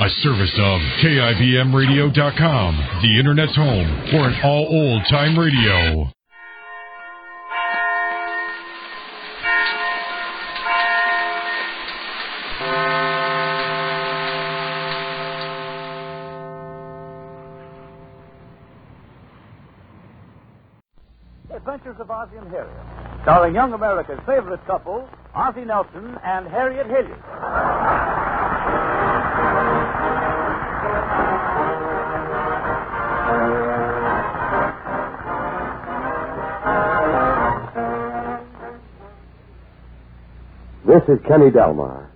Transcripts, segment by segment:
A service of KIBMradio.com, the Internet's home for an all-old-time radio. Adventures of Ozzie and Harriet, starring young America's favorite couple, Ozzie Nelson and Harriet Hilliard. This is Kenny Delmar.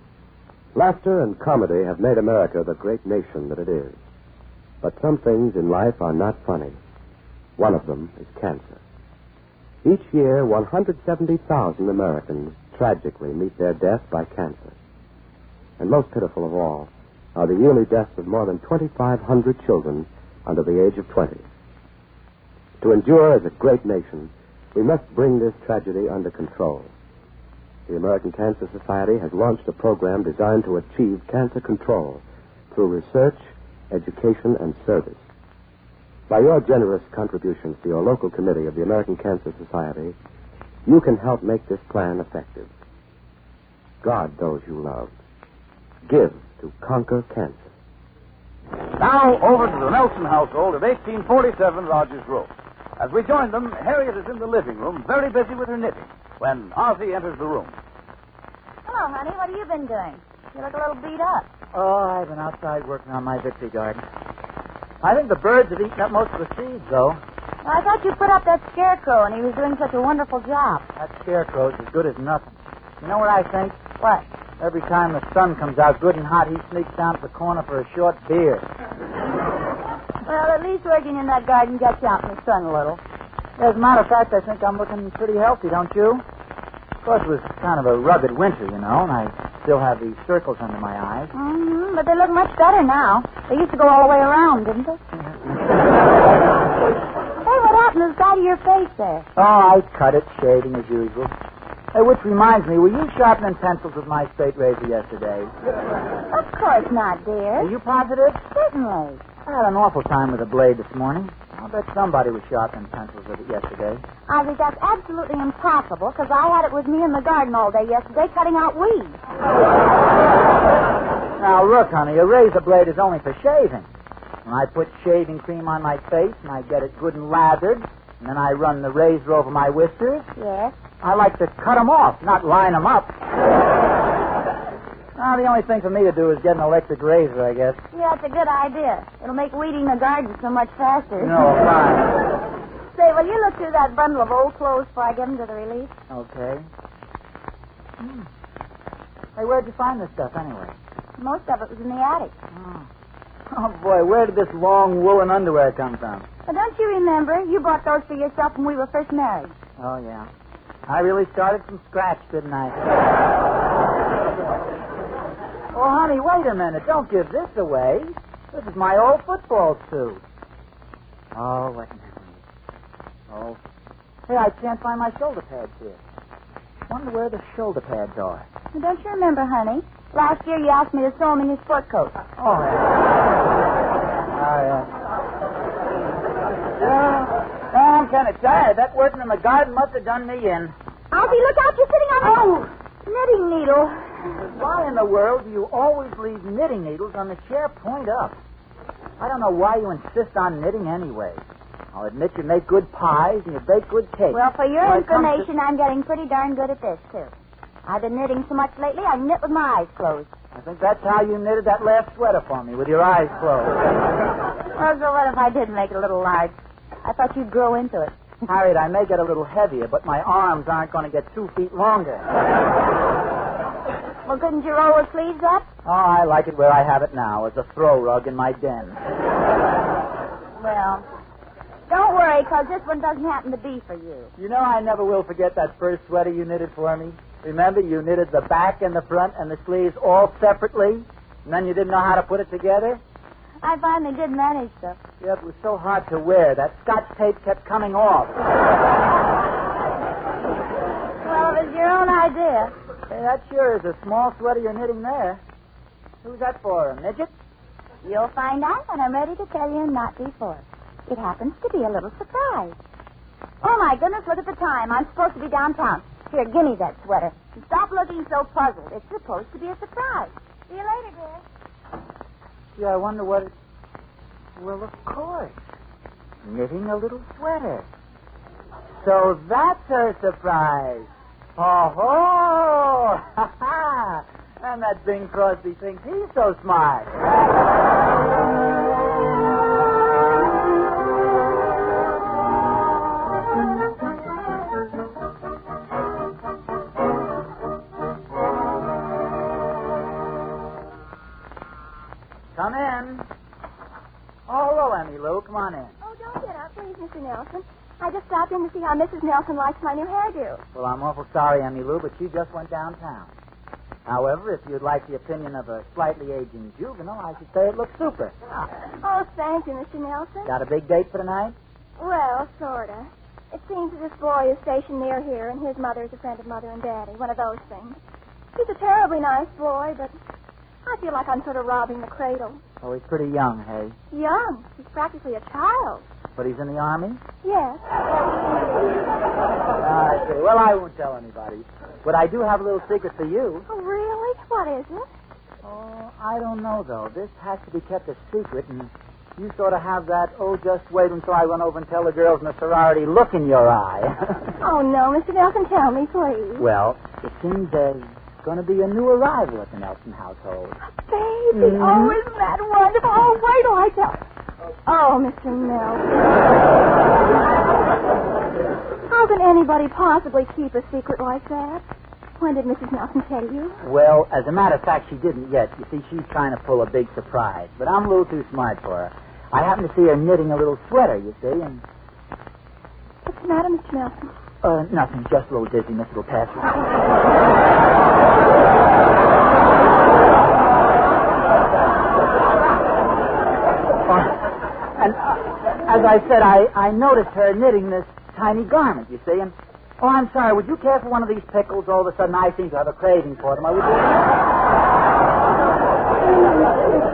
Laughter and comedy have made America the great nation that it is. But some things in life are not funny. One of them is cancer. Each year, 170,000 Americans tragically meet their death by cancer. And most pitiful of all are the yearly deaths of more than 2,500 children under the age of 20. To endure as a great nation, we must bring this tragedy under control. The American Cancer Society has launched a program designed to achieve cancer control through research, education, and service. By your generous contributions to your local committee of the American Cancer Society, you can help make this plan effective. Guard those you love. Give to conquer cancer. Now, over to the Nelson household at 1847 Rogers Road. As we join them, Harriet is in the living room, very busy with her knitting, when Ozzie enters the room. Hello, honey. What have you been doing? You look a little beat up. Oh, I've been outside working on my victory garden. I think the birds have eaten up most of the seeds, though. Well, I thought you put up that scarecrow, and he was doing such a wonderful job. That scarecrow's as good as nothing. You know what I think? What? Every time the sun comes out good and hot, he sneaks down to the corner for a short beer. Well, at least working in that garden gets you out in the sun a little. As a matter of fact, I think I'm looking pretty healthy, don't you? Of course, it was kind of a rugged winter, you know, and I still have these circles under my eyes. Mm-hmm, but they look much better now. They used to go all the way around, didn't they? Hey, what happened to the side of your face there? Oh, I cut it, shaving as usual. Hey, which reminds me, were you sharpening pencils with my straight razor yesterday? Of course not, dear. Are you positive? Certainly. I had an awful time with a blade this morning. I'll bet somebody was sharpening pencils with it yesterday. Ozzie, that's absolutely impossible, because I had it with me in the garden all day yesterday cutting out weeds. Now, look, honey, a razor blade is only for shaving. When I put shaving cream on my face and I get it good and lathered, and then I run the razor over my whiskers, Yes? I like to cut them off, not line them up. Now, the only thing for me to do is get an electric razor, I guess. Yeah, that's a good idea. It'll make weeding the garden so much faster. No, fine. Say, will you look through that bundle of old clothes before I get them to the relief? Okay. Hey, where'd you find this stuff, anyway? Most of it was in the attic. Oh, boy, where did this long woolen underwear come from? Well, don't you remember? You bought those for yourself when we were first married. Oh, yeah. I really started from scratch, didn't I? Oh, honey, wait a minute. Don't give this away. This is my old football suit. Oh, wait a minute. Oh. Hey, I can't find my shoulder pads here. Wonder where the shoulder pads are. Well, don't you remember, honey? Last year you asked me to sew him in his sport coat. Oh, yeah. Oh, yeah. I'm kind of tired. That working in the garden must have done me in. Ozzie, look out. You're sitting on the knitting needle. Why in the world do you always leave knitting needles on the chair point up? I don't know why you insist on knitting anyway. I'll admit you make good pies and you bake good cakes. Well, for your information, I'm getting pretty darn good at this, too. I've been knitting so much lately, I knit with my eyes closed. I think that's how you knitted that last sweater for me, with your eyes closed. Well, so what if I did make it a little large? I thought you'd grow into it. Harriet, I may get a little heavier, but my arms aren't going to get 2 feet longer. Well, couldn't you roll the sleeves up? Oh, I like it where I have it now, as a throw rug in my den. Well, don't worry, because this one doesn't happen to be for you. You know, I never will forget that first sweater you knitted for me. Remember, you knitted the back and the front and the sleeves all separately, and then you didn't know how to put it together? I finally did manage, though. Yeah, it was so hard to wear. That Scotch tape kept coming off. Well, it was your own idea. Hey, that sure is a small sweater you're knitting there. Who's that for, a midget? You'll find out when I'm ready to tell you and not before. It happens to be a little surprise. Oh, my goodness, look at the time. I'm supposed to be downtown. Here, give me that sweater. And stop looking so puzzled. It's supposed to be a surprise. See you later, dear. Gee, I wonder what it... Well, of course. Knitting a little sweater. So that's her surprise. Oh-ho! Ha-ha! And that Bing Crosby thinks he's so smart. Come in. Oh, hello, Emmy Lou. Come on in. Oh, don't get up, please, Mr. Nelson. I just stopped in to see how Mrs. Nelson likes my new hairdo. Well, I'm awful sorry, Emmy Lou, but she just went downtown. However, if you'd like the opinion of a slightly aging juvenile, I should say it looks super. Oh, thank you, Mr. Nelson. Got a big date for tonight? Well, sorta. It seems that this boy is stationed near here, and his mother is a friend of Mother and Daddy. One of those things. He's a terribly nice boy, but I feel like I'm sort of robbing the cradle. Oh, he's pretty young, hey? Young. He's practically a child. But he's in the Army? Yes. I see. Well, I won't tell anybody. But I do have a little secret for you. Oh, really? What is it? Oh, I don't know, though. This has to be kept a secret, and you sort of have that, oh, just wait until I run over and tell the girls in the sorority look in your eye. Oh, no, Mr. Nelson, tell me, please. Well, it seems there's going to be a new arrival at the Nelson household. Baby, oh, isn't that wonderful? Oh, wait till I tell. Oh, Mr. Nelson. How can anybody possibly keep a secret like that? When did Mrs. Nelson tell you? Well, as a matter of fact, she didn't yet. You see, she's trying to pull a big surprise. But I'm a little too smart for her. I happen to see her knitting a little sweater, you see, and... What's the matter, Mr. Nelson? Nothing. Just a little dizziness. It'll pass. And as I said, I noticed her knitting this tiny garment, you see, and... Oh, I'm sorry. Would you care for one of these pickles? All of a sudden, I seem to have a craving for them. Would you?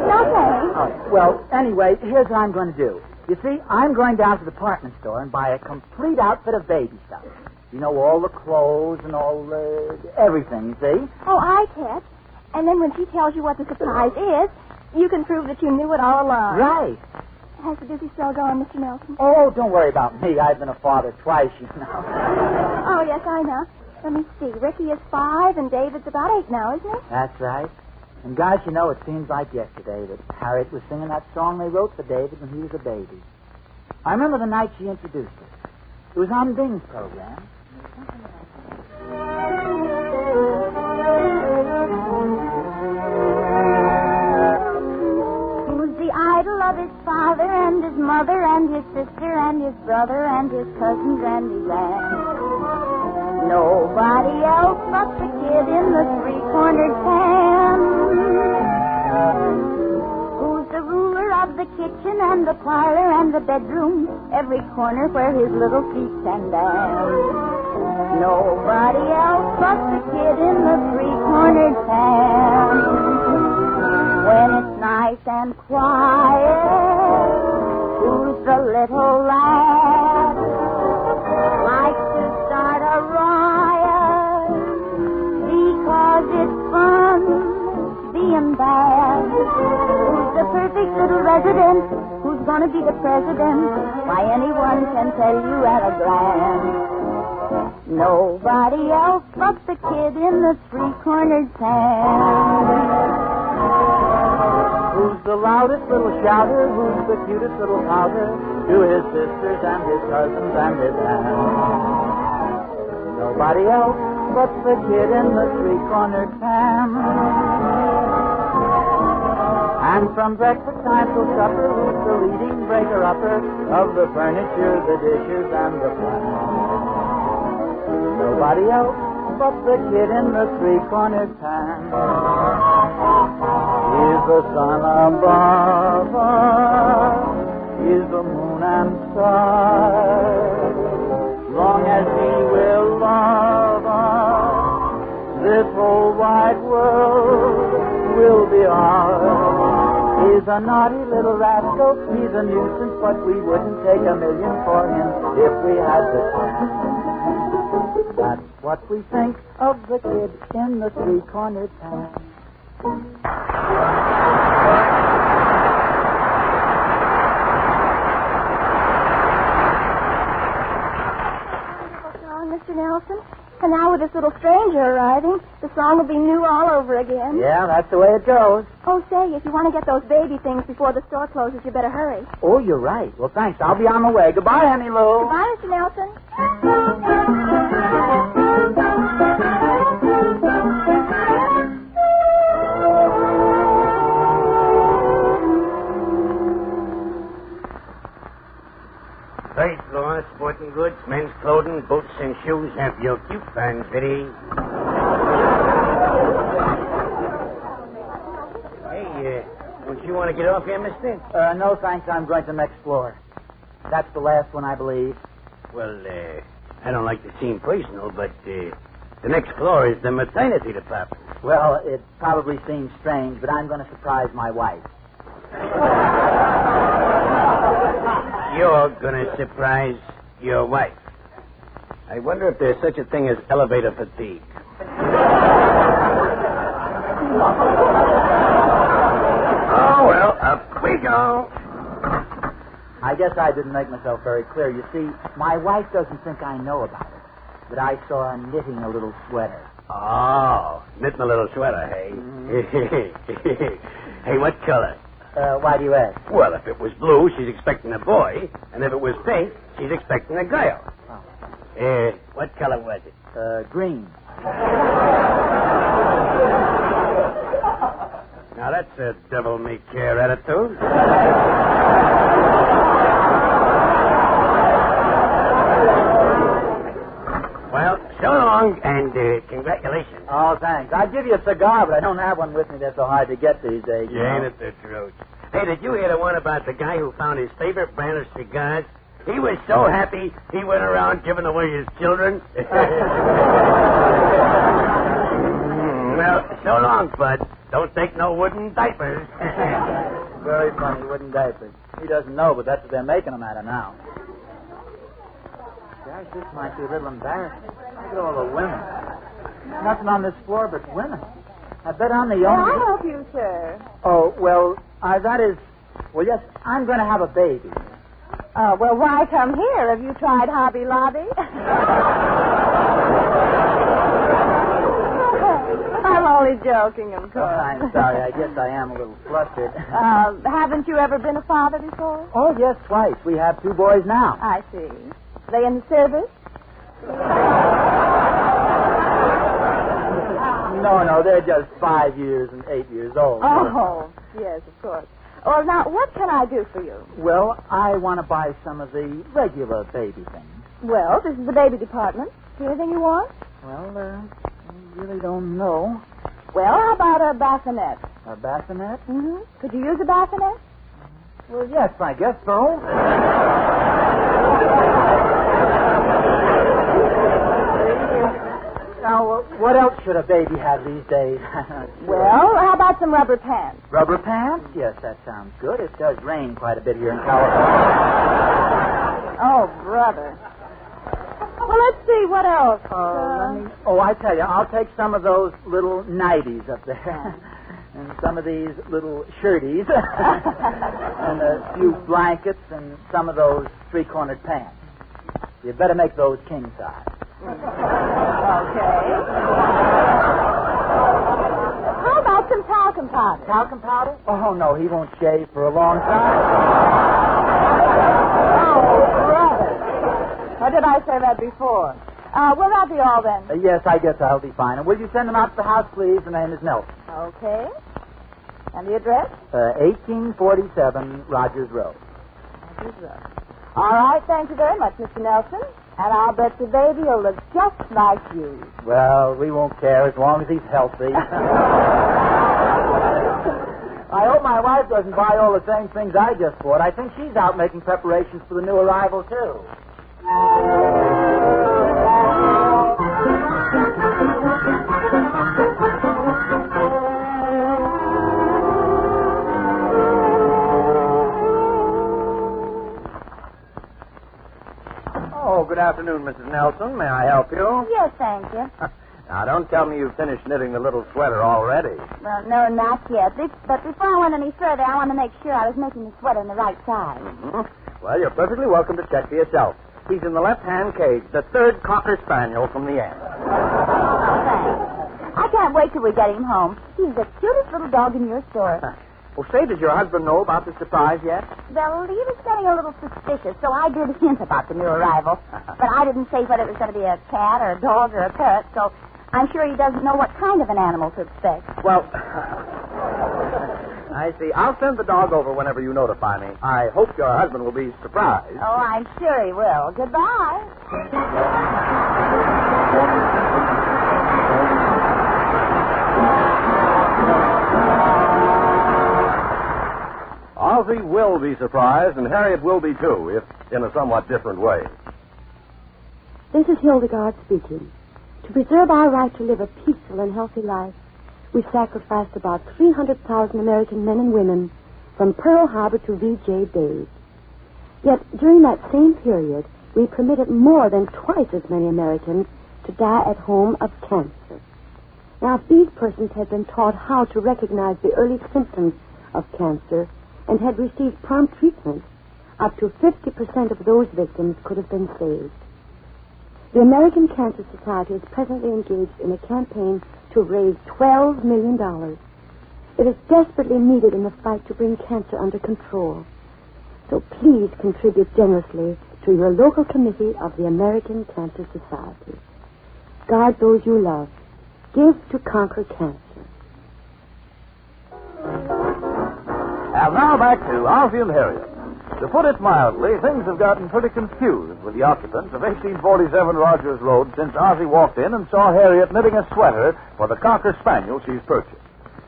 No, thanks. Oh, well, anyway, here's what I'm going to do. You see, I'm going down to the department store and buy a complete outfit of baby stuff. You know, all the clothes and all everything, you see? Oh, I catch. And then when she tells you what the surprise is, you can prove that you knew it all along. Right. How's the busy spell going, Mr. Nelson? Oh, don't worry about me. I've been a father twice, you know. Oh, yes, I know. Let me see. Ricky is 5 and David's about 8 now, isn't he? That's right. And gosh, you know, it seems like yesterday that Harriet was singing that song they wrote for David when he was a baby. I remember the night she introduced us. It was on Bing's program. Idol of his father and his mother and his sister and his brother and his cousins and his aunt. Nobody else but the kid in the three-cornered pan. Who's the ruler of the kitchen and the parlor and the bedroom, every corner where his little feet can dance. Nobody else but the kid in the three-cornered pan. When it's nice and quiet, who's the little lad? Likes to start a riot because it's fun being bad. Who's the perfect little resident? Who's going to be the president? Why, anyone can tell you at a glance. Nobody else but the kid in the three-cornered pan. Who's the loudest little shouter? Who's the cutest little pouter to his sisters and his cousins and his aunts? Nobody else but the kid in the three-cornered pan. And from breakfast time till supper, who's the leading breaker-upper of the furniture, the dishes, and the plants? Nobody else but the kid in the three-cornered pan. He's the sun above us, he's the moon and stars. Long as he will love us, this whole wide world will be ours. is a naughty little rascal. He's a nuisance, but we wouldn't take $1 million for him if we had the chance. That's what we think of the kid in the three-cornered pants. Mr. Nelson. And now with this little stranger arriving, the song will be new all over again. Yeah, that's the way it goes. Oh, say, if you want to get those baby things before the store closes, you better hurry. Oh, you're right. Well, thanks. I'll be on the way. Goodbye, Henny Lou. Goodbye, Mr. Nelson. Third floor, sporting goods, men's clothing, boots and shoes. Have your coupons ready. Hey, don't you want to get off here, mister? No, thanks. I'm going to the next floor. That's the last one, I believe. Well, I don't like to seem personal, but the next floor is the maternity department. Well, it probably seems strange, but I'm going to surprise my wife. You're going to surprise your wife. I wonder if there's such a thing as elevator fatigue. Oh, well, up we go. I guess I didn't make myself very clear. You see, my wife doesn't think I know about it, but I saw her knitting a little sweater. Oh, knitting a little sweater, hey? Mm-hmm. Hey, what color? Why do you ask? Well, if it was blue, she's expecting a boy, and if it was pink, she's expecting a girl. Oh. What color was it? Green. Now, that's a devil-may-care attitude. Well, so long, and congratulations. Oh, thanks. I'd give you a cigar, but I don't have one with me that's so hard to get these days. Yeah, ain't it the truth? Hey, did you hear the one about the guy who found his favorite brand of cigars? He was so happy, he went around giving away his children. Well, so long, Bud. Don't take no wooden diapers. Very funny, wooden diapers. He doesn't know, but that's what they're making them out of now. Gosh, this might be a little embarrassing. Look at all the women. Nothing on this floor but women. I bet I'm the only... Can I help you, sir? Oh, well, that is... Well, yes, I'm going to have a baby. Well, why come here? Have you tried Hobby Lobby? I'm only joking, of course. I'm sorry. I guess I am a little flustered. Haven't you ever been a father before? Oh, yes, twice. We have 2 boys now. I see. They in the service? No, they're just 5 years and 8 years old. Oh, yes, of course. Well, now, what can I do for you? Well, I want to buy some of the regular baby things. Well, this is the baby department. Is there anything you want? Well, I really don't know. Well, how about a bassinet? A bassinet? Mm-hmm. Could you use a bassinet? Well, yes, I guess so. Now, what else should a baby have these days? Well, how about some rubber pants? Rubber pants? Yes, that sounds good. It does rain quite a bit here in California. Oh, brother. Well, let's see, what else? I tell you, I'll take some of those little nighties up there. And some of these little shirties. And a few blankets and some of those three-cornered pants. You'd better make those king size. Okay. How about some talcum powder? Talcum powder? Oh, no, he won't shave for a long time. Oh, brother. Or did I say that before? Will that be all then? Yes, I guess I'll be fine. And will you send them out to the house, please? The name is Nelson. Okay. And the address? 1847 Rogers Road. Rogers Road. All right, thank you very much, Mr. Nelson. And I'll bet the baby will look just like you. Well, we won't care as long as he's healthy. I hope my wife doesn't buy all the same things I just bought. I think she's out making preparations for the new arrival, too. good afternoon, Mrs. Nelson. May I help you? Yes, thank you. Now, don't tell me you've finished knitting the little sweater already. Well, no, not yet. But before I went any further, I want to make sure I was making the sweater in the right size. Mm-hmm. Well, you're perfectly welcome to check for yourself. He's in the left-hand cage, the third Cocker Spaniel from the end. Thanks. I can't wait till we get him home. He's the cutest little dog in your store. Well, say, does your husband know about the surprise yet? Well, he was getting a little suspicious, so I did hint about the new arrival. But I didn't say whether it was going to be a cat or a dog or a parrot, so I'm sure he doesn't know what kind of an animal to expect. Well, I see. I'll send the dog over whenever you notify me. I hope your husband will be surprised. Oh, I'm sure he will. Goodbye. Ozzie will be surprised, and Harriet will be too, if in a somewhat different way. This is Hildegard speaking. To preserve our right to live a peaceful and healthy life, we sacrificed about 300,000 American men and women from Pearl Harbor to VJ Bay. Yet during that same period, we permitted more than twice as many Americans to die at home of cancer. Now, if these persons had been taught how to recognize the early symptoms of cancer and had received prompt treatment, up to 50% of those victims could have been saved. The American Cancer Society is presently engaged in a campaign to raise $12 million. It is desperately needed in the fight to bring cancer under control. So please contribute generously to your local committee of the American Cancer Society. Guard those you love. Give to conquer cancer. And now back to Ozzie and Harriet. To put it mildly, things have gotten pretty confused with the occupants of 1847 Rogers Road since Ozzie walked in and saw Harriet knitting a sweater for the Cocker Spaniel she's purchased.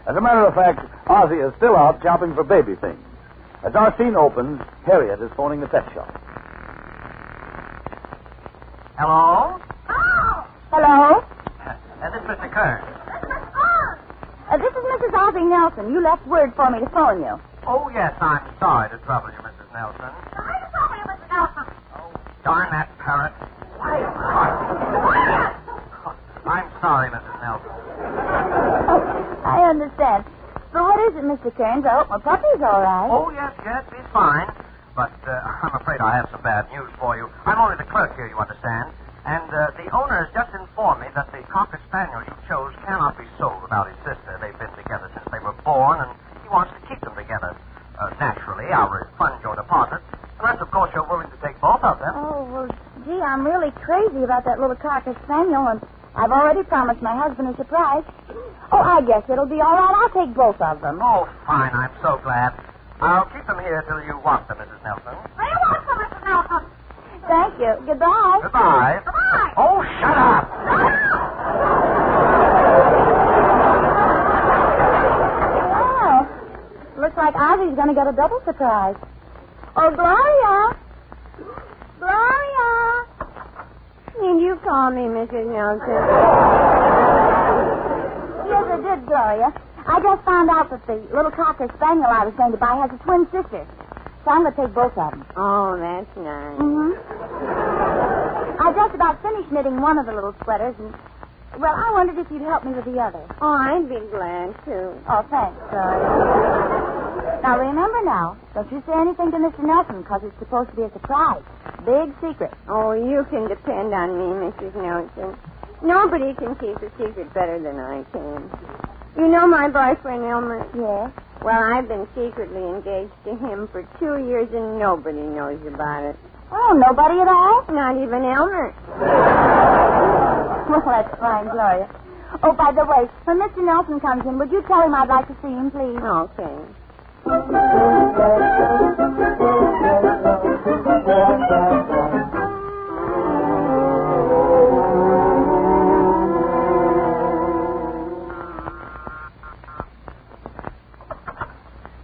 As a matter of fact, Ozzie is still out shopping for baby things. As our scene opens, Harriet is phoning the pet shop. Hello? Hello? This is Mr. Kern. This is Mrs. Ozzie Nelson. You left word for me to phone you. Oh, yes, I'm sorry to trouble you, Mrs. Nelson. Sorry to trouble you, Mrs. Nelson. Oh, darn that parrot. I'm sorry, Mrs. Nelson. Oh, I understand. So what is it, Mr. Kearns? I hope my puppy's all right. Oh, yes, he's fine. But I'm afraid I have some bad news for you. I'm only the clerk here, you understand. And the owner has just informed me that the Cocker Spaniel you chose cannot be sold without his sister. They've been together since they were born, and he wants to keep them together. Naturally, I'll refund your deposit, unless, of course, you're willing to take both of them. Oh, well, gee, I'm really crazy about that little Cocker Spaniel, and I've already promised my husband a surprise. Oh, I guess it'll be all right. I'll take both of them. Oh, fine. I'm so glad. I'll keep them here till you want them, Mrs. Nelson. I want them, Mrs. Nelson. Thank you. Goodbye. Goodbye. Goodbye. Oh, shut up. Well, looks like Ozzie's going to get a double surprise. Oh, Gloria. Gloria. Did you call me, Mrs. Nelson? Yes, I did, Gloria. I just found out that the little Cocker Spaniel I was going to buy has a twin sister. So I'm going to take both of them. Oh, that's nice. Mm-hmm. I just about finished knitting one of the little sweaters, and, well, I wondered if you'd help me with the other. Oh, I'd be glad to. Oh, thanks, Gloria. Now, remember now, don't you say anything to Mr. Nelson, because it's supposed to be a surprise. Big secret. Oh, you can depend on me, Mrs. Nelson. Nobody can keep a secret better than I can. You know my boyfriend, Elmer? Yes? Well, I've been secretly engaged to him for 2 years, and nobody knows about it. Oh, nobody at all? Not even Elmer. Well, that's fine, Gloria. Oh, by the way, when Mr. Nelson comes in, would you tell him I'd like to see him, please? Okay.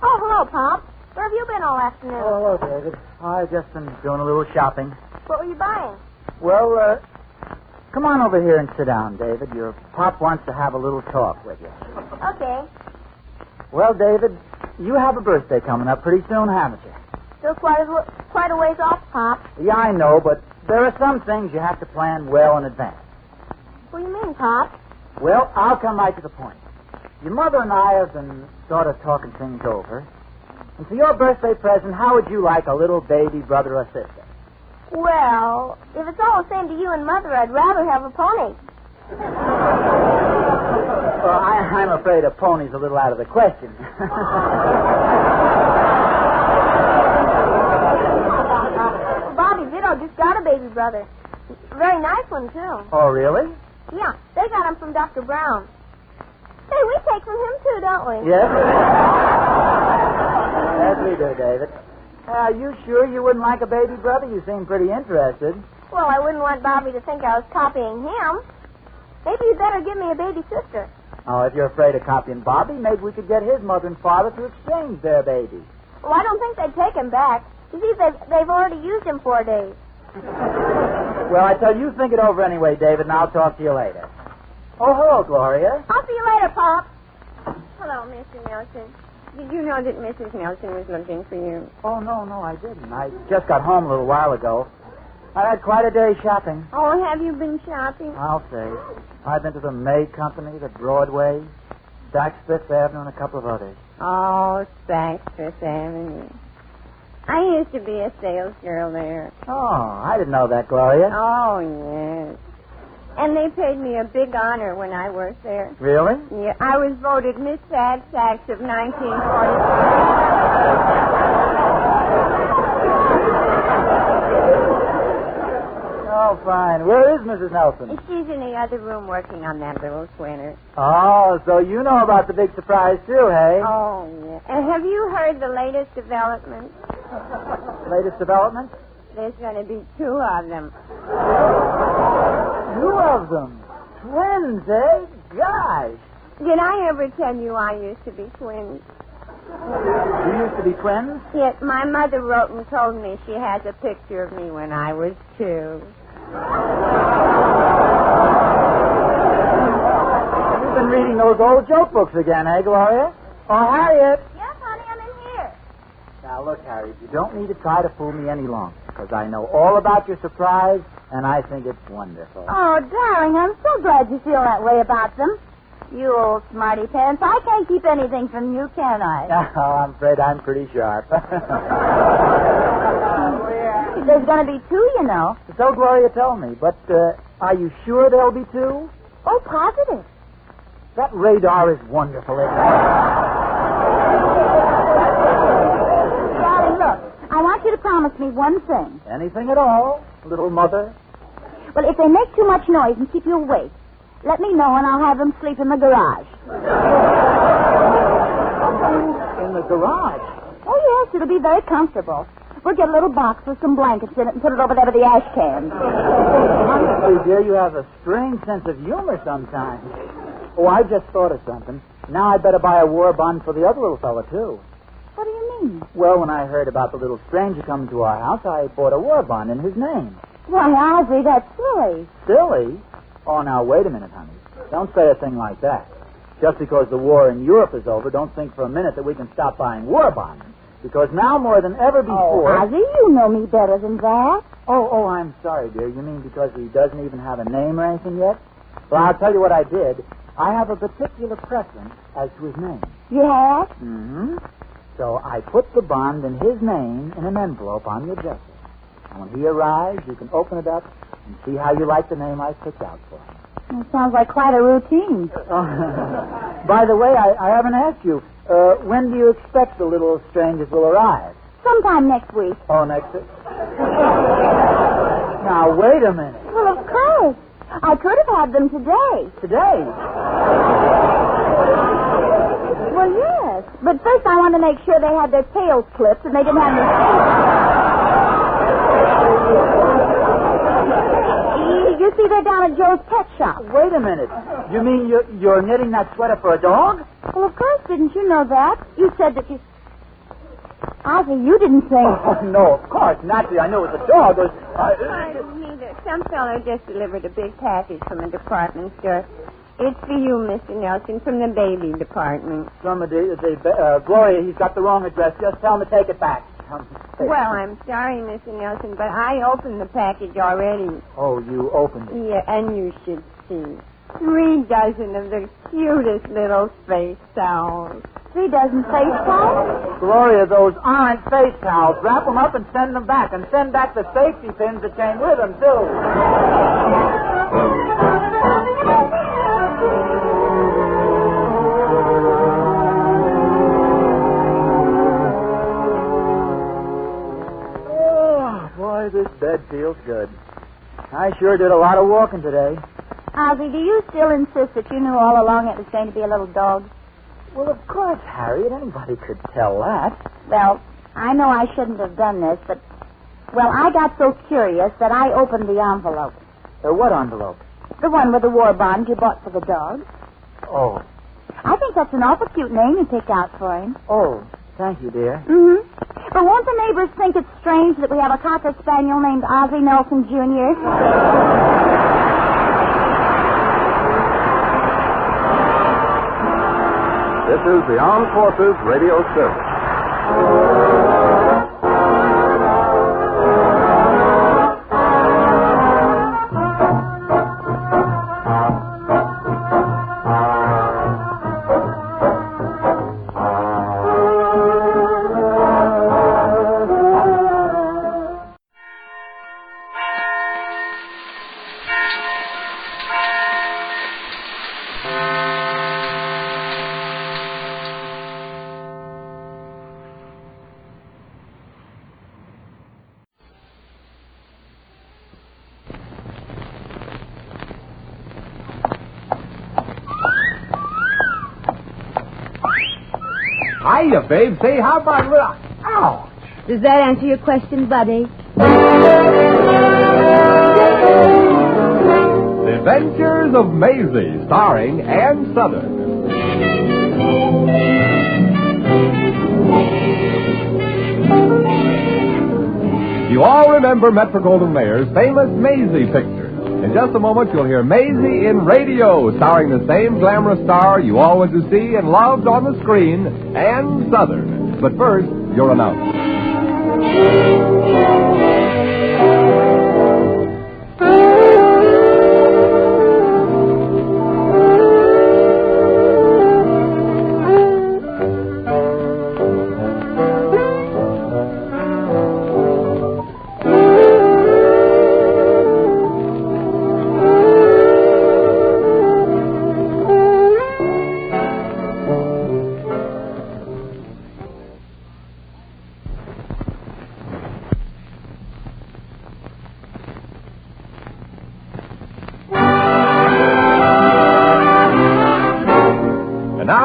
Oh, hello, Pop. Where have you been all afternoon? Oh, hello, David. I've just been doing a little shopping. What were you buying? Well, come on over here and sit down, David. Your pop wants to have a little talk with you. Okay. Well, David, you have a birthday coming up pretty soon, haven't you? Still quite a ways off, Pop. Yeah, I know, but There are some things you have to plan well in advance. What do you mean, Pop? Well, I'll come right to the point. Your mother and I have been sort of talking things over. And for your birthday present, how would you like a little baby brother or sister? Well, if it's all the same to you and Mother, I'd rather have a pony. Well, I'm afraid a pony's a little out of the question. Bobby Vito just got a baby brother. A very nice one, too. Oh, really? Yeah, they got him from Dr. Brown. Hey, we take from him, too, don't we? Yes. Yes, we do, David. Are you sure you wouldn't like a baby brother? You seem pretty interested. Well, I wouldn't want Bobby to think I was copying him. Maybe you'd better give me a baby sister. Oh, if you're afraid of copying Bobby, maybe we could get his mother and father to exchange their baby. Well, I don't think they'd take him back. You see, they've already used him 4 days. Well, I tell you, think it over anyway, David, and I'll talk to you later. Oh, hello, Gloria. I'll see you later, Pop. Hello, Mr. Nelson. Did you know that Mrs. Nelson was looking for you? Oh, no, I didn't. I just got home a little while ago. I had quite a day shopping. Oh, have you been shopping? I'll say. I've been to the May Company, the Broadway, Saks Fifth Avenue, and a couple of others. Oh, Saks Fifth Avenue. I used to be a sales girl there. Oh, I didn't know that, Gloria. Oh, yes. And they paid me a big honor when I worked there. Really? Yeah, I was voted Miss Sad Sacks of 1945. Oh, fine. Where is Mrs. Nelson? She's in the other room working on that little sweater. Oh, so you know about the big surprise, too, hey? Oh, yeah. And have you heard the latest development? Latest development? There's going to be 2 of them. 2 of them? Twins, eh? Gosh. Did I ever tell you I used to be twins? You used to be twins? Yes, my mother wrote and told me she has a picture of me when I was 2. You've been reading those old joke books again, eh, Gloria? Oh, Harriet. Yes, honey, I'm in here. Now, look, Harriet, you don't need to try to fool me any longer, because I know all about your surprise, and I think it's wonderful. Oh, darling, I'm so glad you feel that way about them. You old smarty pants, I can't keep anything from you, can I? Oh, I'm afraid I'm pretty sharp. There's going to be 2, you know. So Gloria told me, but are you sure there'll be 2? Oh, positive. That radar is wonderful, isn't it? Darling, look, I want you to promise me one thing. Anything at all, little mother? Well, if they make too much noise and keep you awake, let me know and I'll have them sleep in the garage. In the garage? Oh, yes, it'll be very comfortable. We'll get a little box with some blankets in it and put it over there with the ash cans. Honestly, dear, you have a strange sense of humor sometimes. Oh, I just thought of something. Now I'd better buy a war bond for the other little fella, too. What do you mean? Well, when I heard about the little stranger coming to our house, I bought a war bond in his name. Why, Ozzie, that's silly. Silly? Oh, now, wait a minute, honey. Don't say a thing like that. Just because the war in Europe is over, don't think for a minute that we can stop buying war bonds. Because now more than ever before... Oh, Ozzie, you know me better than that. Oh, I'm sorry, dear. You mean because he doesn't even have a name or anything yet? Well, I'll tell you what I did. I have a particular preference as to his name. You have? Mm-hmm. So I put the bond in his name in an envelope on your dresser. And when he arrives, you can open it up and see how you like the name I picked out for him. It sounds like quite a routine. By the way, I haven't asked you. When do you expect the little strangers will arrive? Sometime next week. Oh, next week? Now, wait a minute. Well, of course. I could have had them today. Today? Well, yes. But first I wanted to make sure they had their tails clipped and they didn't have any... You see, they're down at Joe's pet shop. Wait a minute. You mean you're knitting that sweater for a dog? Well, of course, didn't you know that? You said that you... Ozzie, you didn't say... Oh, no, of course. Naturally, I knew it was a dog. Some fellow just delivered a big package from a department store. It's for you, Mr. Nelson, from the baby department. Gloria, he's got the wrong address. Just tell him to take it back. Well, I'm sorry, Mr. Nelson, but I opened the package already. Oh, you opened it. Yeah, and you should see. 3 dozen of the cutest little face towels. 3 dozen face towels? Gloria, those aren't face towels. Wrap them up and send them back. And send back the safety pins that came with them, too. Oh, boy, this bed feels good. I sure did a lot of walking today. Ozzie, do you still insist that you knew all along it was going to be a little dog? Well, of course, Harriet. Anybody could tell that. Well, I know I shouldn't have done this, but, well, I got so curious that I opened the envelope. What envelope? The one with the war bond you bought for the dog. Oh. I think that's an awful cute name you picked out for him. Oh, thank you, dear. Mm-hmm. But won't the neighbors think it's strange that we have a Cocker Spaniel named Ozzie Nelson, Jr.? This is the Armed Forces Radio Service. Hiya, babe. Say, how about a little... Ouch! Does that answer your question, buddy? The Adventures of Maisie, starring Ann Southern. You all remember Metro-Goldwyn-Mayer's famous Maisie picture. In just a moment, you'll hear Maisie in radio, starring the same glamorous star you all went to see and loved on the screen, Ann Southern. But first, your announcement.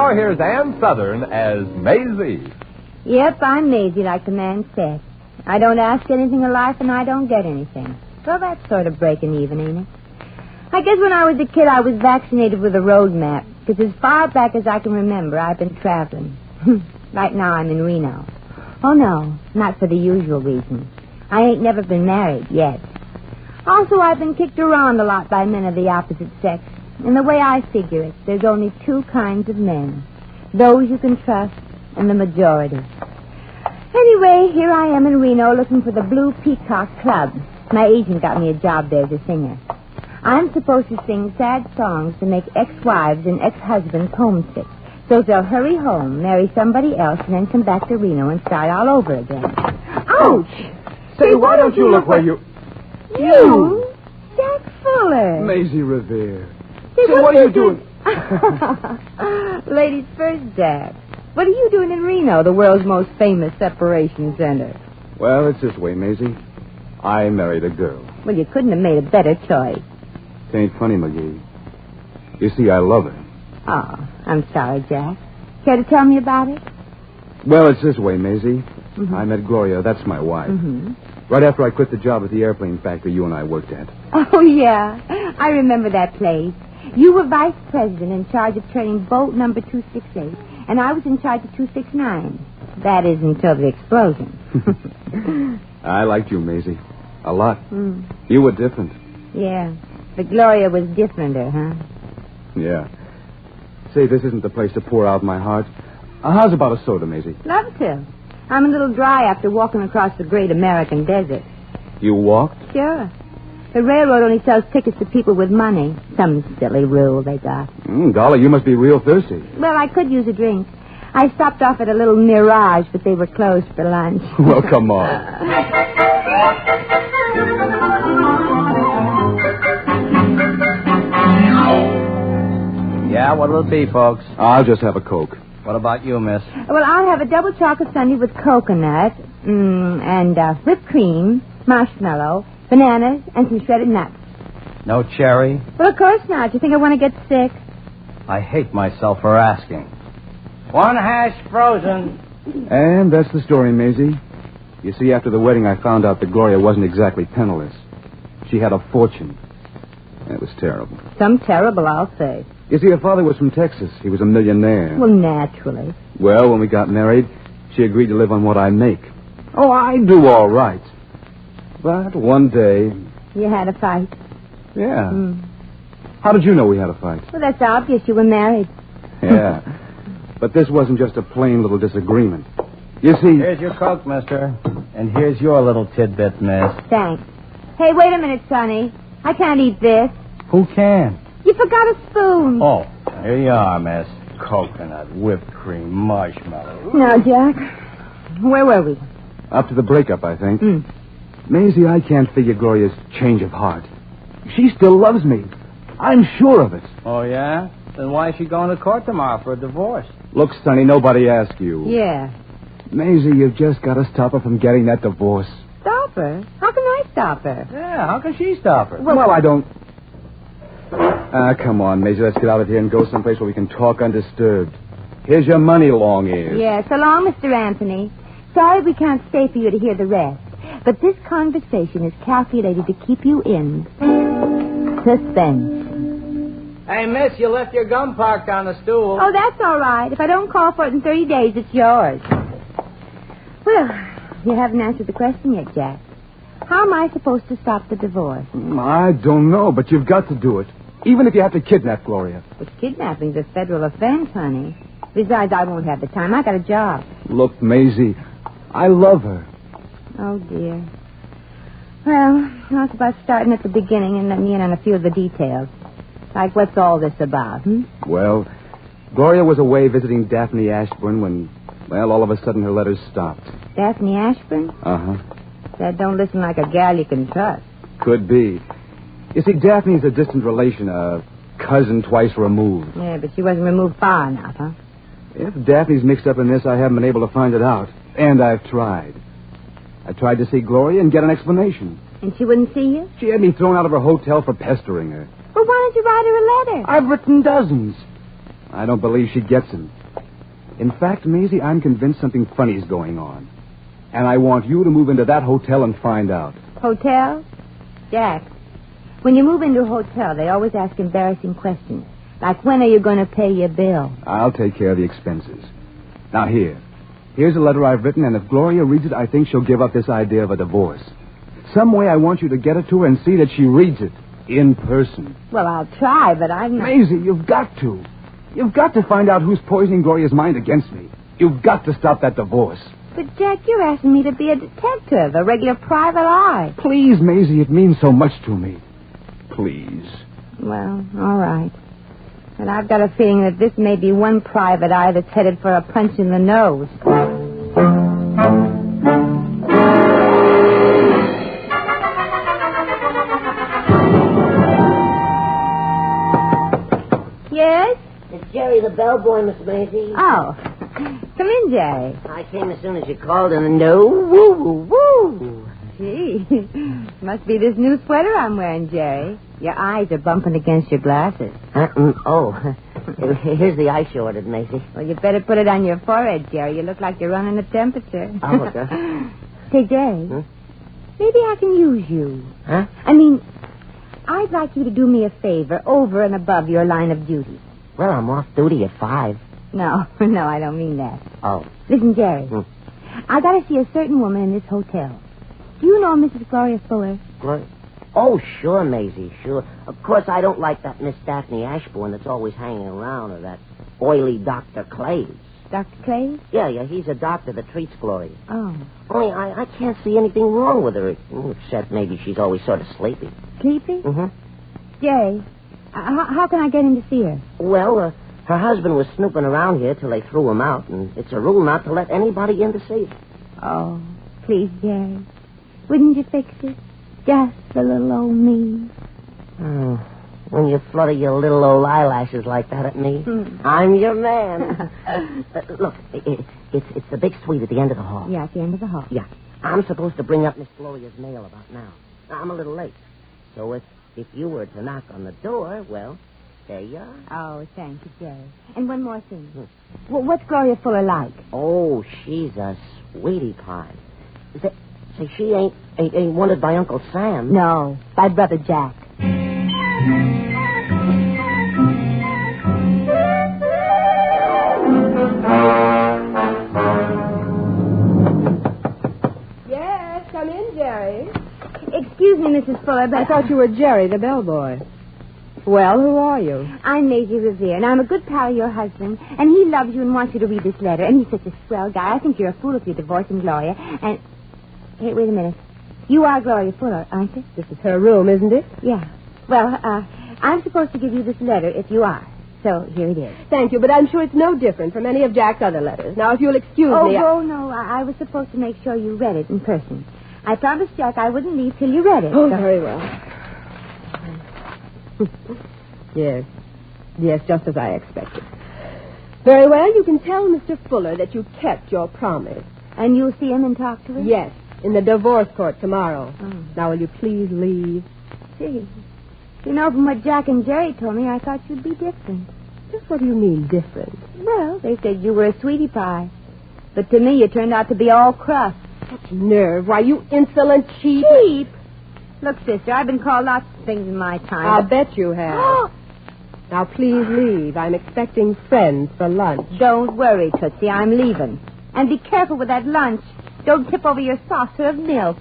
Here's Ann Southern as Maisie. Yep, I'm Maisie, like the man said. I don't ask anything of life, and I don't get anything. Well, that's sort of breaking even, ain't it? I guess when I was a kid, I was vaccinated with a road map, because as far back as I can remember, I've been traveling. Right now, I'm in Reno. Oh, no, not for the usual reason. I ain't never been married yet. Also, I've been kicked around a lot by men of the opposite sex. And the way I figure it, there's only 2 kinds of men. Those you can trust and the majority. Anyway, here I am in Reno looking for the Blue Peacock Club. My agent got me a job there as a singer. I'm supposed to sing sad songs to make ex-wives and ex-husbands homesick. So they'll hurry home, marry somebody else, and then come back to Reno and start all over again. Ouch! Say, why don't you look where you... You? Jack Fuller. Maisie Revere. Say, what are you doing? Ladies first, Jack. What are you doing in Reno, the world's most famous separation center? Well, it's this way, Maisie. I married a girl. Well, you couldn't have made a better choice. It ain't funny, McGee. You see, I love her. Oh, I'm sorry, Jack. Care to tell me about it? Well, it's this way, Maisie. Mm-hmm. I met Gloria. That's my wife. Mm-hmm. Right after I quit the job at the airplane factory you and I worked at. Oh, yeah. I remember that place. You were vice president in charge of training boat number 268, and I was in charge of 269. That is until the explosion. I liked you, Maisie. A lot. Mm. You were different. Yeah. But Gloria was differenter, huh? Yeah. Say, this isn't the place to pour out my heart. How's about a soda, Maisie? Love to. I'm a little dry after walking across the great American desert. You walked? Sure. The railroad only sells tickets to people with money. Some silly rule they got. Golly, you must be real thirsty. Well, I could use a drink. I stopped off at a little Mirage, but they were closed for lunch. Well, come on. Yeah, what'll it be, folks? I'll just have a Coke. What about you, miss? Well, I'll have a double chocolate sundae with coconut, and whipped cream, marshmallow, bananas, and some shredded nuts. No cherry? Well, of course not. You think I want to get sick? I hate myself for asking. 1 hash frozen. And that's the story, Maisie. You see, after the wedding, I found out that Gloria wasn't exactly penniless. She had a fortune. It was terrible. Some terrible, I'll say. You see, her father was from Texas. He was a millionaire. Well, naturally. Well, when we got married, she agreed to live on what I make. Oh, I do all right. But one day... You had a fight? Yeah. How did you know we had a fight? Well, that's obvious. You were married. Yeah. But this wasn't just a plain little disagreement. You see... Here's your Coke, mister. And here's your little tidbit, miss. Thanks. Hey, wait a minute, Sonny. I can't eat this. Who can? You forgot a spoon. Oh, here you are, miss. Coconut, whipped cream, marshmallow. Now, Jack, where were we? Up to the breakup, I think. Maisie, I can't figure Gloria's change of heart. She still loves me. I'm sure of it. Oh, yeah? Then why is she going to court tomorrow for a divorce? Look, Sonny, nobody asked you. Yeah. Maisie, you've just got to stop her from getting that divorce. Stop her? How can I stop her? Yeah, how can she stop her? Well, I don't... come on, Maisie. Let's get out of here and go someplace where we can talk undisturbed. Here's your money, long ears. Yeah, so long, Mr. Anthony. Sorry we can't stay for you to hear the rest. But this conversation is calculated to keep you in suspense. Hey, miss, you left your gum parked on the stool. Oh, that's all right. If I don't call for it in 30 days, it's yours. Well, you haven't answered the question yet, Jack. How am I supposed to stop the divorce? I don't know, but you've got to do it. Even if you have to kidnap Gloria. But kidnapping's a federal offense, honey. Besides, I won't have the time. I got a job. Look, Maisie, I love her. Oh, dear. Well, it's about starting at the beginning and letting me in on a few of the details. Like, what's all this about, Well, Gloria was away visiting Daphne Ashburn when, well, all of a sudden her letters stopped. Daphne Ashburn? Uh-huh. That don't listen like a gal you can trust. Could be. You see, Daphne's a distant relation, a cousin twice removed. Yeah, but she wasn't removed far enough, huh? If Daphne's mixed up in this, I haven't been able to find it out. And I've tried. I tried to see Gloria and get an explanation. And she wouldn't see you? She had me thrown out of her hotel for pestering her. Well, why don't you write her a letter? I've written dozens. I don't believe she gets them. In fact, Maisie, I'm convinced something funny's going on. And I want you to move into that hotel and find out. Hotel? Jack, when you move into a hotel, they always ask embarrassing questions. Like, when are you going to pay your bill? I'll take care of the expenses. Now, here's a letter I've written, and if Gloria reads it, I think she'll give up this idea of a divorce. Some way I want you to get it to her and see that she reads it in person. Well, I'll try, but I'm not... Maisie, you've got to. You've got to find out who's poisoning Gloria's mind against me. You've got to stop that divorce. But, Jack, you're asking me to be a detective, a regular private eye. Please, Maisie, it means so much to me. Please. Well, all right. And I've got a feeling that this may be one private eye that's headed for a punch in the nose. Yes? It's Jerry the bellboy, Miss Maisie. Oh. Come in, Jerry. I came as soon as you called, and no woo-woo-woo. Gee, must be this new sweater I'm wearing, Jerry. Your eyes are bumping against your glasses. Here's the ice you ordered, Maisie. Well, you better put it on your forehead, Jerry. You look like you're running a temperature. Oh, okay. Say, Jerry, maybe I can use you. Huh? I mean, I'd like you to do me a favor over and above your line of duty. Well, I'm off duty at 5. No, I don't mean that. Oh. Listen, Jerry, I got to see a certain woman in this hotel. Do you know Mrs. Gloria Fuller? Oh, sure, Maisie, sure. Of course, I don't like that Miss Daphne Ashbourne that's always hanging around, or that oily Dr. Claves. Dr. Clay? Yeah, he's a doctor that treats Gloria. Oh. Only I can't see anything wrong with her, except maybe she's always sort of sleepy. Sleepy? Mm-hmm. Jerry, how can I get him to see her? Well, her husband was snooping around here till they threw him out, and it's a rule not to let anybody in to see her. Oh, please, Jerry. Wouldn't you fix it? Just for little old me. Oh, when you flutter your little old eyelashes like that at me, I'm your man. Look, it's the big suite at the end of the hall. Yeah, at the end of the hall. Yeah. I'm supposed to bring up Miss Gloria's mail about now. I'm a little late. So if you were to knock on the door, well, there you are. Oh, thank you, Jerry. And one more thing. Well, what's Gloria Fuller like? Oh, she's a sweetie pie. Say, she ain't wanted by Uncle Sam. No, by Brother Jack. Yes, come in, Jerry. Excuse me, Mrs. Fuller, but I thought you were Jerry, the bellboy. Well, who are you? I'm Maisie Revere, and I'm a good pal of your husband, and he loves you and wants you to read this letter, and he's such a swell guy. I think you're a fool if you're divorcing Gloria, and... Hey, wait a minute. You are Gloria Fuller, aren't you? This is her room, isn't it? Yeah. Well, I'm supposed to give you this letter if you are. So here it is. Thank you, but I'm sure it's no different from any of Jack's other letters. Now, if you'll excuse me... Oh, no. I was supposed to make sure you read it in person. I promised Jack I wouldn't leave till you read it. Oh, very well. Yes, just as I expected. Very well, you can tell Mr. Fuller that you kept your promise. And you'll see him and talk to him? Yes, in the divorce court tomorrow. Oh. Now, will you please leave? Gee. You know, from what Jack and Jerry told me, I thought you'd be different. Just what do you mean, different? Well, they said you were a sweetie pie. But to me, you turned out to be all crust. Such nerve. Why, you insolent cheap. Cheap? Look, sister, I've been called lots of things in my time. I'll bet you have. Now, please leave. I'm expecting friends for lunch. Don't worry, Tootsie. I'm leaving. And be careful with that lunch. Don't tip over your saucer of milk.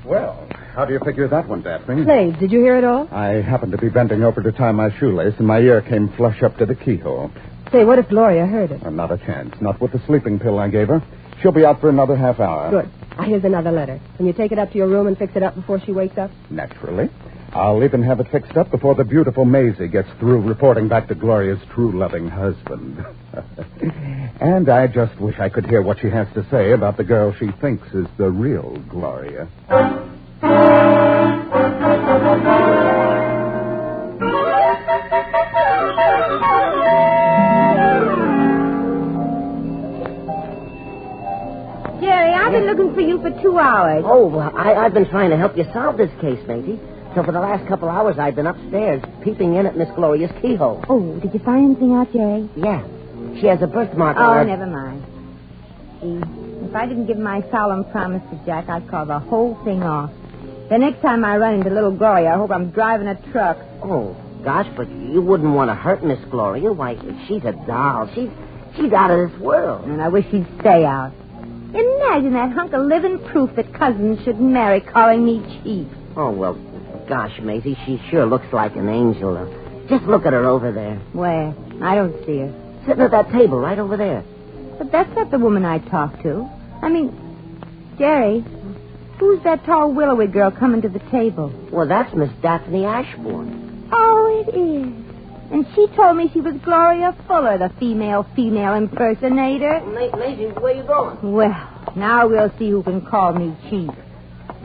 Well, how do you figure that one, Daphne? Slaves, did you hear it all? I happened to be bending over to tie my shoelace, and my ear came flush up to the keyhole. Say, what if Gloria heard it? Not a chance. Not with the sleeping pill I gave her. She'll be out for another half hour. Good. Here's another letter. Can you take it up to your room and fix it up before she wakes up? Naturally. I'll even have it fixed up before the beautiful Maisie gets through reporting back to Gloria's true loving husband. And I just wish I could hear what she has to say about the girl she thinks is the real Gloria. Jerry, I've been looking for you for 2 hours. Oh, well, I've been trying to help you solve this case, Maisie. So for the last couple hours, I've been upstairs peeping in at Miss Gloria's keyhole. Oh, did you find anything out, Jerry? Yeah. She has a birthmark Oh, on her... never mind. See, if I didn't give my solemn promise to Jack, I'd call the whole thing off. The next time I run into little Gloria, I hope I'm driving a truck. Oh, gosh, but you wouldn't want to hurt Miss Gloria. Why, she's a doll. She's out of this world. And I wish she'd stay out. Imagine that hunk of living proof that cousins shouldn't marry calling me cheap. Oh, well, gosh, Maisie, she sure looks like an angel. Just look at her over there. Where? I don't see her. Sitting at that table right over there. But that's not the woman I talked to. I mean, Jerry, who's that tall willowy girl coming to the table? Well, that's Miss Daphne Ashbourne. Oh, it is. And she told me she was Gloria Fuller, the female impersonator. Maisie, where you going? Well, now we'll see who can call me cheap.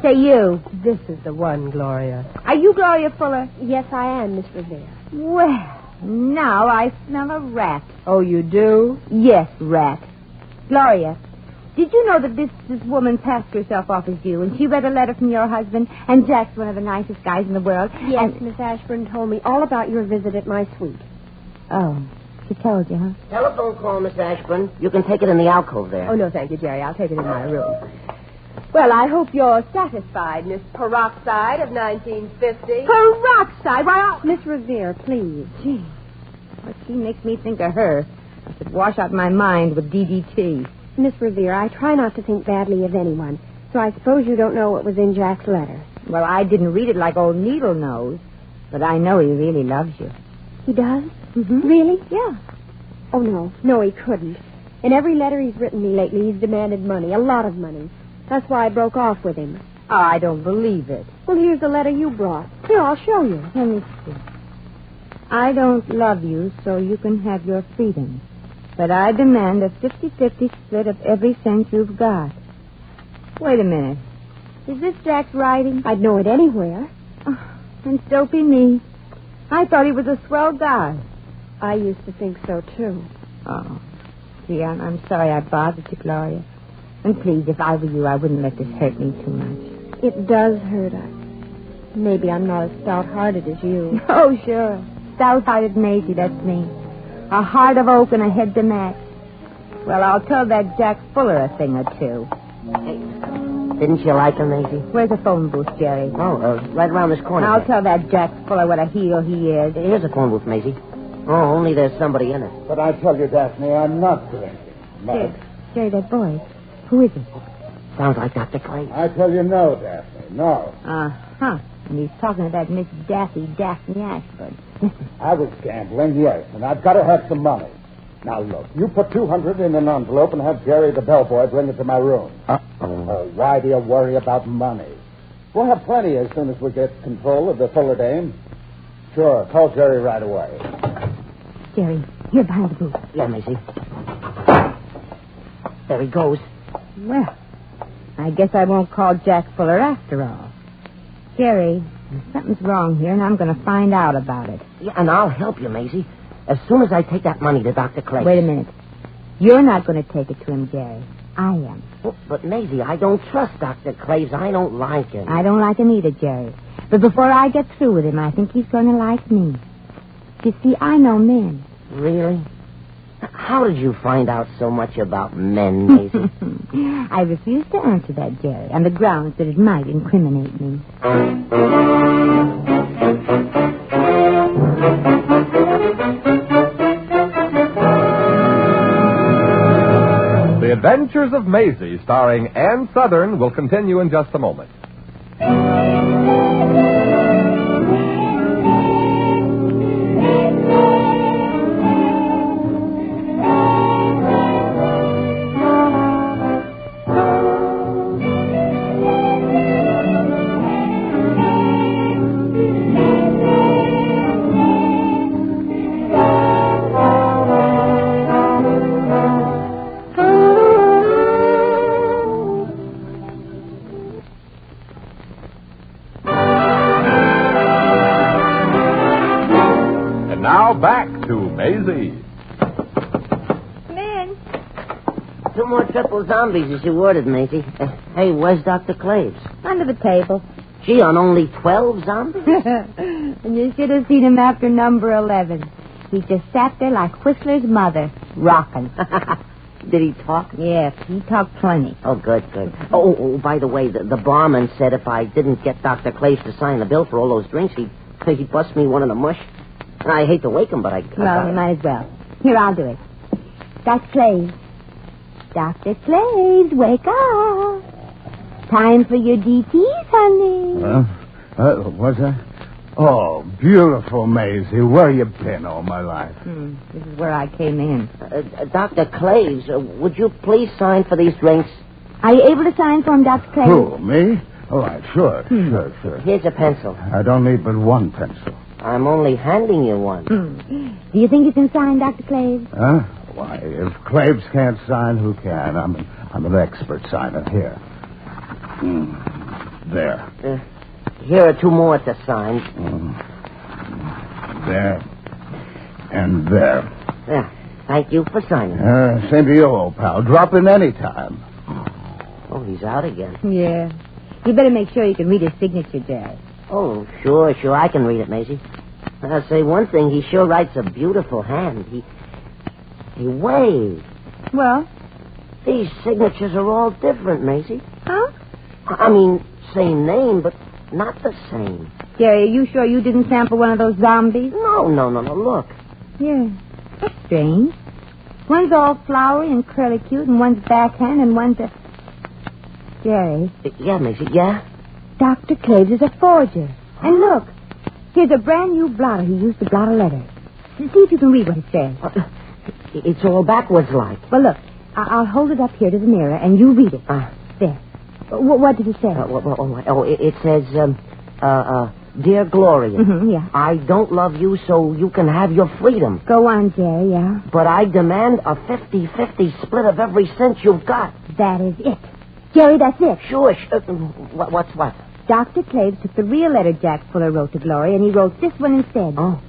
Say you. This is the one, Gloria. Are you Gloria Fuller? Yes, I am, Miss Revere. Well, now I smell a rat. Oh, you do? Yes, rat. Gloria, did you know that this woman passed herself off as you, and she read a letter from your husband, and Jack's one of the nicest guys in the world? Yes, Miss Ashburn told me all about your visit at my suite. Oh, she told you, huh? Telephone call, Miss Ashburn. You can take it in the alcove there. Oh, no, thank you, Jerry. I'll take it in my room. Well, I hope you're satisfied, Miss Peroxide of 1950. Peroxide? Why, Miss Revere, please. Gee, what she makes me think of her. I should wash out my mind with DDT. Miss Revere, I try not to think badly of anyone, so I suppose you don't know what was in Jack's letter. Well, I didn't read it like old Needle knows, but I know he really loves you. He does? Mm-hmm. Really? Yeah. Oh, no. No, he couldn't. In every letter he's written me lately, he's demanded money, a lot of money. That's why I broke off with him. Oh, I don't believe it. Well, here's the letter you brought. Here, I'll show you. Let me see. I don't love you, so you can have your freedom. But I demand a 50-50 split of every cent you've got. Wait a minute. Is this Jack's writing? I'd know it anywhere. Oh, and Dopey me. I thought he was a swell guy. I used to think so, too. Oh. Gee, I'm sorry I bothered you, Gloria. And please, if I were you, I wouldn't let this hurt me too much. It does hurt us. Maybe I'm not as stout-hearted as you. Oh, sure. Stout-hearted Maisie, that's me. A heart of oak and a head to match. Well, I'll tell that Jack Fuller a thing or two. Hey, didn't you like him, Maisie? Where's the phone booth, Jerry? Oh, right around this corner. I'll tell that Jack Fuller what a heel he is. Here's a phone booth, Maisie. Oh, only there's somebody in it. But I tell you, Daphne, I'm not drinking. No. Jerry, that boy. Who is it? Sounds like Dr. Clay. I tell you no, Daphne, no. Uh-huh. And he's talking to that Miss Daffy Daphne Ashford. I was gambling, yes, and I've got to have some money. Now, look, you put $200 in an envelope and have Jerry the bellboy bring it to my room. Why do you worry about money? We'll have plenty as soon as we get control of the Fuller dame. Sure, call Jerry right away. Jerry, here behind the booth. Yeah, Maisie. There he goes. Well, I guess I won't call Jack Fuller after all. Jerry, something's wrong here, and I'm going to find out about it. Yeah, and I'll help you, Maisie. As soon as I take that money to Dr. Clay. Wait a minute. You're not going to take it to him, Jerry. I am. Oh, but, Maisie, I don't trust Dr. Claves. I don't like him. I don't like him either, Jerry. But before I get through with him, I think he's going to like me. You see, I know men. Really? How did you find out so much about men, Maisie? I refuse to answer that, Jerry, on the grounds that it might incriminate me. The Adventures of Maisie, starring Ann Southern, will continue in just a moment. Now back to Maisie. Come in. 2 more triple zombies as you ordered, Maisie. Hey, where's Dr. Claves? Under the table. Gee, on only 12 zombies? And you should have seen him after number 11. He just sat there like Whistler's mother, rocking. Did he talk? Yes, he talked plenty. Oh, good. Oh, by the way, the barman said if I didn't get Dr. Claves to sign the bill for all those drinks, he'd bust me one in the mush. I hate to wake him, but I... Well, you might as well. Here, I'll do it. Dr. Claves. Dr. Claves, wake up. Time for your DTs, honey. What's that? Oh, beautiful, Maisie. Where you been all my life? This is where I came in. Dr. Claves, would you please sign for these drinks? Are you able to sign for him, Dr. Claves? Who, me? All right, sure. Here's a pencil. I don't need but one pencil. I'm only handing you one. Do you think you can sign, Dr. Claves? Huh? Why, if Claves can't sign, who can? I'm an expert signer. Here. There. Here are 2 more to sign. There. And there. Yeah. Thank you for signing. Same to you, old pal. Drop in any time. Oh, he's out again. Yeah. You better make sure you can read his signature, Jerry. Oh, sure. I can read it, Maisie. I'll say one thing. He sure writes a beautiful hand. He waves. Well? These signatures are all different, Maisie. Huh? I mean, same name, but not the same. Jerry, are you sure you didn't sample one of those zombies? No. Look. Yeah. That's strange. One's all flowery and curly-cute, and one's backhand, and one's a... Jerry. Yeah, Maisie, yeah? Dr. Claves is a forger. And look, here's a brand new blotter he used to blot a letter. See if you can read what it says. It's all backwards like. Well, look, I'll hold it up here to the mirror, and you read it. There. What does it say? It says, Dear Gloria, yeah. I don't love you so you can have your freedom. Go on, Jerry, yeah. But I demand a 50-50 split of every cent you've got. That is it. Jerry, that's it. Sure. What's what? Dr. Claves took the real letter Jack Fuller wrote to Gloria, and he wrote this one instead. Oh.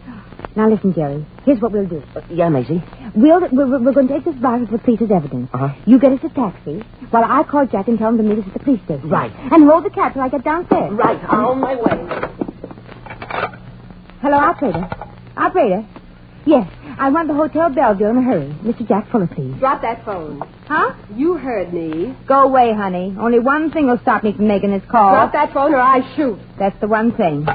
Now, listen, Jerry. Here's what we'll do. Yeah, Maisie? We're going to take this box to the police as evidence. You get us a taxi while I call Jack and tell him to meet us at the police station. Right. And hold the cab till I get downstairs. Right. I'm on my way. Hello, operator. Operator. Yes, I want the Hotel Bellevue in a hurry. Mr. Jack Fuller, please. Drop that phone. Huh? You heard me. Go away, honey. Only one thing will stop me from making this call. Drop that phone or I shoot. That's the one thing.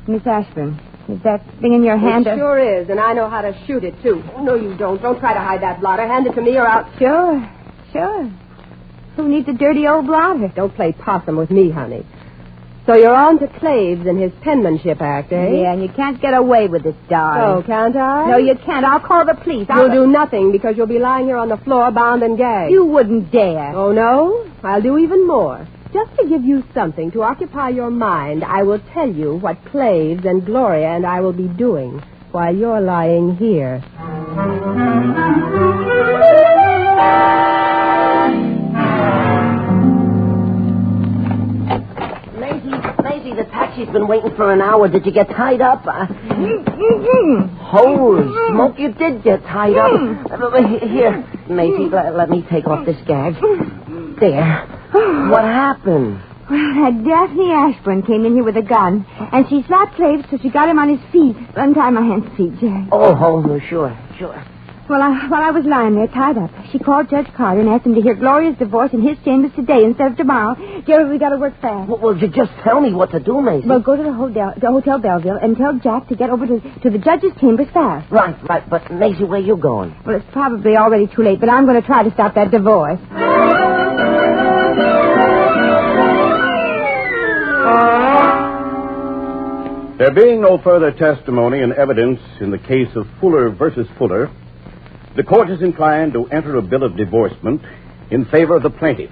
Miss Ashburn, is that thing in your hand? It sure is, and I know how to shoot it, too. No, you don't. Don't try to hide that blotter. Hand it to me or I'll... Sure. Who needs a dirty old blotter? Don't play possum with me, honey. So you're on to Claves and his penmanship act, eh? Yeah, and you can't get away with it, darling. Oh, can't I? No, you can't. I'll call the police. You'll do nothing because you'll be lying here on the floor bound and gagged. You wouldn't dare. Oh, no? I'll do even more. Just to give you something to occupy your mind, I will tell you what Claves and Gloria and I will be doing while you're lying here. Maisie, the taxi's been waiting for an hour. Did you get tied up? Holy smoke, you did get tied up. Here, Maisie, let me take off this gag. There. What happened? Well, that Daphne Ashburn came in here with a gun, and she slapped Claves so she got him on his feet. Untie my hands and feet, Jerry. Oh, sure. While I was lying there tied up, she called Judge Carter and asked him to hear Gloria's divorce in his chambers today instead of tomorrow. Jerry, we got to work fast. Well, you just tell me what to do, Maisie. Well, go to the Hotel Belleville and tell Jack to get over to the judge's chambers fast. Right. But, Maisie, where you going? Well, it's probably already too late, but I'm going to try to stop that divorce. There being no further testimony and evidence in the case of Fuller versus Fuller, the court is inclined to enter a bill of divorcement in favor of the plaintiff.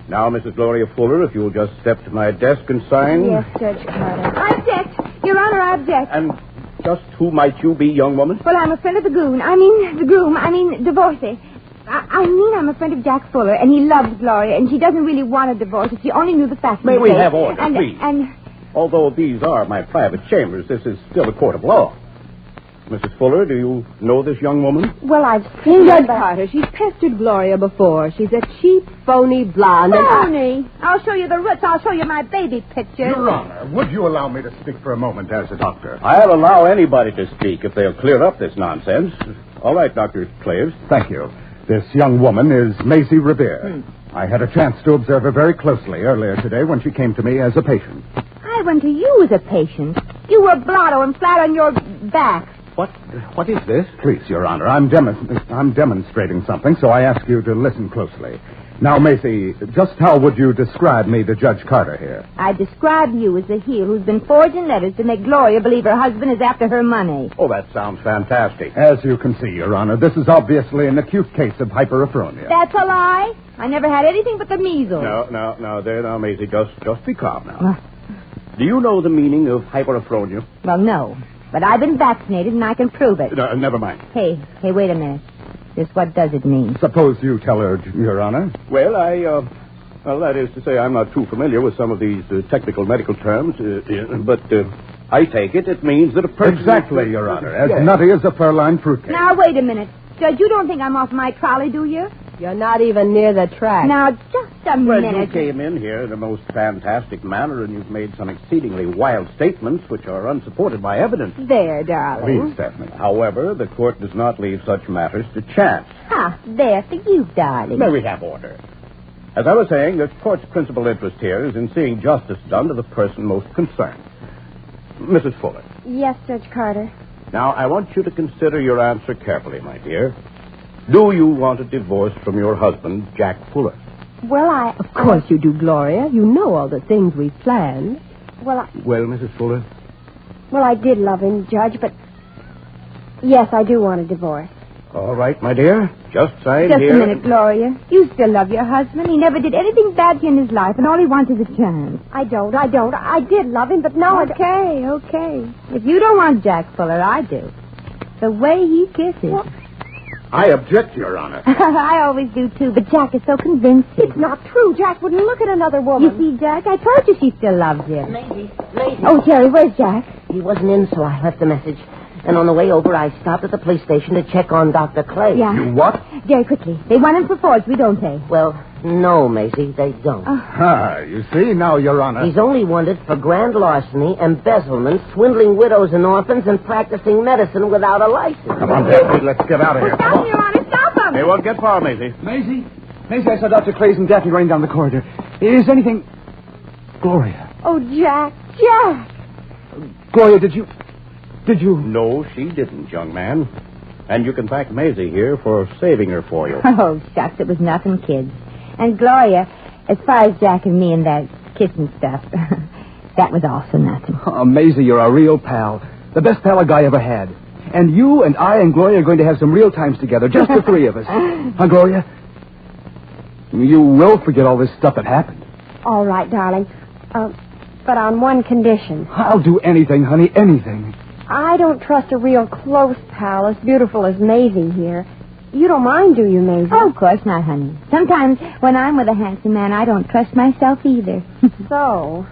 Now, Mrs. Gloria Fuller, if you'll just step to my desk and sign. Yes, Judge Carter. I object. Your Honor, I object. And just who might you be, young woman? Well, I'm a friend of the groom. Divorcee. I'm a friend of Jack Fuller, and he loves Gloria, and she doesn't really want a divorce if she only knew the facts. May we have order, and, please? And although these are my private chambers, this is still a court of law. Mrs. Fuller, do you know this young woman? Well, I've seen Judge Carter, she's pestered Gloria before. She's a cheap, phony blonde. Phony? I'll show you the roots. I'll show you my baby picture. Your Honor, would you allow me to speak for a moment as a doctor? I'll allow anybody to speak if they'll clear up this nonsense. All right, Dr. Claves. Thank you. This young woman is Maisie Revere. I had a chance to observe her very closely earlier today when she came to me as a patient. I went to you as a patient. You were blotto and flat on your back. What is this? Please, Your Honor, I'm demonstrating something, so I ask you to listen closely. Now, Maisie, just how would you describe me to Judge Carter here? I describe you as a heel who's been forging letters to make Gloria believe her husband is after her money. Oh, that sounds fantastic. As you can see, Your Honor, this is obviously an acute case of hyperophronia. That's a lie. I never had anything but the measles. No, Maisie, just be calm now. Do you know the meaning of hyperophronia? Well, no. But I've been vaccinated, and I can prove it. No, never mind. Hey, wait a minute. Just what does it mean? Suppose you tell her, Your Honor. Well, that is to say, I'm not too familiar with some of these technical medical terms, but I take it means that a person... Exactly, Your Honor. As nutty as a fur-lined fruitcake. Now, wait a minute. Judge, you don't think I'm off my trolley, do you? You're not even near the track. Now, just a minute. Well, you came in here in a most fantastic manner, and you've made some exceedingly wild statements which are unsupported by evidence. There, darling. Please, Stephanie. However, the court does not leave such matters to chance. There for you, darling. May we have order? As I was saying, the court's principal interest here is in seeing justice done to the person most concerned. Mrs. Fuller. Yes, Judge Carter. Now, I want you to consider your answer carefully, my dear. Do you want a divorce from your husband, Jack Fuller? Well, Of course you do, Gloria. You know all the things we've planned. Well, Mrs. Fuller? Well, I did love him, Judge, but Yes, I do want a divorce. All right, my dear. Just sign Just here. a minute, Gloria. You still love your husband. He never did anything bad to you in his life, and all he wants is a chance. I don't. I did love him, but now Okay. If you don't want Jack Fuller, I do. The way he kisses. Well, I object, Your Honor. I always do, too, but Jack is so convincing. it's not true. Jack wouldn't look at another woman. You see, Jack, I told you she still loves him. Maisie. Oh, Terry, where's Jack? He wasn't in, so I left a message. And on the way over, I stopped at the police station to check on Dr. Clay. Yeah. You what? Jerry, quickly. They want him for forgery, don't they? Well, no, Maisie, they don't. You see, now, Your Honor. He's only wanted for grand larceny, embezzlement, swindling widows and orphans, and practicing medicine without a license. Come on, Daphne, let's get out of here. Stop him, Your Honor, stop him! They won't get far, Maisie. Maisie, I saw Dr. Clays and Daphne running down the corridor. Is anything... Gloria. Oh, Jack. Gloria, did you... No, she didn't, young man. And you can thank Maisie here for saving her for you. Oh, shucks, it was nothing, kids. And Gloria, as far as Jack and me and that kissing stuff, that was also nothing. Oh, Maisie, you're a real pal. The best pal a guy ever had. And you and I and Gloria are going to have some real times together, just the three of us. Huh, Gloria? You will forget all this stuff that happened. All right, darling. But on one condition. I'll do anything, honey, anything. I don't trust a real close pal as beautiful as Maisie here. You don't mind, do you, Maisie? Oh, of course not, honey. Sometimes when I'm with a handsome man, I don't trust myself either. So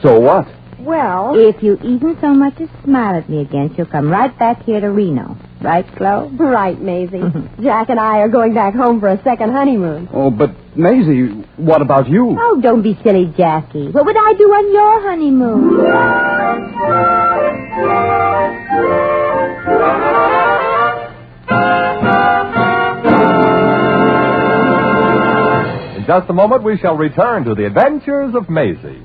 what? Well... If you even so much as smile at me again, she'll come right back here to Reno. Right, Flo? Right, Maisie. Jack and I are going back home for a second honeymoon. Oh, but, Maisie, what about you? Oh, don't be silly, Jackie. What would I do on your honeymoon? In just a moment, we shall return to the Adventures of Maisie.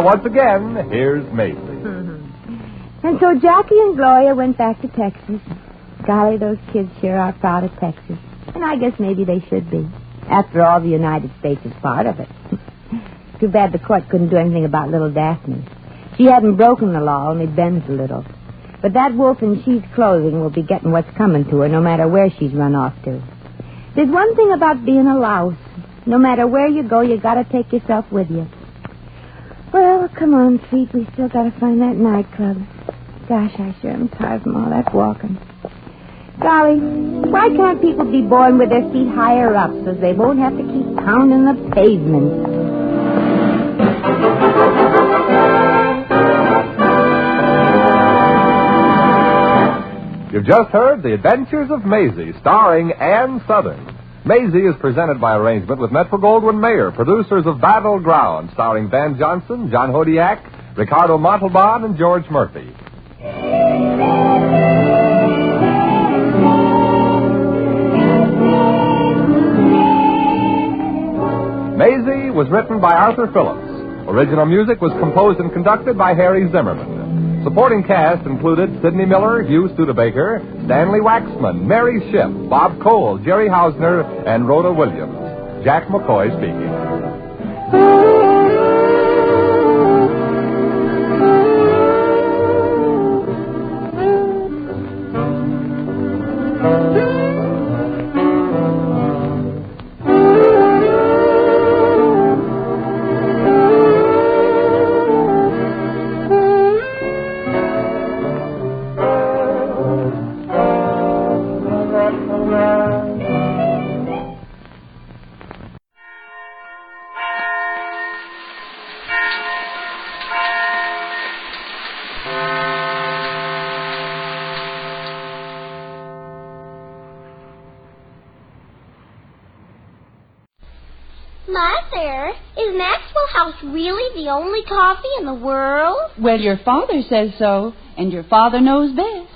Once again, here's Maisie. And so Jackie and Gloria went back to Texas. Golly, those kids sure are proud of Texas. And I guess maybe they should be. After all, the United States is part of it. Too bad the court couldn't do anything about little Daphne. She hadn't broken the law, only bent a little. But that wolf in sheep's clothing will be getting what's coming to her no matter where she's run off to. There's one thing about being a louse. No matter where you go, you gotta take yourself with you. Well, come on, Pete. We still got to find that nightclub. Gosh, I sure am tired from all that walking. Golly, why can't people be born with their feet higher up so they won't have to keep pounding the pavement? You've just heard The Adventures of Maisie, starring Ann Southern. Maisie is presented by arrangement with Metro-Goldwyn-Mayer, producers of Battleground, starring Van Johnson, John Hodiak, Ricardo Montalban, and George Murphy. Maisie was written by Arthur Phillips. Original music was composed and conducted by Harry Zimmerman. Supporting cast included Sidney Miller, Hugh Studebaker, Stanley Waxman, Mary Shipp, Bob Cole, Jerry Hausner, and Rhoda Williams. Jack McCoy speaking. there. Is Maxwell House really the only coffee in the world? Well, your father says so, and your father knows best.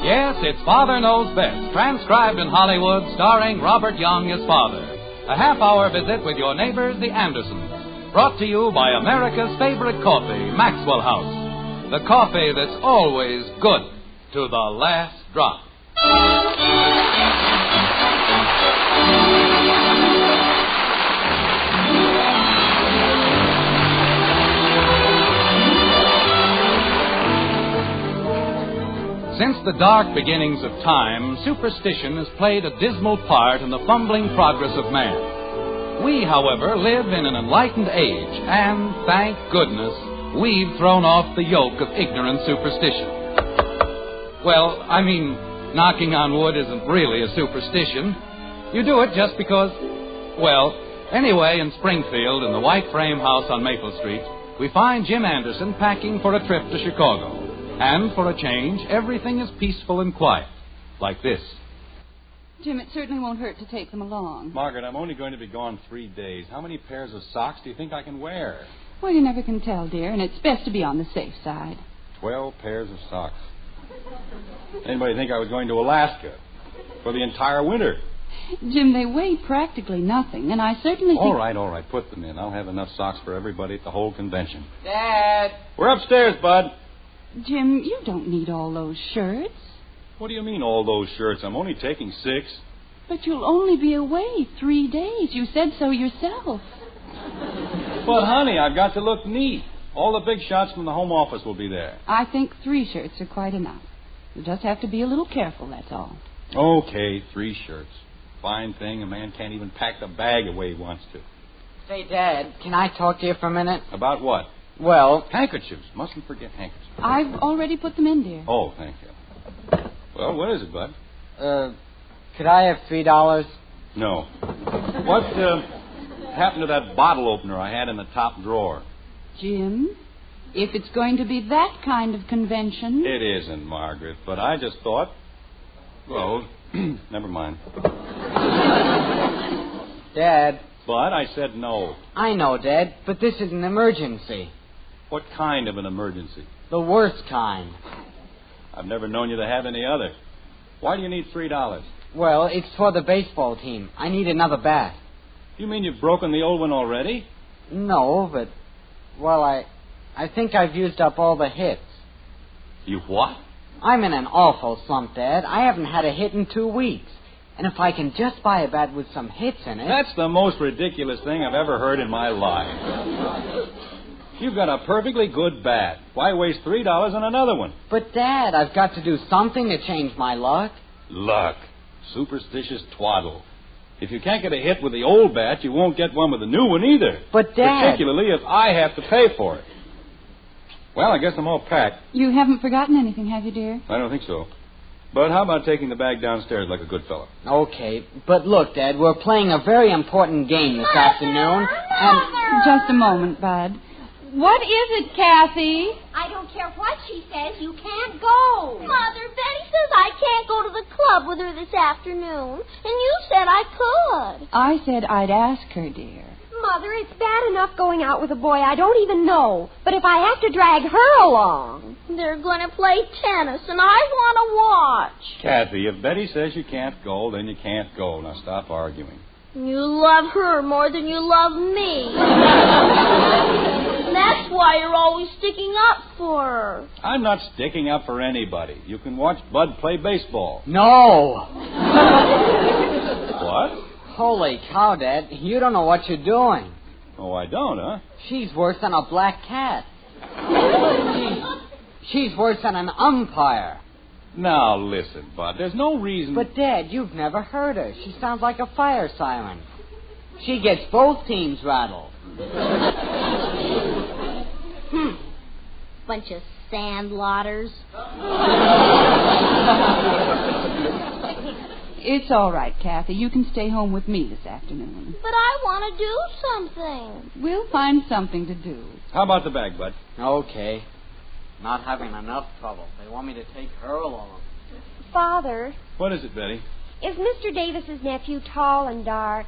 Yes, it's Father Knows Best, transcribed in Hollywood, starring Robert Young as father. A half-hour visit with your neighbors, the Andersons. Brought to you by America's favorite coffee, Maxwell House. The coffee that's always good to the last drop. Since the dark beginnings of time, superstition has played a dismal part in the fumbling progress of man. We, however, live in an enlightened age, and, thank goodness, we've thrown off the yoke of ignorant superstition. Well, I mean, knocking on wood isn't really a superstition. You do it just because, well, anyway, in Springfield, in the white frame house on Maple Street, we find Jim Anderson packing for a trip to Chicago. And for a change, everything is peaceful and quiet, like this. Jim, it certainly won't hurt to take them along. Margaret, I'm only going to be gone 3 days. How many pairs of socks do you think I can wear? Well, you never can tell, dear, and it's best to be on the safe side. 12 pairs of socks. Anybody think I was going to Alaska for the entire winter? Jim, they weigh practically nothing, and I certainly think... All right, put them in. I'll have enough socks for everybody at the whole convention. Dad! We're upstairs, Bud. Jim, you don't need all those shirts. What do you mean, all those shirts? I'm only taking 6. But you'll only be away 3 days. You said so yourself. But, honey, I've got to look neat. All the big shots from the home office will be there. I think 3 shirts are quite enough. You just have to be a little careful, that's all. Okay, 3 shirts. Fine thing, a man can't even pack the bag the way he wants to. Say, Dad, can I talk to you for a minute? About what? Well... Handkerchiefs. Mustn't forget handkerchiefs. I've already put them in, dear. Oh, thank you. Well, what is it, Bud? Could I have $3? No. What happened to that bottle opener I had in the top drawer? Jim, if it's going to be that kind of convention... It isn't, Margaret, but I just thought... Well, never mind. Dad. But I said no. I know, Dad, but this is an emergency. What kind of an emergency? The worst kind. I've never known you to have any other. Why do you need $3? Well, it's for the baseball team. I need another bat. You mean you've broken the old one already? No, but... Well, I think I've used up all the hits. You what? I'm in an awful slump, Dad. I haven't had a hit in 2 weeks. And if I can just buy a bat with some hits in it... That's the most ridiculous thing I've ever heard in my life. You've got a perfectly good bat. Why waste $3 on another one? But, Dad, I've got to do something to change my luck. Luck. Superstitious twaddle. If you can't get a hit with the old bat, you won't get one with the new one either. But, Dad... Particularly if I have to pay for it. Well, I guess I'm all packed. You haven't forgotten anything, have you, dear? I don't think so. But how about taking the bag downstairs like a good fellow? Okay, but look, Dad, we're playing a very important game this afternoon, and... Just a moment, Bud. What is it, Kathy? I don't care what she says. You can't go. Mother, Betty says I can't go to the club with her this afternoon. And you said I could. I said I'd ask her, dear. Mother, it's bad enough going out with a boy I don't even know. But if I have to drag her along... They're going to play tennis, and I want to watch. Kathy, if Betty says you can't go, then you can't go. Now stop arguing. You love her more than you love me. That's why you're always sticking up for her. I'm not sticking up for anybody. You can watch Bud play baseball. No! What? Holy cow, Dad. You don't know what you're doing. Oh, I don't, huh? She's worse than a black cat. She's worse than an umpire. Now, listen, Bud, there's no reason... But, Dad, you've never heard her. She sounds like a fire siren. She gets both teams rattled. Bunch of sandlotters. It's all right, Kathy. You can stay home with me this afternoon. But I want to do something. We'll find something to do. How about the bag, Bud? Okay. Not having enough trouble. They want me to take her along. Father, What is it, Betty? is Mr. Davis's nephew tall and dark?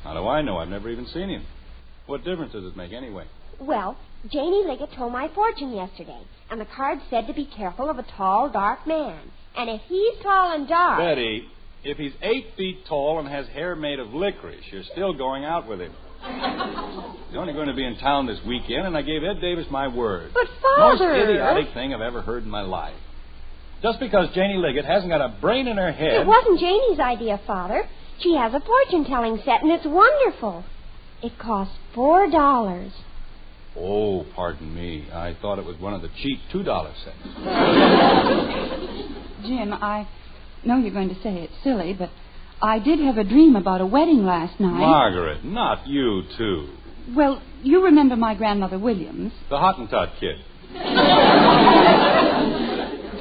How do I know? I've never even seen him. What difference does it make anyway? Well, Janie Liggett told my fortune yesterday, and the card said to be careful of a tall, dark man. And if he's tall and dark... Betty, if he's 8 feet tall and has hair made of licorice, you're still going out with him. He's only going to be in town this weekend, and I gave Ed Davis my word. But, Father... Most idiotic thing I've ever heard in my life. Just because Janie Liggett hasn't got a brain in her head... It wasn't Janie's idea, Father. She has a fortune-telling set, and it's wonderful. It costs $4. Oh, pardon me. I thought it was one of the cheap $2 sets. Jim, I know you're going to say it's silly, but I did have a dream about a wedding last night. Margaret, not you, too. Well, you remember my grandmother Williams. The Hottentot kid.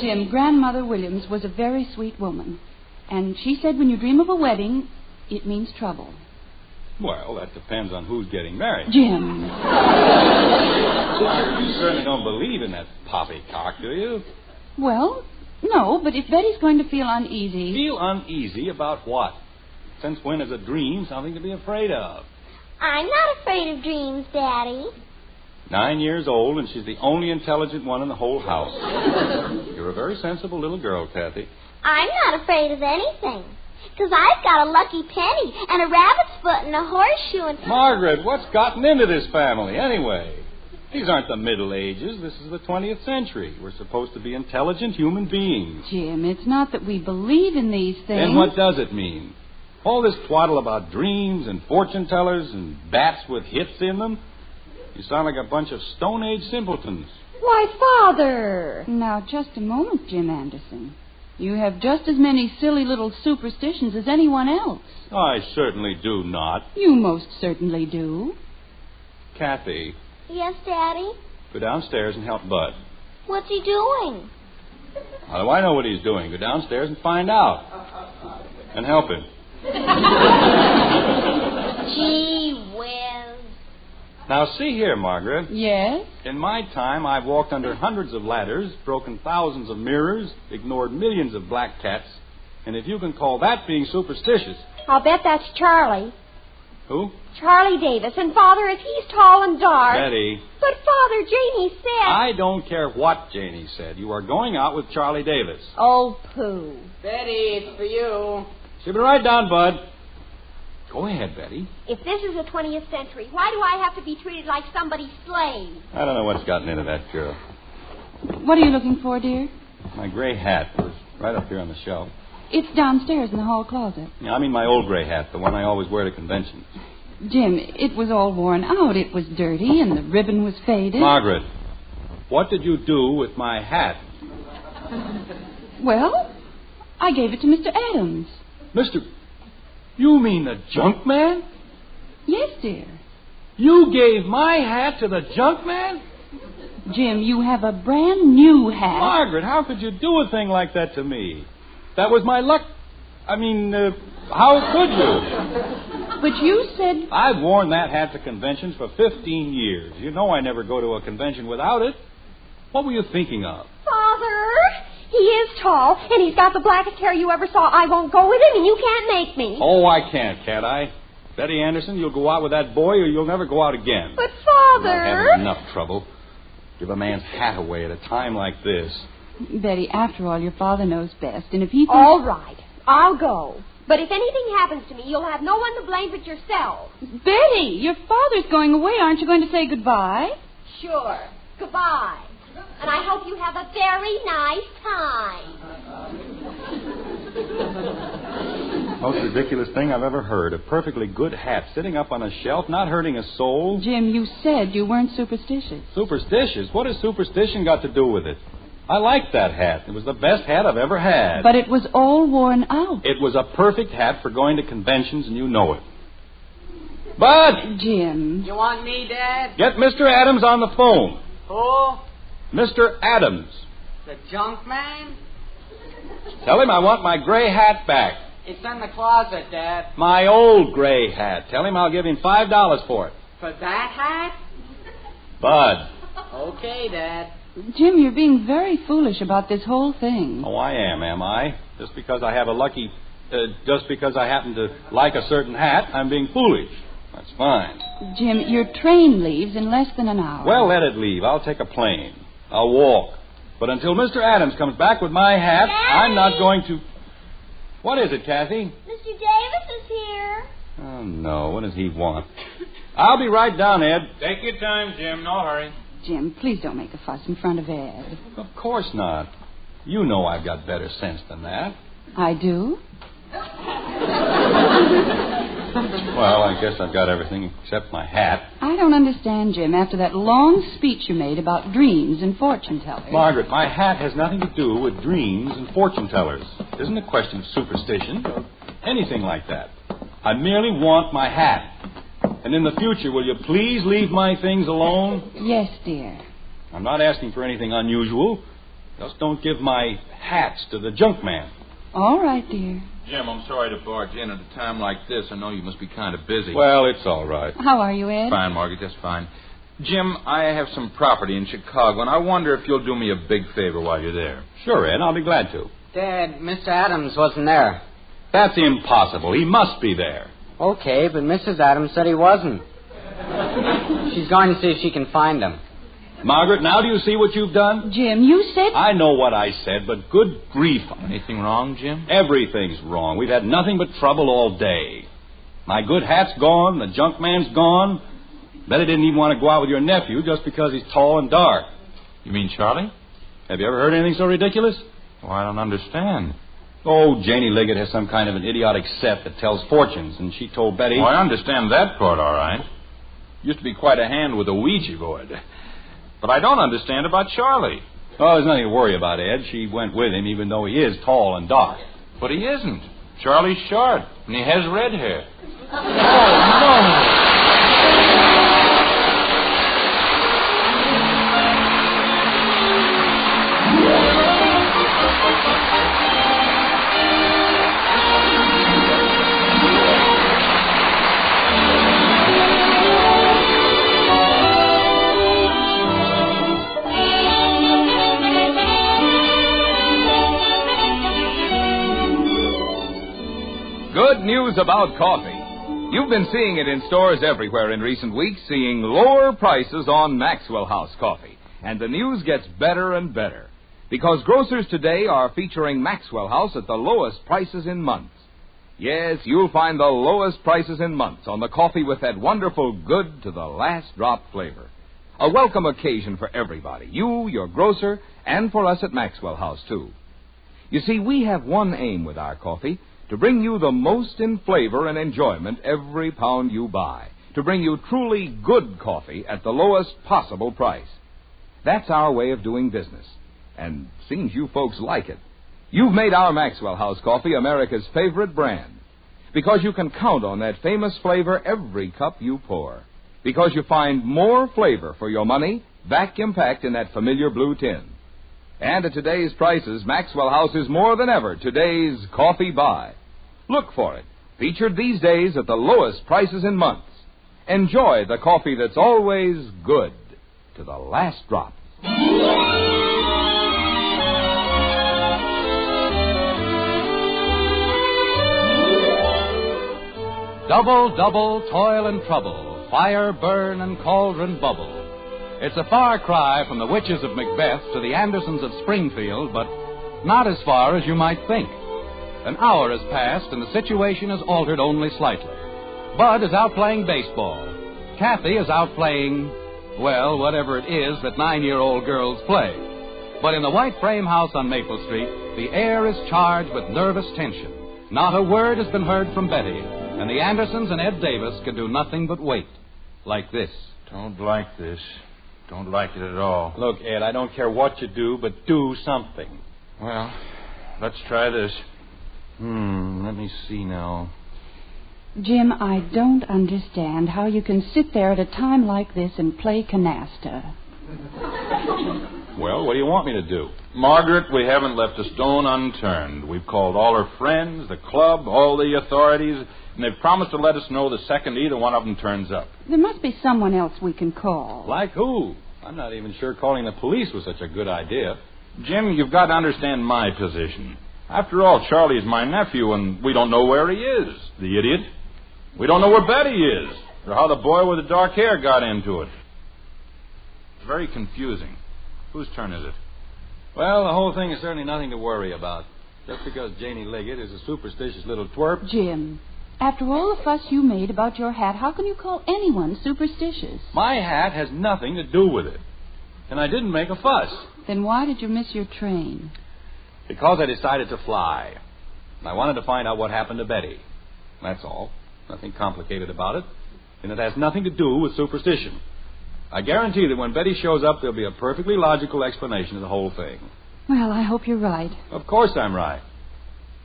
Jim, Grandmother Williams was a very sweet woman. And she said when you dream of a wedding, it means trouble. Well, that depends on who's getting married. Jim. You certainly don't believe in that poppycock, do you? Well, no, but if Betty's going to feel uneasy... Feel uneasy about what? Since when is a dream something to be afraid of? I'm not afraid of dreams, Daddy. 9 years old, and she's the only intelligent one in the whole house. You're a very sensible little girl, Kathy. I'm not afraid of anything. Because I've got a lucky penny and a rabbit's foot and a horseshoe and... Margaret, what's gotten into this family, anyway? These aren't the Middle Ages. This is the 20th century. We're supposed to be intelligent human beings. Jim, it's not that we believe in these things. Then what does it mean? All this twaddle about dreams and fortune tellers and bats with hits in them? You sound like a bunch of Stone Age simpletons. Why, Father! Now, just a moment, Jim Anderson. You have just as many silly little superstitions as anyone else. I certainly do not. You most certainly do. Kathy. Yes, Daddy? Go downstairs and help Bud. What's he doing? How do I know what he's doing? Go downstairs and find out. And help him. Gee whiz. Now, see here, Margaret. Yes? In my time, I've walked under hundreds of ladders, broken thousands of mirrors, ignored millions of black cats. And if you can call that being superstitious... I'll bet that's Charlie. Who? Charlie Davis. And, Father, if he's tall and dark... Betty. But, Father, Janie said... I don't care what Janie said. You are going out with Charlie Davis. Oh, pooh. Betty, it's for you. Ship it right down, Bud. Go ahead, Betty. If this is the 20th century, why do I have to be treated like somebody's slave? I don't know what's gotten into that girl. What are you looking for, dear? My gray hat was right up here on the shelf. It's downstairs in the hall closet. Yeah, I mean my old gray hat, the one I always wear to conventions. Jim, it was all worn out. It was dirty, and the ribbon was faded. Margaret, what did you do with my hat? Well, I gave it to Mr. Adams. Mr. You mean the junk man? Yes, dear. You gave my hat to the junk man? Jim, you have a brand new hat. Margaret, how could you do a thing like that to me? That was my luck. I mean, how could you? But you said... I've worn that hat to conventions for 15 years. You know I never go to a convention without it. What were you thinking of? Father, he is tall, and he's got the blackest hair you ever saw. I won't go with him, and you can't make me. Oh, I can't I? Betty Anderson, you'll go out with that boy, or you'll never go out again. But, Father... You're having enough trouble. Give a man's hat away at a time like this. Betty, after all, your father knows best, and if he thinks... All right, I'll go. But if anything happens to me, you'll have no one to blame but yourself. Betty, your father's going away. Aren't you going to say goodbye? Sure. Goodbye. And I hope you have a very nice time. Most ridiculous thing I've ever heard. A perfectly good hat sitting up on a shelf, not hurting a soul. Jim, you said you weren't superstitious. Superstitious? What has superstition got to do with it? I liked that hat. It was the best hat I've ever had. But it was all worn out. It was a perfect hat for going to conventions, and you know it. Bud! Jim. You want me, Dad? Get Mr. Adams on the phone. Who? Mr. Adams. The junk man? Tell him I want my gray hat back. It's in the closet, Dad. My old gray hat. Tell him I'll give him $5 for it. For that hat? Bud. Okay, Dad. Jim, you're being very foolish about this whole thing. Oh, I am I? Just because I happen to like a certain hat, I'm being foolish. That's fine. Jim, your train leaves in less than an hour. Well, let it leave. I'll take a plane. I'll walk. But until Mr. Adams comes back with my hat, Daddy! I'm not going to... What is it, Kathy? Mr. Davis is here. Oh, no. What does he want? I'll be right down, Ed. Take your time, Jim. No hurry. Jim, please don't make a fuss in front of Ed. Of course not. You know I've got better sense than that. I do? Well, I guess I've got everything except my hat. I don't understand, Jim, after that long speech you made about dreams and fortune tellers. Margaret, my hat has nothing to do with dreams and fortune tellers. It isn't a question of superstition or anything like that. I merely want my hat. And in the future, will you please leave my things alone? Yes, dear. I'm not asking for anything unusual. Just don't give my hats to the junk man. All right, dear. Jim, I'm sorry to barge in at a time like this. I know you must be kind of busy. Well, it's all right. How are you, Ed? Fine, Margaret, just fine. Jim, I have some property in Chicago, and I wonder if you'll do me a big favor while you're there. Sure, Ed, I'll be glad to. Dad, Mr. Adams wasn't there. That's impossible. He must be there. Okay, but Mrs. Adams said he wasn't. She's going to see if she can find him. Margaret, now do you see what you've done? Jim, you said... I know what I said, but good grief. Anything wrong, Jim? Everything's wrong. We've had nothing but trouble all day. My good hat's gone. The junk man's gone. Betty didn't even want to go out with your nephew just because he's tall and dark. You mean Charlie? Have you ever heard anything so ridiculous? Oh, I don't understand. Oh, Janie Liggett has some kind of an idiotic set that tells fortunes, and she told Betty... Oh, I understand that part, all right. Used to be quite a hand with a Ouija board. But I don't understand about Charlie. Oh, there's nothing to worry about, Ed. She went with him, even though he is tall and dark. But he isn't. Charlie's short, and he has red hair. Oh, no! Good news about coffee. You've been seeing it in stores everywhere in recent weeks, seeing lower prices on Maxwell House coffee. And the news gets better and better, because grocers today are featuring Maxwell House at the lowest prices in months. Yes, you'll find the lowest prices in months on the coffee with that wonderful good to the last drop flavor. A welcome occasion for everybody, you, your grocer, and for us at Maxwell House, too. You see, we have one aim with our coffee: to bring you the most in flavor and enjoyment every pound you buy. To bring you truly good coffee at the lowest possible price. That's our way of doing business. And seems you folks like it. You've made our Maxwell House coffee America's favorite brand. Because you can count on that famous flavor every cup you pour. Because you find more flavor for your money, vacuum-packed in that familiar blue tin. And at today's prices, Maxwell House is more than ever today's coffee buy. Look for it, featured these days at the lowest prices in months. Enjoy the coffee that's always good to the last drop. Double, double, toil and trouble, fire burn and cauldron bubble. It's a far cry from the witches of Macbeth to the Andersons of Springfield, but not as far as you might think. An hour has passed, and the situation has altered only slightly. Bud is out playing baseball. Kathy is out playing, well, whatever it is that 9-year-old girls play. But in the white frame house on Maple Street, the air is charged with nervous tension. Not a word has been heard from Betty, and the Andersons and Ed Davis can do nothing but wait. Like this. Don't like this. Don't like it at all. Look, Ed, I don't care what you do, but do something. Well, let's try this. Let me see now. Jim, I don't understand how you can sit there at a time like this and play canasta. Well, what do you want me to do? Margaret, we haven't left a stone unturned. We've called all her friends, the club, all the authorities, and they've promised to let us know the second either one of them turns up. There must be someone else we can call. Like who? I'm not even sure calling the police was such a good idea. Jim, you've got to understand my position. After all, Charlie's my nephew, and we don't know where he is, the idiot. We don't know where Betty is, or how the boy with the dark hair got into it. It's very confusing. Whose turn is it? Well, the whole thing is certainly nothing to worry about. Just because Janie Liggett is a superstitious little twerp. Jim, after all the fuss you made about your hat, how can you call anyone superstitious? My hat has nothing to do with it. And I didn't make a fuss. Then why did you miss your train? Because I decided to fly. I wanted to find out what happened to Betty. That's all. Nothing complicated about it. And it has nothing to do with superstition. I guarantee that when Betty shows up, there'll be a perfectly logical explanation of the whole thing. Well, I hope you're right. Of course I'm right.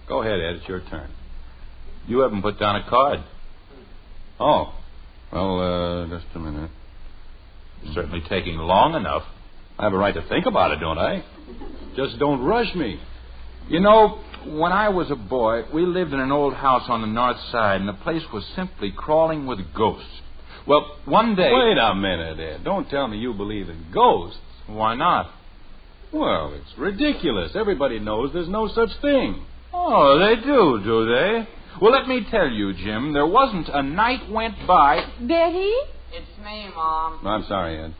Go ahead, Ed. It's your turn. You haven't put down a card. Oh. Well, just a minute. It's certainly taking long enough. I have a right to think about it, don't I? Just don't rush me. You know, when I was a boy, we lived in an old house on the north side, and the place was simply crawling with ghosts. Well, one day... Wait a minute, Ed. Don't tell me you believe in ghosts. Why not? Well, it's ridiculous. Everybody knows there's no such thing. Oh, they do they? Well, let me tell you, Jim, there wasn't a night went by... Betty? It's me, Mom. I'm sorry, Ed.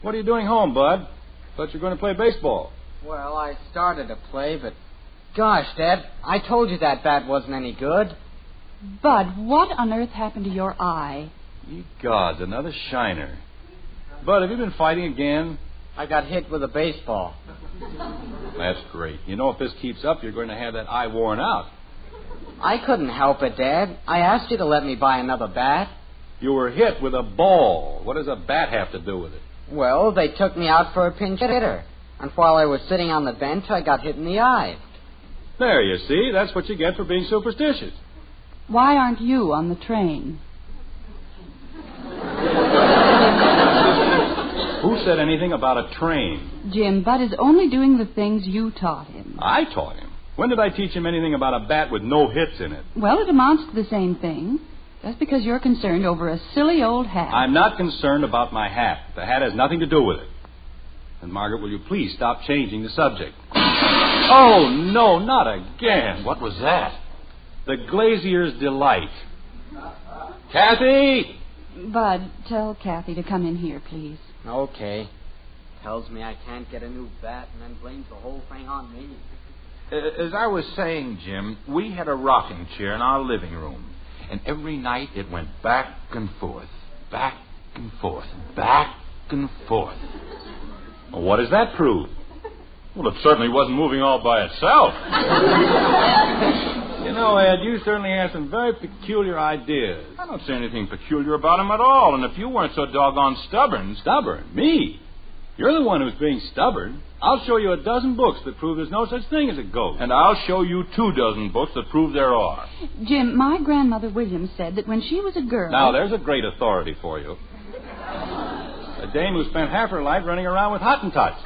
What are you doing home, Bud? Thought you were going to play baseball. Well, I started to play, but... Gosh, Dad, I told you that bat wasn't any good. Bud, what on earth happened to your eye? Ye gods, another shiner. Bud, have you been fighting again? I got hit with a baseball. That's great. You know, if this keeps up, you're going to have that eye worn out. I couldn't help it, Dad. I asked you to let me buy another bat. You were hit with a ball. What does a bat have to do with it? Well, they took me out for a pinch hitter. And while I was sitting on the bench, I got hit in the eye. There, you see. That's what you get for being superstitious. Why aren't you on the train? Who said anything about a train? Jim, Bud is only doing the things you taught him. I taught him. When did I teach him anything about a bat with no hits in it? Well, it amounts to the same thing. Just because you're concerned over a silly old hat. I'm not concerned about my hat. The hat has nothing to do with it. And, Margaret, will you please stop changing the subject? Oh, no, not again. What was that? The Glazier's Delight. Kathy! Bud, tell Kathy to come in here, please. Okay. Tells me I can't get a new bat and then blames the whole thing on me. As I was saying, Jim, we had a rocking chair in our living room. And every night it went back and forth, back and forth, back and forth. Well, what does that prove? Well, it certainly wasn't moving all by itself. You know, Ed, you certainly have some very peculiar ideas. I don't see anything peculiar about him at all. And if you weren't so doggone stubborn... Stubborn? Me? You're the one who's being stubborn. I'll show you a dozen books that prove there's no such thing as a ghost. And I'll show you 24 books that prove there are. Jim, my grandmother Williams said that when she was a girl... Now, there's a great authority for you. A dame who spent half her life running around with Hottentots.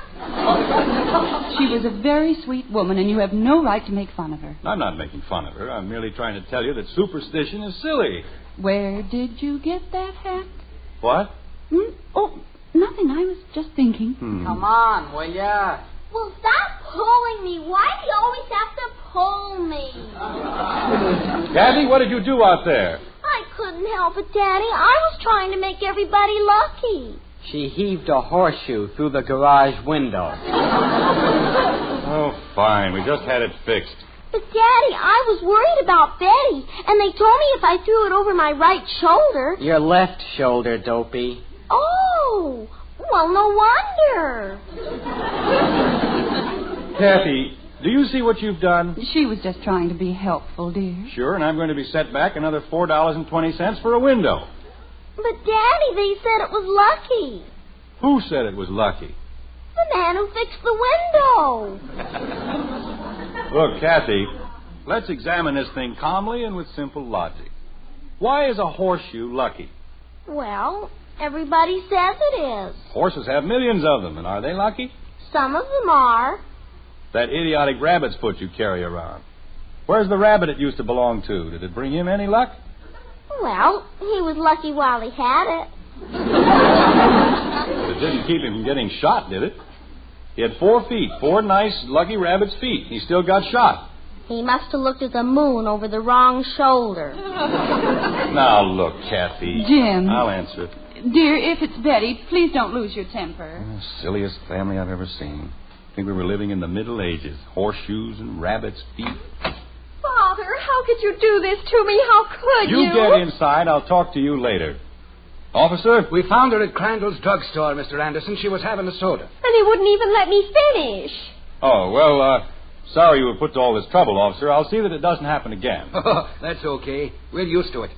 She was a very sweet woman, and you have no right to make fun of her. I'm not making fun of her. I'm merely trying to tell you that superstition is silly. Where did you get that hat? What? Oh, nothing. I was just thinking. Come on, will ya? Well, stop pulling me. Why do you always have to pull me? Kathy, what did you do out there? I couldn't help it, Daddy. I was trying to make everybody lucky. She heaved a horseshoe through the garage window. Oh, fine. We just had it fixed. But, Daddy, I was worried about Betty, and they told me if I threw it over my right shoulder... Your left shoulder, Dopey. Oh, well, no wonder. Kathy, do you see what you've done? She was just trying to be helpful, dear. Sure, and I'm going to be set back another $4.20 for a window. But, Daddy, they said it was lucky. Who said it was lucky? The man who fixed the window. Look, Kathy, let's examine this thing calmly and with simple logic. Why is a horseshoe lucky? Well, everybody says it is. Horses have millions of them, and are they lucky? Some of them are. That idiotic rabbit's foot you carry around. Where's the rabbit it used to belong to? Did it bring him any luck? Well, he was lucky while he had it. But it didn't keep him from getting shot, did it? He had 4 feet, 4 nice, lucky rabbit's feet. He still got shot. He must have looked at the moon over the wrong shoulder. Now, look, Kathy. Jim. I'll answer it. Dear, if it's Betty, please don't lose your temper. Silliest family I've ever seen. I think we were living in the Middle Ages. Horseshoes and rabbits' feet. Father, how could you do this to me? How could you? You get inside. I'll talk to you later. Officer? We found her at Crandall's drugstore, Mr. Anderson. She was having a soda. And he wouldn't even let me finish. Oh, well, sorry you were put to all this trouble, officer. I'll see that it doesn't happen again. That's okay. We're used to it.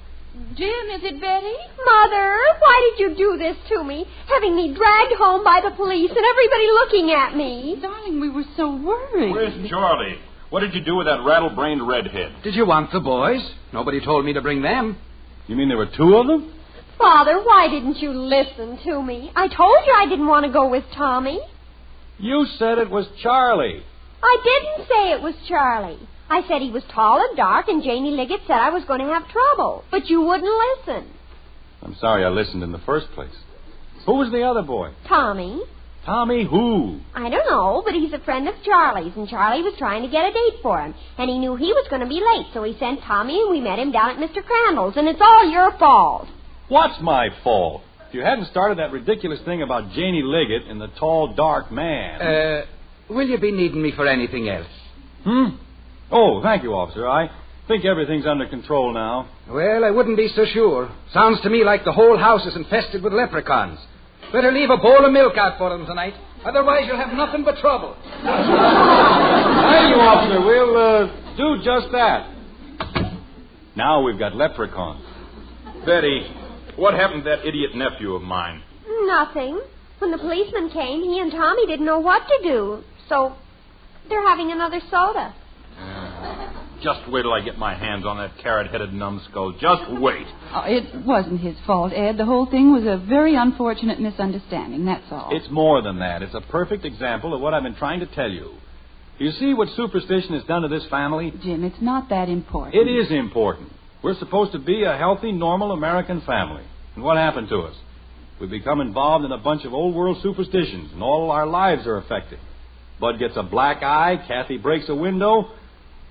Jim, is it Betty? Mother, why did you do this to me? Having me dragged home by the police and everybody looking at me. Darling, we were so worried. Where's Charlie? What did you do with that rattle-brained redhead? Did you want the boys? Nobody told me to bring them. You mean there were 2 of them? Father, why didn't you listen to me? I told you I didn't want to go with Tommy. You said it was Charlie. I didn't say it was Charlie. I said he was tall and dark, and Janie Liggett said I was going to have trouble. But you wouldn't listen. I'm sorry I listened in the first place. Who was the other boy? Tommy. Tommy who? I don't know, but he's a friend of Charlie's, and Charlie was trying to get a date for him. And he knew he was going to be late, so he sent Tommy, and we met him down at Mr. Crandall's, and it's all your fault. What's my fault? If you hadn't started that ridiculous thing about Janie Liggett and the tall, dark man... Will you be needing me for anything else? Oh, thank you, officer. I think everything's under control now. Well, I wouldn't be so sure. Sounds to me like the whole house is infested with leprechauns. Better leave a bowl of milk out for them tonight. Otherwise, you'll have nothing but trouble. Thank you, officer. We'll do just that. Now we've got leprechauns. Betty, what happened to that idiot nephew of mine? Nothing. When the policeman came, he and Tommy didn't know what to do. So they're having another soda. Just wait till I get my hands on that carrot-headed numbskull. Just wait. Oh, it wasn't his fault, Ed. The whole thing was a very unfortunate misunderstanding, that's all. It's more than that. It's a perfect example of what I've been trying to tell you. You see what superstition has done to this family? Jim, it's not that important. It is important. We're supposed to be a healthy, normal American family. And what happened to us? We've become involved in a bunch of old-world superstitions, and all our lives are affected. Bud gets a black eye, Kathy breaks a window,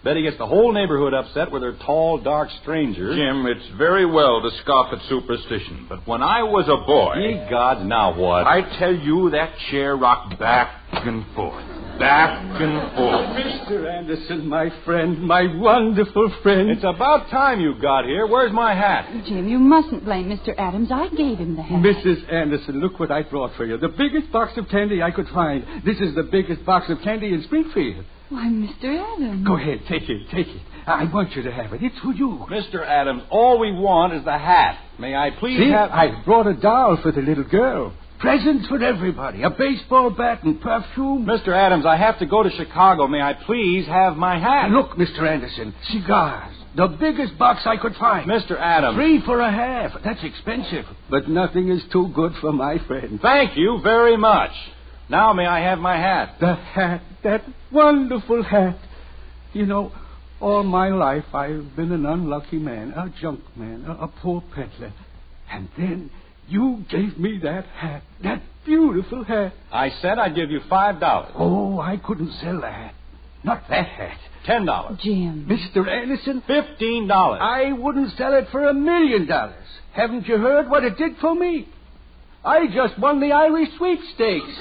Betty gets the whole neighborhood upset with her tall, dark stranger. Jim, it's very well to scoff at superstition, but when I was a boy... Ye gods, now what? I tell you, that chair rocked back and forth. Back and forth. Mr. Anderson, my friend, my wonderful friend. It's about time you got here. Where's my hat? Jim, you mustn't blame Mr. Adams. I gave him the hat. Mrs. Anderson, look what I brought for you. The biggest box of candy I could find. This is the biggest box of candy in Springfield. Why, Mr. Adams. Go ahead, take it. I want you to have it. It's for you. Mr. Adams, all we want is the hat. May I please have... I brought a doll for the little girl. Presents for everybody. A baseball bat and perfume. Mr. Adams, I have to go to Chicago. May I please have my hat? Look, Mr. Anderson, cigars. The biggest box I could find. Mr. Adams. 3 for a half. That's expensive. But nothing is too good for my friend. Thank you very much. Now may I have my hat? The hat. That wonderful hat. You know, all my life I've been an unlucky man. A junk man. A poor peddler. And then... you gave me that hat. That beautiful hat. I said I'd give you $5. Oh, I couldn't sell the hat. Not that hat. $10. Jim. Mr. Anderson? $15. I wouldn't sell it for $1 million. Haven't you heard what it did for me? I just won the Irish sweepstakes.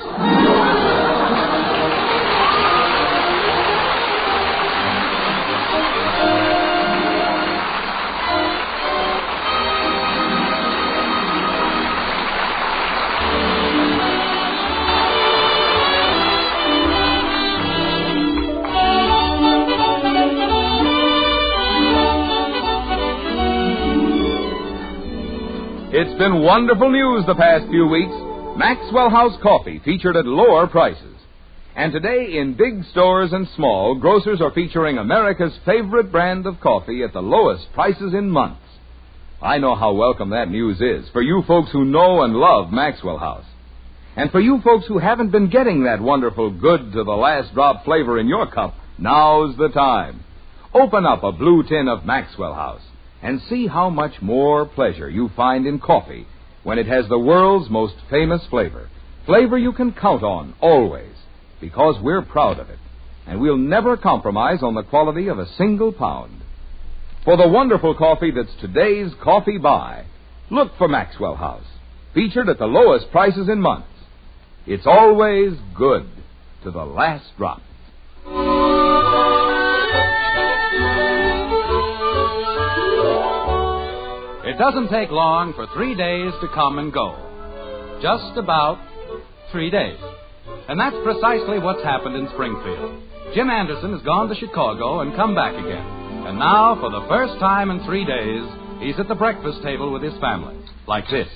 It's been wonderful news the past few weeks. Maxwell House Coffee featured at lower prices. And today, in big stores and small, grocers are featuring America's favorite brand of coffee at the lowest prices in months. I know how welcome that news is for you folks who know and love Maxwell House. And for you folks who haven't been getting that wonderful good to the last drop flavor in your cup, now's the time. Open up a blue tin of Maxwell House and see how much more pleasure you find in coffee when it has the world's most famous flavor. Flavor you can count on always, because we're proud of it. And we'll never compromise on the quality of a single pound. For the wonderful coffee that's today's coffee buy, look for Maxwell House, featured at the lowest prices in months. It's always good to the last drop. It doesn't take long for 3 days to come and go. Just about 3 days. And that's precisely what's happened in Springfield. Jim Anderson has gone to Chicago and come back again. And now, for the first time in 3 days, he's at the breakfast table with his family. Like this.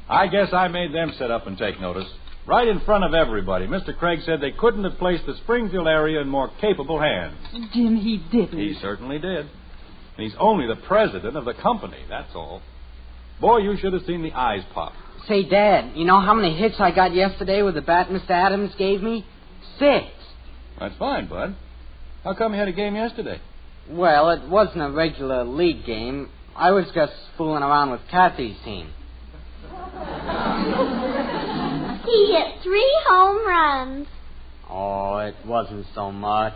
I guess I made them sit up and take notice. Right in front of everybody. Mr. Craig said they couldn't have placed the Springfield area in more capable hands. Jim, he didn't. He certainly did. And he's only the president of the company, that's all. Boy, you should have seen the eyes pop. Say, Dad, you know how many hits I got yesterday with the bat Mr. Adams gave me? 6. That's fine, Bud. How come you had a game yesterday? Well, it wasn't a regular league game. I was just fooling around with Kathy's team. He hit 3 home runs. Oh, it wasn't so much.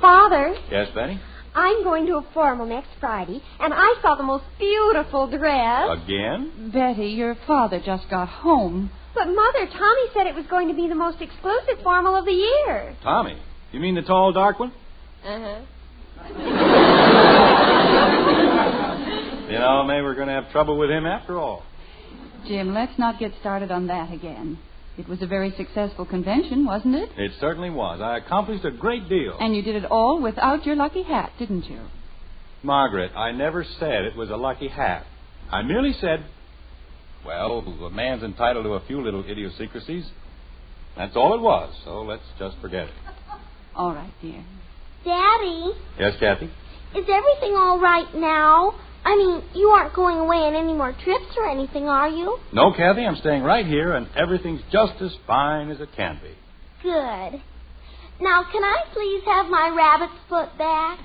Father? Yes, Benny? I'm going to a formal next Friday, and I saw the most beautiful dress. Again? Betty, your father just got home. But, Mother, Tommy said it was going to be the most exclusive formal of the year. Tommy? You mean the tall, dark one? Uh-huh. You know, maybe we're going to have trouble with him after all. Jim, let's not get started on that again. It was a very successful convention, wasn't it? It certainly was. I accomplished a great deal. And you did it all without your lucky hat, didn't you? Margaret, I never said it was a lucky hat. I merely said, well, a man's entitled to a few little idiosyncrasies. That's all it was, so let's just forget it. All right, dear. Daddy? Yes, Kathy? Is everything all right now? I mean, you aren't going away on any more trips or anything, are you? No, Kathy, I'm staying right here, and everything's just as fine as it can be. Good. Now, can I please have my rabbit's foot back?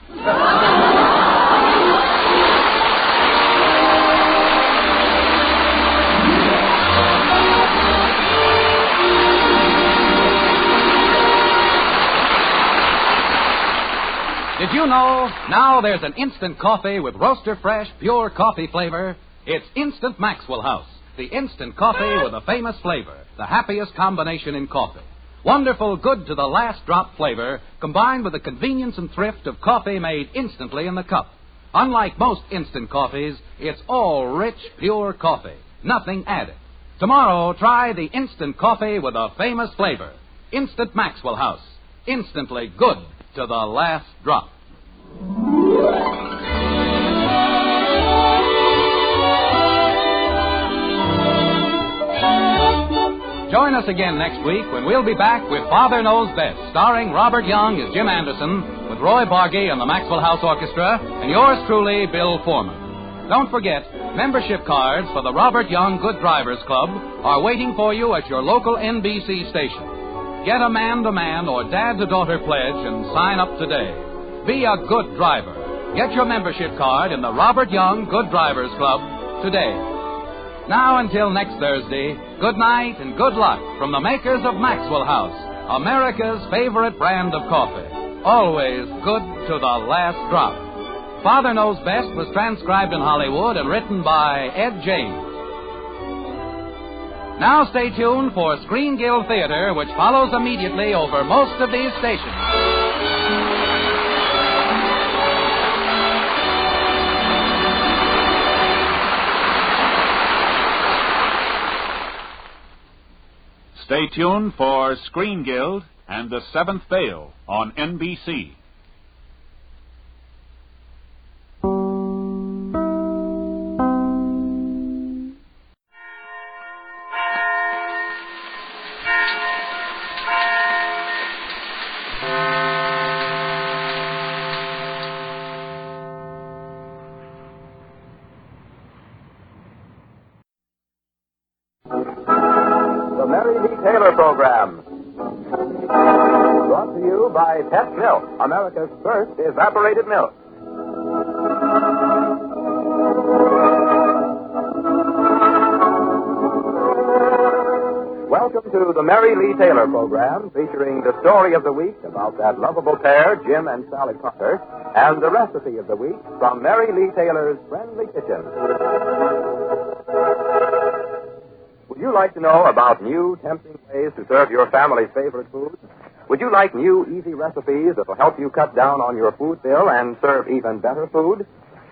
Did you know now there's an instant coffee with roaster fresh, pure coffee flavor? It's Instant Maxwell House, the instant coffee with a famous flavor, the happiest combination in coffee. Wonderful, good to the last drop flavor, combined with the convenience and thrift of coffee made instantly in the cup. Unlike most instant coffees, it's all rich, pure coffee, nothing added. Tomorrow, try the instant coffee with a famous flavor. Instant Maxwell House, instantly good to the last drop. Join us again next week when we'll be back with Father Knows Best, starring Robert Young as Jim Anderson, with Roy Bargy and the Maxwell House Orchestra, and yours truly, Bill Foreman. Don't forget, membership cards for the Robert Young Good Drivers Club are waiting for you at your local NBC station. Get a man-to-man or dad-to-daughter pledge and sign up today. Be a good driver. Get your membership card in the Robert Young Good Drivers Club today. Now, until next Thursday, good night and good luck from the makers of Maxwell House, America's favorite brand of coffee. Always good to the last drop. Father Knows Best was transcribed in Hollywood and written by Ed James. Now stay tuned for Screen Guild Theater, which follows immediately over most of these stations. Stay tuned for Screen Guild and The Seventh Veil on NBC. Taylor program. Brought to you by Pet Milk, America's first evaporated milk. Welcome to the Mary Lee Taylor program, featuring the story of the week about that lovable pair, Jim and Sally Carter, and the recipe of the week from Mary Lee Taylor's Friendly Kitchen. Would you like to know about new, tempting ways to serve your family's favorite foods? Would you like new, easy recipes that will help you cut down on your food bill and serve even better food?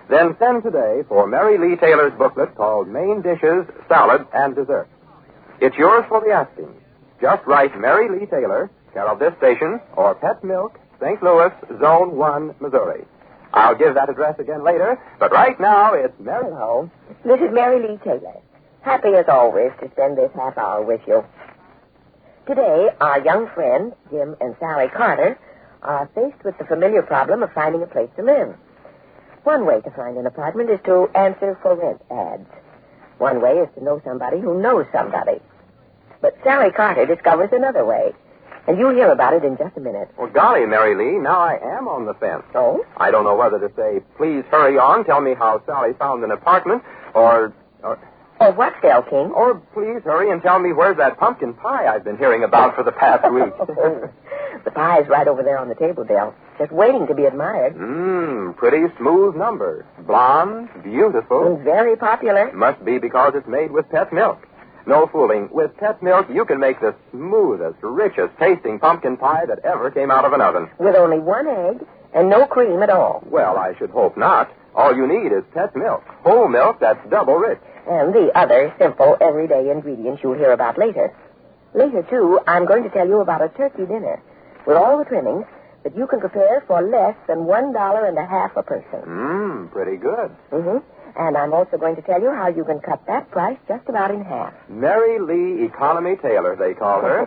Then send today for Mary Lee Taylor's booklet called Main Dishes, Salad, and Dessert. It's yours for the asking. Just write Mary Lee Taylor, care of this station, or Pet Milk, St. Louis, Zone 1, Missouri. I'll give that address again later, but right now it's Mary. Hello. This is Mary Lee Taylor. Happy as always to spend this half hour with you. Today, our young friends, Jim and Sally Carter, are faced with the familiar problem of finding a place to live. One way to find an apartment is to answer for rent ads. One way is to know somebody who knows somebody. But Sally Carter discovers another way. And you'll hear about it in just a minute. Well, golly, Mary Lee, now I am on the fence. Oh? I don't know whether to say, please hurry on, tell me how Sally found an apartment, or what, Del King? Or please hurry and tell me where's that pumpkin pie I've been hearing about for the past week. The pie is right over there on the table, Del. Just waiting to be admired. Pretty smooth number. Blonde, beautiful. And very popular. Must be because it's made with Pet Milk. No fooling. With Pet Milk, you can make the smoothest, richest tasting pumpkin pie that ever came out of an oven. With only one egg and no cream at all. Well, I should hope not. All you need is Pet Milk. Whole milk that's double rich. And the other simple, everyday ingredients you'll hear about later. Later, too, I'm going to tell you about a turkey dinner with all the trimmings that you can prepare for less than $1.50 a person. Pretty good. And I'm also going to tell you how you can cut that price just about in half. Mary Lee Economy Taylor, they call her.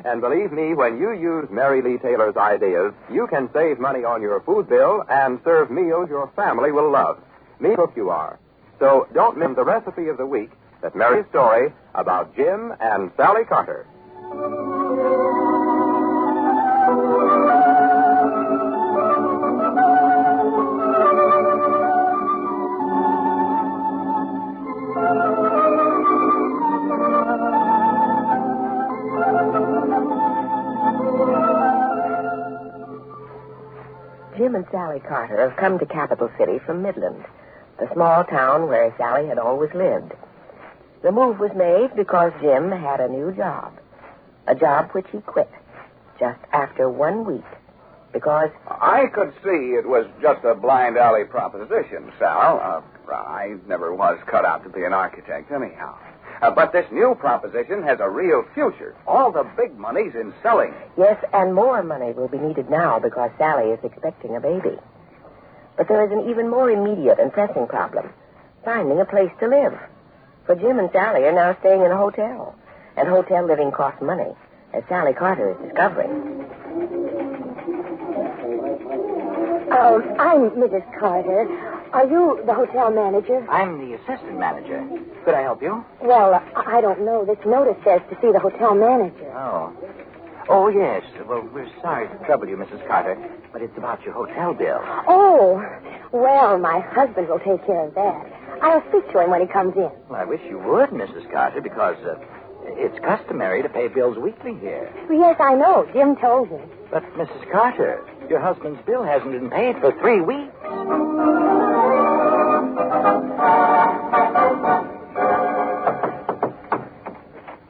And believe me, when you use Mary Lee Taylor's ideas, you can save money on your food bill and serve meals your family will love. Me cook you are. So don't miss the recipe of the week, that Mary's story about Jim and Sally Carter. Jim and Sally Carter have come to Capital City from Midland, the small town where Sally had always lived. The move was made because Jim had a new job, a job which he quit just after 1 week, because... I could see it was just a blind alley proposition, Sal. I never was cut out to be an architect anyhow. But this new proposition has a real future. All the big money's in selling. Yes, and more money will be needed now because Sally is expecting a baby. But there is an even more immediate and pressing problem, finding a place to live. For Jim and Sally are now staying in a hotel, and hotel living costs money, as Sally Carter is discovering. I'm Mrs. Carter. Are you the hotel manager? I'm the assistant manager. Could I help you? Well, I don't know. This notice says to see the hotel manager. Oh, yes. Well, we're sorry to trouble you, Mrs. Carter, but it's about your hotel bill. Oh, well, my husband will take care of that. I'll speak to him when he comes in. Well, I wish you would, Mrs. Carter, because it's customary to pay bills weekly here. Yes, I know. Jim told me. But, Mrs. Carter, your husband's bill hasn't been paid for 3 weeks.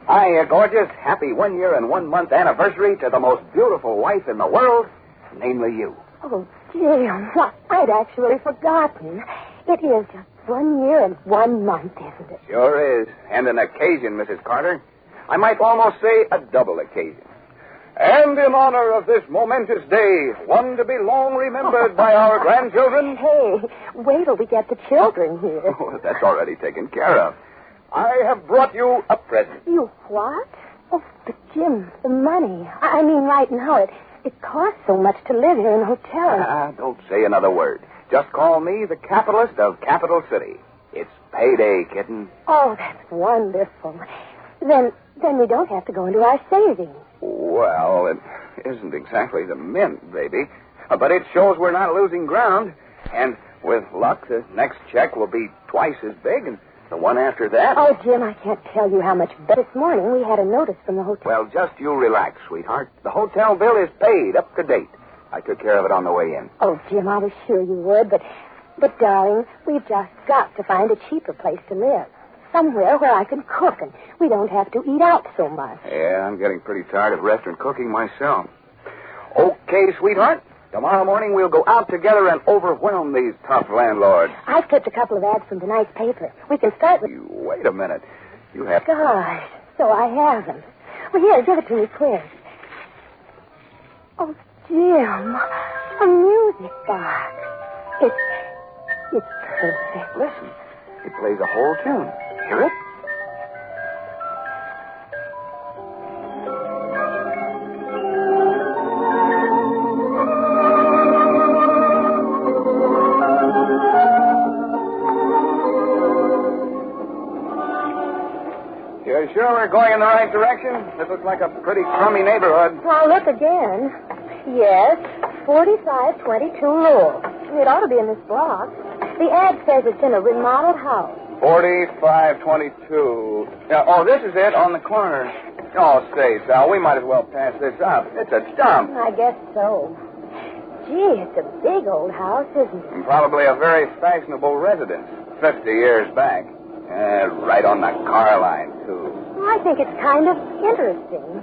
Hi, gorgeous. Happy 1 year and 1 month anniversary to the most beautiful wife in the world, namely you. Oh, Jim, what? I'd actually forgotten. It is just 1 year and 1 month, isn't it? Sure is. And an occasion, Mrs. Carter. I might almost say a double occasion. And in honor of this momentous day, one to be long remembered by our grandchildren... Hey, wait till we get the children here. Oh, that's already taken care of. I have brought you a present. You what? Oh, but Jim, the money. I mean, right now, it costs so much to live here in a hotel. Don't say another word. Just call me the capitalist of Capital City. It's payday, kitten. Oh, that's wonderful. Then we don't have to go into our savings. Well, it isn't exactly the mint, baby. But it shows we're not losing ground. And with luck, the next check will be twice as big, and the one after that... Oh, Jim, I can't tell you how much better. This morning we had a notice from the hotel. Well, just you relax, sweetheart. The hotel bill is paid up to date. I took care of it on the way in. Oh, Jim, I was sure you would, but darling, we've just got to find a cheaper place to live. Somewhere where I can cook and we don't have to eat out so much. Yeah, I'm getting pretty tired of restaurant cooking myself. Okay, sweetheart. Tomorrow morning we'll go out together and overwhelm these tough landlords. I've clipped a couple of ads from tonight's paper. We can start with... Wait a minute. You have... Gosh, so I haven't. Well, here, give it to me quick. Oh, Jim, a music box. It's perfect. Listen, it plays a whole tune. Hear it? You sure we're going in the right direction? This looks like a pretty crummy neighborhood. Well, look again. Yes, 4522 Lowell. It ought to be in this block. The ad says it's in a remodeled house. 4522. Yeah, oh, this is it on the corner. Oh, say, Sal, we might as well pass this up. It's a dump. I guess so. Gee, it's a big old house, isn't it? And probably a very fashionable residence. 50 years back. Right on the car line, too. Well, I think it's kind of interesting.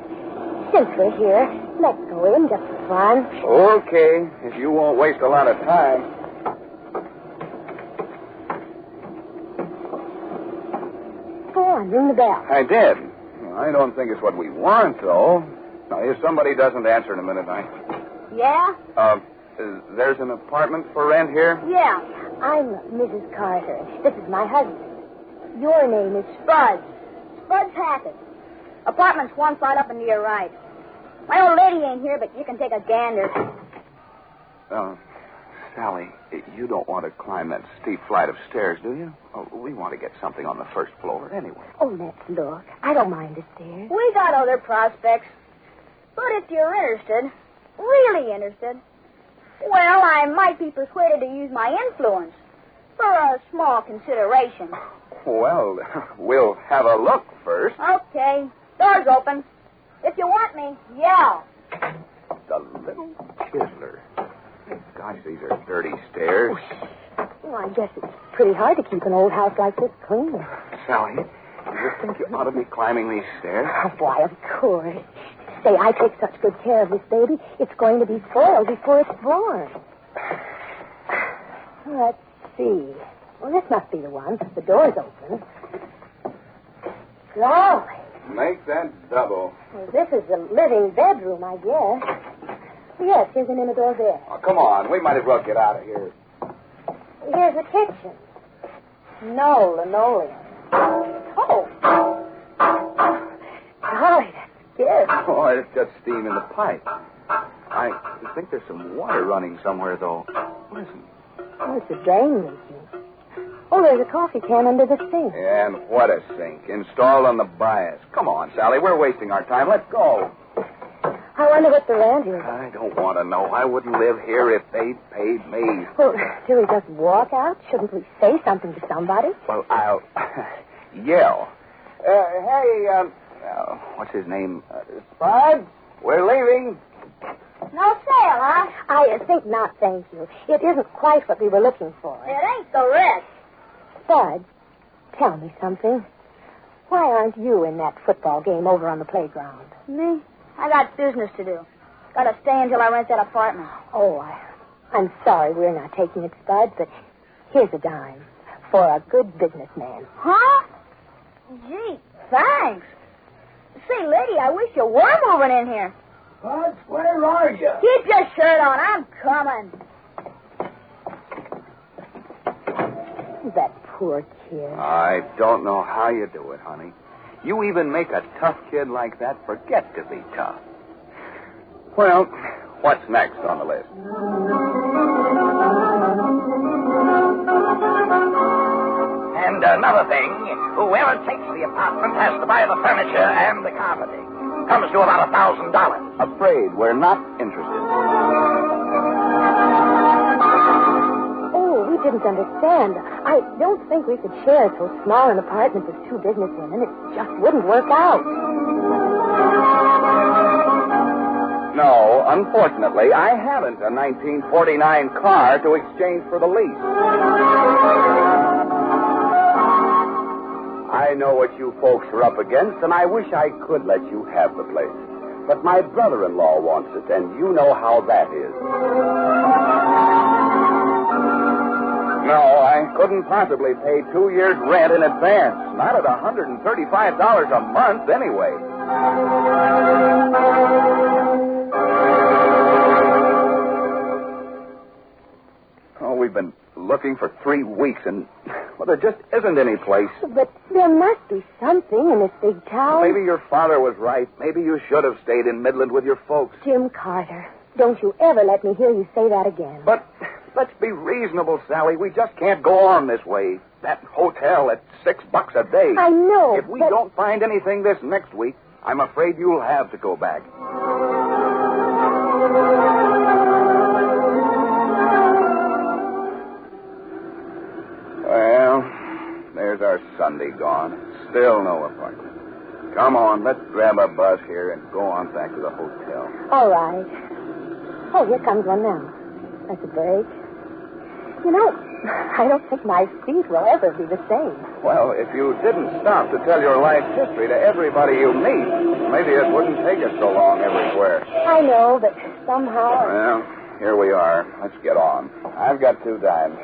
Since we're here, let's go in just for fun. Okay, if you won't waste a lot of time. Go on, ring the bell. I did. I don't think it's what we want, though. Now, if somebody doesn't answer in a minute, Yeah? There's an apartment for rent here? Yeah. I'm Mrs. Carter. This is my husband. Your name is Spud Hackett. Apartment's one side up and to your right. My old lady ain't here, but you can take a gander. Sally, you don't want to climb that steep flight of stairs, do you? Oh, we want to get something on the first floor anyway. Oh, let's look. I don't mind the stairs. We got other prospects. But if you're interested, really interested, well, I might be persuaded to use my influence for a small consideration. Well, we'll have a look first. Okay. Door's open. If you want me, yell. The little chiseler. Gosh, these are dirty stairs. Well, I guess it's pretty hard to keep an old house like this clean. Sally, do you think you ought to be climbing these stairs? Oh, why, of course. Say, I take such good care of this baby, it's going to be spoiled before it's born. Let's see. Well, this must be the one. The door's open. Golly. Make that double. Well, this is the living bedroom, I guess. Yes, here's an inner-door bed. Oh, come on. We might as well get out of here. Here's the kitchen. No linoleum. Oh. Golly, that's scary. Oh, it's got steam in the pipe. I think there's some water running somewhere, though. Listen. Oh, it's a drain leaking. Oh, there's a coffee can under the sink. And what a sink. Installed on the bias. Come on, Sally. We're wasting our time. Let's go. I wonder what the rent is. I don't want to know. I wouldn't live here if they'd paid me. Well, do we just walk out? Shouldn't we say something to somebody? Well, I'll yell. Hey, what's his name? Spud? We're leaving. No sale, huh? I think not, thank you. It isn't quite what we were looking for. It ain't the rest. Spud, tell me something. Why aren't you in that football game over on the playground? Me? I got business to do. Gotta stay until I rent that apartment. Oh, I'm sorry we're not taking it, Spud, but here's a dime for a good businessman. Huh? Gee, thanks. Say, lady, I wish you were moving in here. Bud, where are you? Keep your shirt on. I'm coming. That poor kid. I don't know how you do it, honey. You even make a tough kid like that forget to be tough. Well, what's next on the list? And another thing, whoever takes the apartment has to buy the furniture and the carpeting. Comes to about $1,000. Afraid we're not interested. Oh, we didn't understand. I don't think we could share so small an apartment as two businesswomen. It just wouldn't work out. No, unfortunately, I haven't a 1949 car to exchange for the lease. I know what you folks are up against, and I wish I could let you have the place. But my brother-in-law wants it, and you know how that is. No, I couldn't possibly pay 2 years' rent in advance. Not at $135 a month, anyway. Oh, we've been looking for 3 weeks, and, well, there just isn't any place. But there must be something in this big town. Maybe your father was right. Maybe you should have stayed in Midland with your folks. Jim Carter, don't you ever let me hear you say that again. But let's be reasonable, Sally. We just can't go on this way. That hotel at $6 a day. I know. If we don't find anything this next week, I'm afraid you'll have to go back. Well, there's our Sunday gone. Still no apartment. Come on, let's grab a bus here and go on back to the hotel. All right. Oh, here comes one now. That's a break. You know, I don't think my feet will ever be the same. Well, if you didn't stop to tell your life history to everybody you meet, maybe it wouldn't take us so long everywhere. I know, but somehow... Well, here we are. Let's get on. I've got 2 dimes.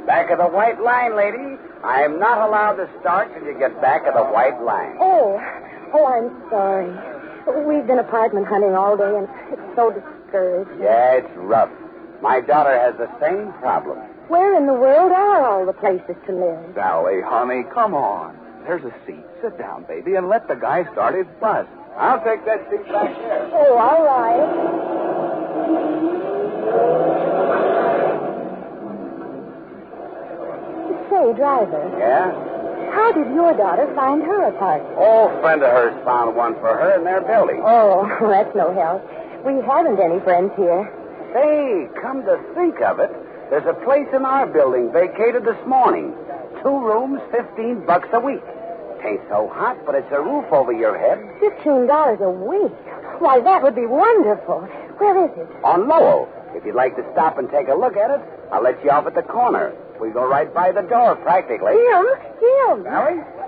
Back of the white line, lady. I'm not allowed to start till you get back of the white line. Oh, I'm sorry. We've been apartment hunting all day, and it's so discouraging. Yeah, it's rough. My daughter has the same problem. Where in the world are all the places to live? Sally, honey, come on. There's a seat. Sit down, baby, and let the guy start his bus. I'll take that seat back there. Oh, all right. Say, driver. Yeah? How did your daughter find her apartment? Oh, a friend of hers found one for her in their building. Oh, that's no help. We haven't any friends here. Say, come to think of it, there's a place in our building vacated this morning. 2 rooms, $15 a week. Tain't so hot, but it's a roof over your head. $15 a week? Why, that would be wonderful. Where is it? On Lowell. If you'd like to stop and take a look at it, I'll let you off at the corner. We go right by the door, practically. Jim!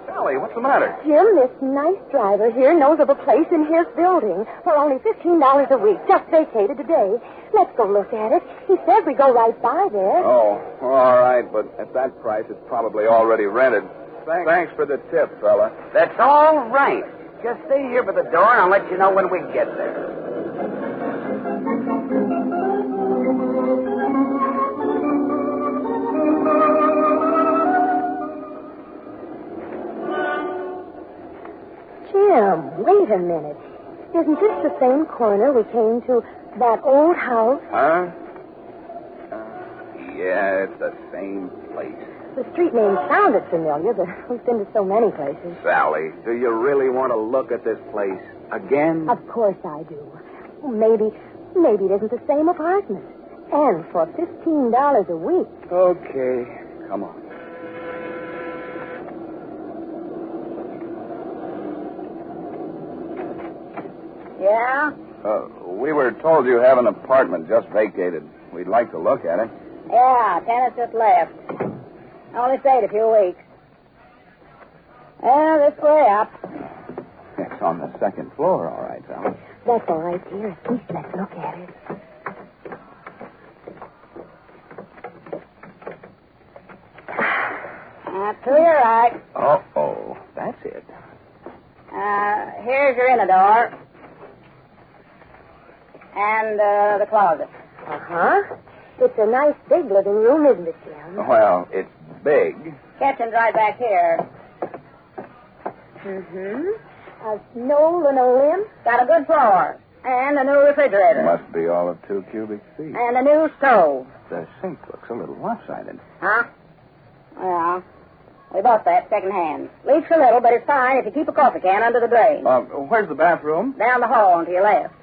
Sally, what's the matter? Jim, this nice driver here knows of a place in his building for only $15 a week, just vacated today. Let's go look at it. He said we go right by there. Oh, all right, but at that price, it's probably already rented. Thanks for the tip, fella. That's all right. Just stay here by the door, and I'll let you know when we get there. Jim, wait a minute. Isn't this the same corner we came to, that old house? Huh? Yeah, it's the same place. The street name sounded familiar, but we've been to so many places. Sally, do you really want to look at this place again? Of course I do. Maybe it isn't the same apartment. And for $15 a week. Okay, come on. Yeah? We were told you have an apartment just vacated. We'd like to look at it. Yeah, tenants just left. Only stayed a few weeks. Well, this way up. It's on the 2nd floor, all right, Sally. That's all right, dear. At least let's look at it. To your right. Uh-oh, that's it. Here's your inner door. And the closet. Uh-huh. It's a nice big living room, isn't it, Jim? Well, it's big. Kitchen's right back here. Mm-hmm. No linoleum? Got a good floor. And a new refrigerator. Must be all of 2 cubic feet. And a new stove. The sink looks a little lopsided. Huh? Yeah. We bought that second-hand. Leaks a little, but it's fine if you keep a coffee can under the drain. Where's the bathroom? Down the hall and to your left.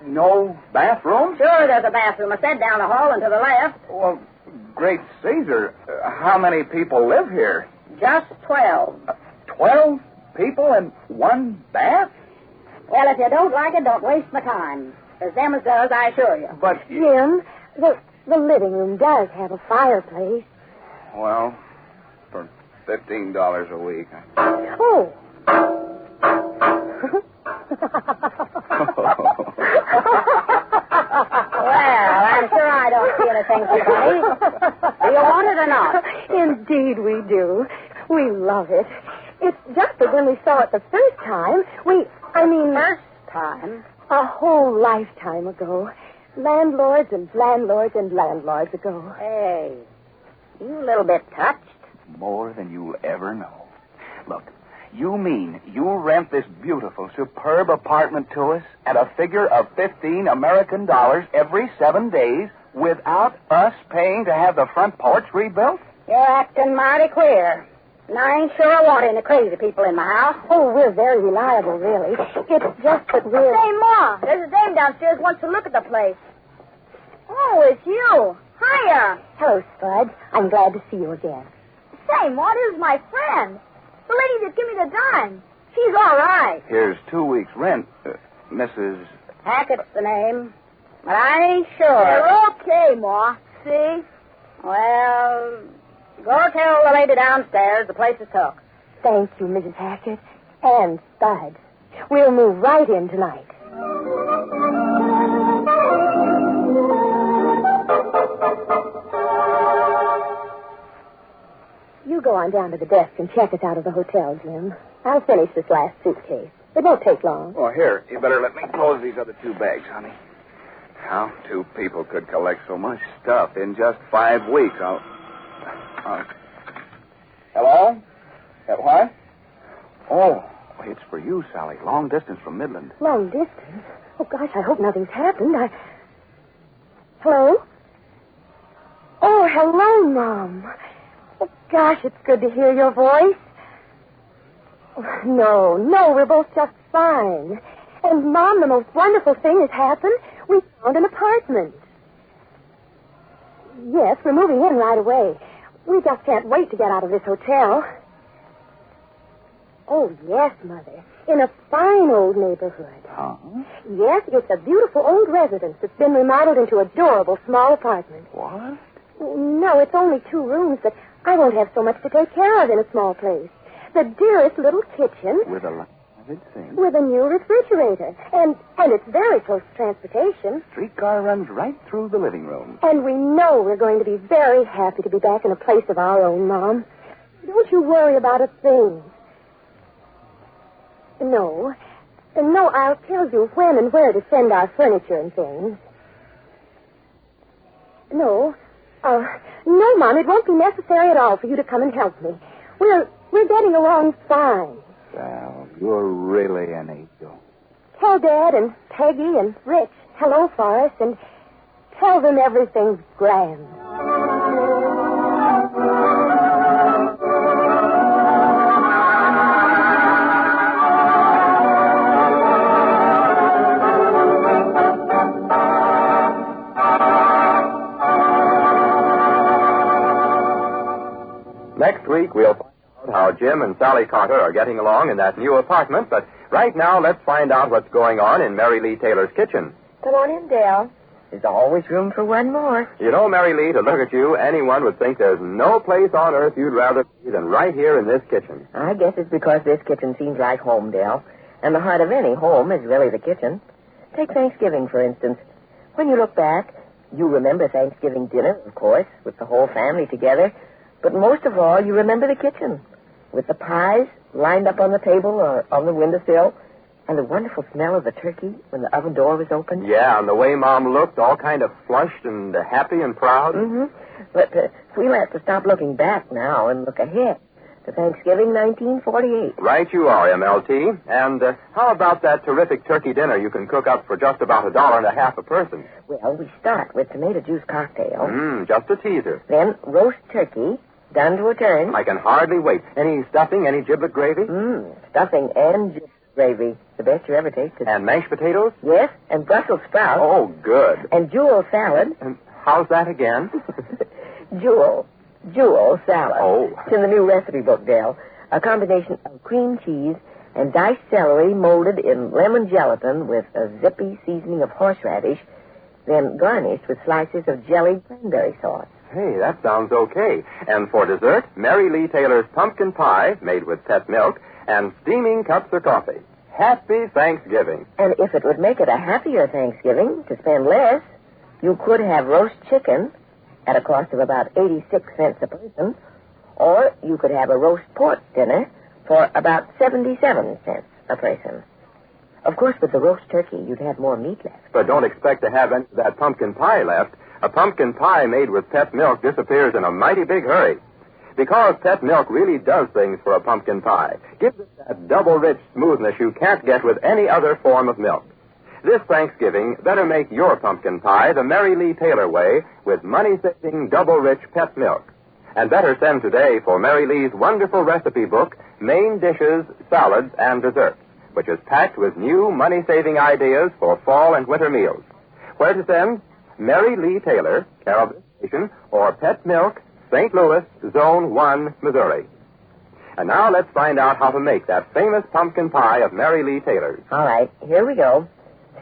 No bathroom? Sure, there's a bathroom. I said down the hall and to the left. Well, great Caesar. How many people live here? Just 12. 12 people in one bath? Well, if you don't like it, don't waste my time. As them as does, I assure you. But... Jim, the living room does have a fireplace. Well, for $15 a week. Oh. Well, I'm sure I don't see anything so funny. Do you want it or not? Indeed we do. We love it. It's just that when we saw it the first time, First time? A whole lifetime ago. Landlords and landlords and landlords ago. Hey, you a little bit touched. More than you'll ever know. Look, you mean you rent this beautiful, superb apartment to us at a figure of $15 American every 7 days without us paying to have the front porch rebuilt? You're acting mighty queer. And I ain't sure I want any crazy people in my house. Oh, we're very reliable, really. It's just that we're... Say, Ma, there's a dame downstairs wants to look at the place. Oh, it's you. Hiya. Hello, Spud. I'm glad to see you again. Say, Ma, this is my friend. The lady that gave me the dime. She's all right. Here's 2 weeks' rent, Mrs. Hackett's the name. But I ain't sure. You're okay, Ma. See? Well, go tell the lady downstairs the place is took. Thank you, Mrs. Hackett. And Spud. We'll move right in tonight. You go on down to the desk and check us out of the hotel, Jim. I'll finish this last suitcase. It won't take long. Oh, here, you better let me close these other 2 bags, honey. How 2 people could collect so much stuff in just 5 weeks? Hello? What? Oh, it's for you, Sally. Long distance from Midland. Long distance? Oh, gosh, I hope nothing's happened. Hello? Oh, hello, Mom. Oh, gosh, it's good to hear your voice. No, we're both just fine. And, Mom, the most wonderful thing has happened. We found an apartment. Yes, we're moving in right away. We just can't wait to get out of this hotel. Oh, yes, Mother. In a fine old neighborhood. Huh? Yes, it's a beautiful old residence that's been remodeled into an adorable small apartment. What? No, it's only 2 rooms, but I won't have so much to take care of in a small place. The dearest little kitchen. With a laminated sink. With a new refrigerator. And it's very close to transportation. Streetcar runs right through the living room. And we know we're going to be very happy to be back in a place of our own, Mom. Don't you worry about a thing. No, I'll tell you when and where to send our furniture and things. No, Mom, it won't be necessary at all for you to come and help me. We're getting along fine. Sal, you're really an angel. Tell Dad and Peggy and Rich hello for us and tell them everything's grand. Next week, we'll find out how Jim and Sally Carter are getting along in that new apartment. But right now, let's find out what's going on in Mary Lee Taylor's kitchen. Come on in, Dale. There's always room for one more. You know, Mary Lee, to look at you, anyone would think there's no place on earth you'd rather be than right here in this kitchen. I guess it's because this kitchen seems like home, Dale. And the heart of any home is really the kitchen. Take Thanksgiving, for instance. When you look back, you remember Thanksgiving dinner, of course, with the whole family together. But most of all, you remember the kitchen, with the pies lined up on the table or on the windowsill, and the wonderful smell of the turkey when the oven door was open. Yeah, and the way Mom looked, all kind of flushed and happy and proud. Mm-hmm. But if we have to stop looking back now and look ahead, to Thanksgiving 1948. Right you are, MLT. And how about that terrific turkey dinner you can cook up for just about $1.50 a person? Well, we start with tomato juice cocktail. Just a teaser. Then roast turkey, done to a turn. I can hardly wait. Any stuffing, any giblet gravy? Stuffing and giblet gravy. The best you ever tasted. And mashed potatoes? Yes, and Brussels sprouts. Oh, good. And jewel salad. And how's that again? Jewel salad. Oh. It's in the new recipe book, Dale. A combination of cream cheese and diced celery molded in lemon gelatin with a zippy seasoning of horseradish, then garnished with slices of jellied cranberry sauce. Hey, that sounds okay. And for dessert, Mary Lee Taylor's pumpkin pie made with pet milk and steaming cups of coffee. Happy Thanksgiving. And if it would make it a happier Thanksgiving to spend less, you could have roast chicken at a cost of about 86 cents a person, or you could have a roast pork dinner for about 77 cents a person. Of course, with the roast turkey, you'd have more meat left. But don't expect to have any of that pumpkin pie left. A pumpkin pie made with pet milk disappears in a mighty big hurry. Because pet milk really does things for a pumpkin pie. Gives it that double-rich smoothness you can't get with any other form of milk. This Thanksgiving, better make your pumpkin pie the Mary Lee Taylor way with money-saving, double-rich pet milk. And better send today for Mary Lee's wonderful recipe book, Main Dishes, Salads, and Desserts, which is packed with new money-saving ideas for fall and winter meals. Where to send? Mary Lee Taylor, care of this station, or Pet Milk, St. Louis, Zone 1, Missouri. And now let's find out how to make that famous pumpkin pie of Mary Lee Taylor's. All right, here we go.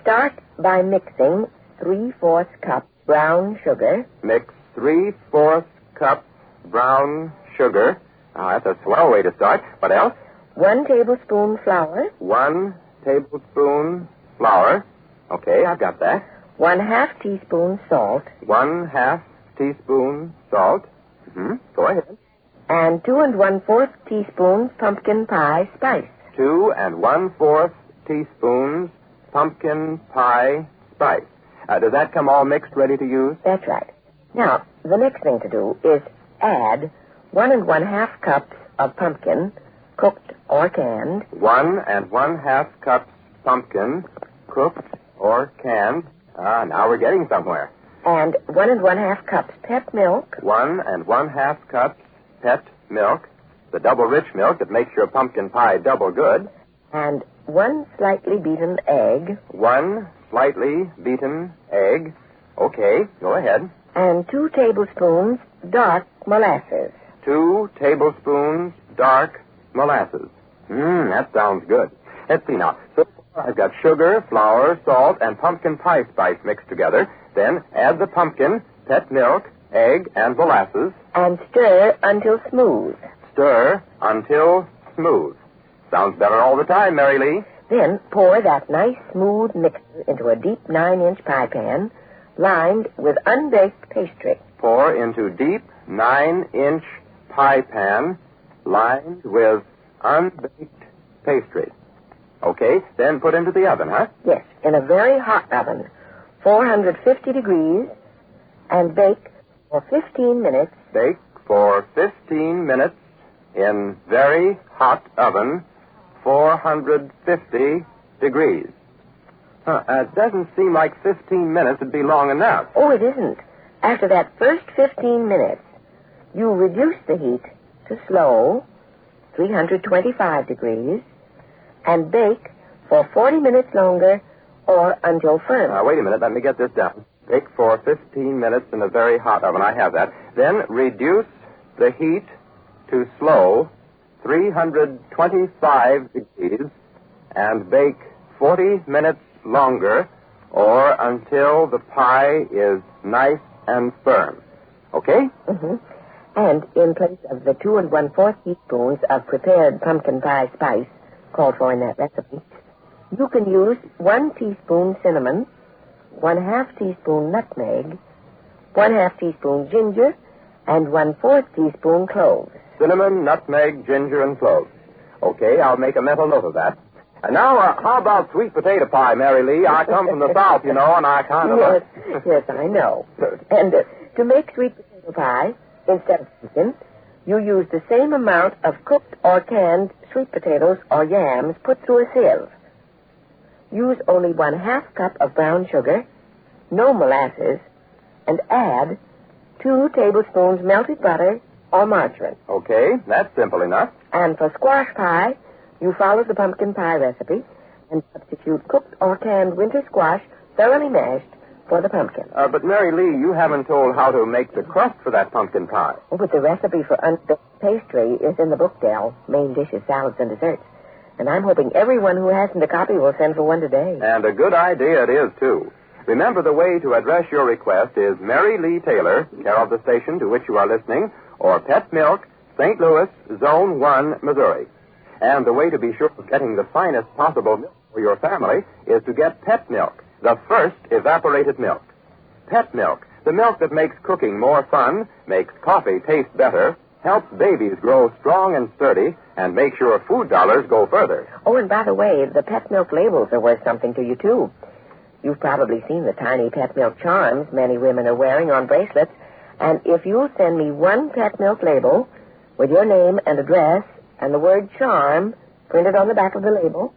Start by mixing 3/4 cup brown sugar. Mix 3/4 cup brown sugar. That's a swell way to start. What else? 1 tablespoon flour. 1 tablespoon flour. Okay, I've got that. 1/2 teaspoon salt. 1/2 teaspoon salt. Go ahead. And 2 1/4 teaspoons pumpkin pie spice. 2 1/4 teaspoons pumpkin pie spice. Does that come all mixed, ready to use? That's right. Now, the next thing to do is add 1 1/2 cups of pumpkin, cooked or canned. 1 1/2 cups pumpkin, cooked or canned. Now we're getting somewhere. And 1 1/2 cups pet milk. 1 1/2 cups pet milk, the double-rich milk that makes your pumpkin pie double good. And 1 slightly beaten egg. 1 slightly beaten egg. Okay, go ahead. And 2 tablespoons dark molasses. 2 tablespoons dark molasses. That sounds good. Let's see now. So far I've got sugar, flour, salt, and pumpkin pie spice mixed together. Then add the pumpkin, pet milk, egg, and molasses. And stir until smooth. Stir until smooth. Sounds better all the time, Mary Lee. Then pour that nice smooth mixture into a deep 9-inch pie pan lined with unbaked pastry. Pour into deep 9-inch pie pan lined with unbaked pastry. Okay, then put into the oven, huh? Yes, in a very hot oven, 450 degrees, and bake for 15 minutes. Bake for 15 minutes in very hot oven, 450 degrees. It doesn't seem like 15 minutes would be long enough. Oh, it isn't. After that first 15 minutes, you reduce the heat to slow, 325 degrees, and bake for 40 minutes longer or until firm. Wait a minute. Let me get this down. Bake for 15 minutes in a very hot oven. I have that. Then reduce the heat to slow, 325 degrees, and bake 40 minutes longer or until the pie is nice and firm. Okay? And in place of the 2 1/4 teaspoons of prepared pumpkin pie spice called for in that recipe, you can use 1 teaspoon cinnamon, 1/2 teaspoon nutmeg, 1/2 teaspoon ginger, and 1/4 teaspoon cloves. Cinnamon, nutmeg, ginger, and cloves. Okay, I'll make a mental note of that. And now, how about sweet potato pie, Mary Lee? I come from the South, you know, and I kind of... Yes, I know. And to make sweet potato pie, instead of pumpkin, You use the same amount of cooked or canned sweet potatoes or yams put through a sieve. Use only 1/2 cup of brown sugar, no molasses, and add 2 tablespoons melted butter or margarine. Okay, that's simple enough. And for squash pie, you follow the pumpkin pie recipe and substitute cooked or canned winter squash thoroughly mashed for the pumpkin. But Mary Lee, you haven't told how to make the crust for that pumpkin pie. Oh, but the recipe for unbaked pastry is in the book, Del. Main dishes, salads, and desserts. And I'm hoping everyone who hasn't a copy will send for one today. And a good idea it is, too. Remember, the way to address your request is Mary Lee Taylor, care of the station to which you are listening, or Pet Milk, St. Louis, Zone 1, Missouri. And the way to be sure of getting the finest possible milk for your family is to get Pet Milk, the first evaporated milk. Pet Milk, the milk that makes cooking more fun, makes coffee taste better, helps babies grow strong and sturdy, and makes your food dollars go further. Oh, and by the way, the Pet Milk labels are worth something to you, too. You've probably seen the tiny Pet Milk charms many women are wearing on bracelets, and if you'll send me 1 Pet Milk label with your name and address and the word charm printed on the back of the label,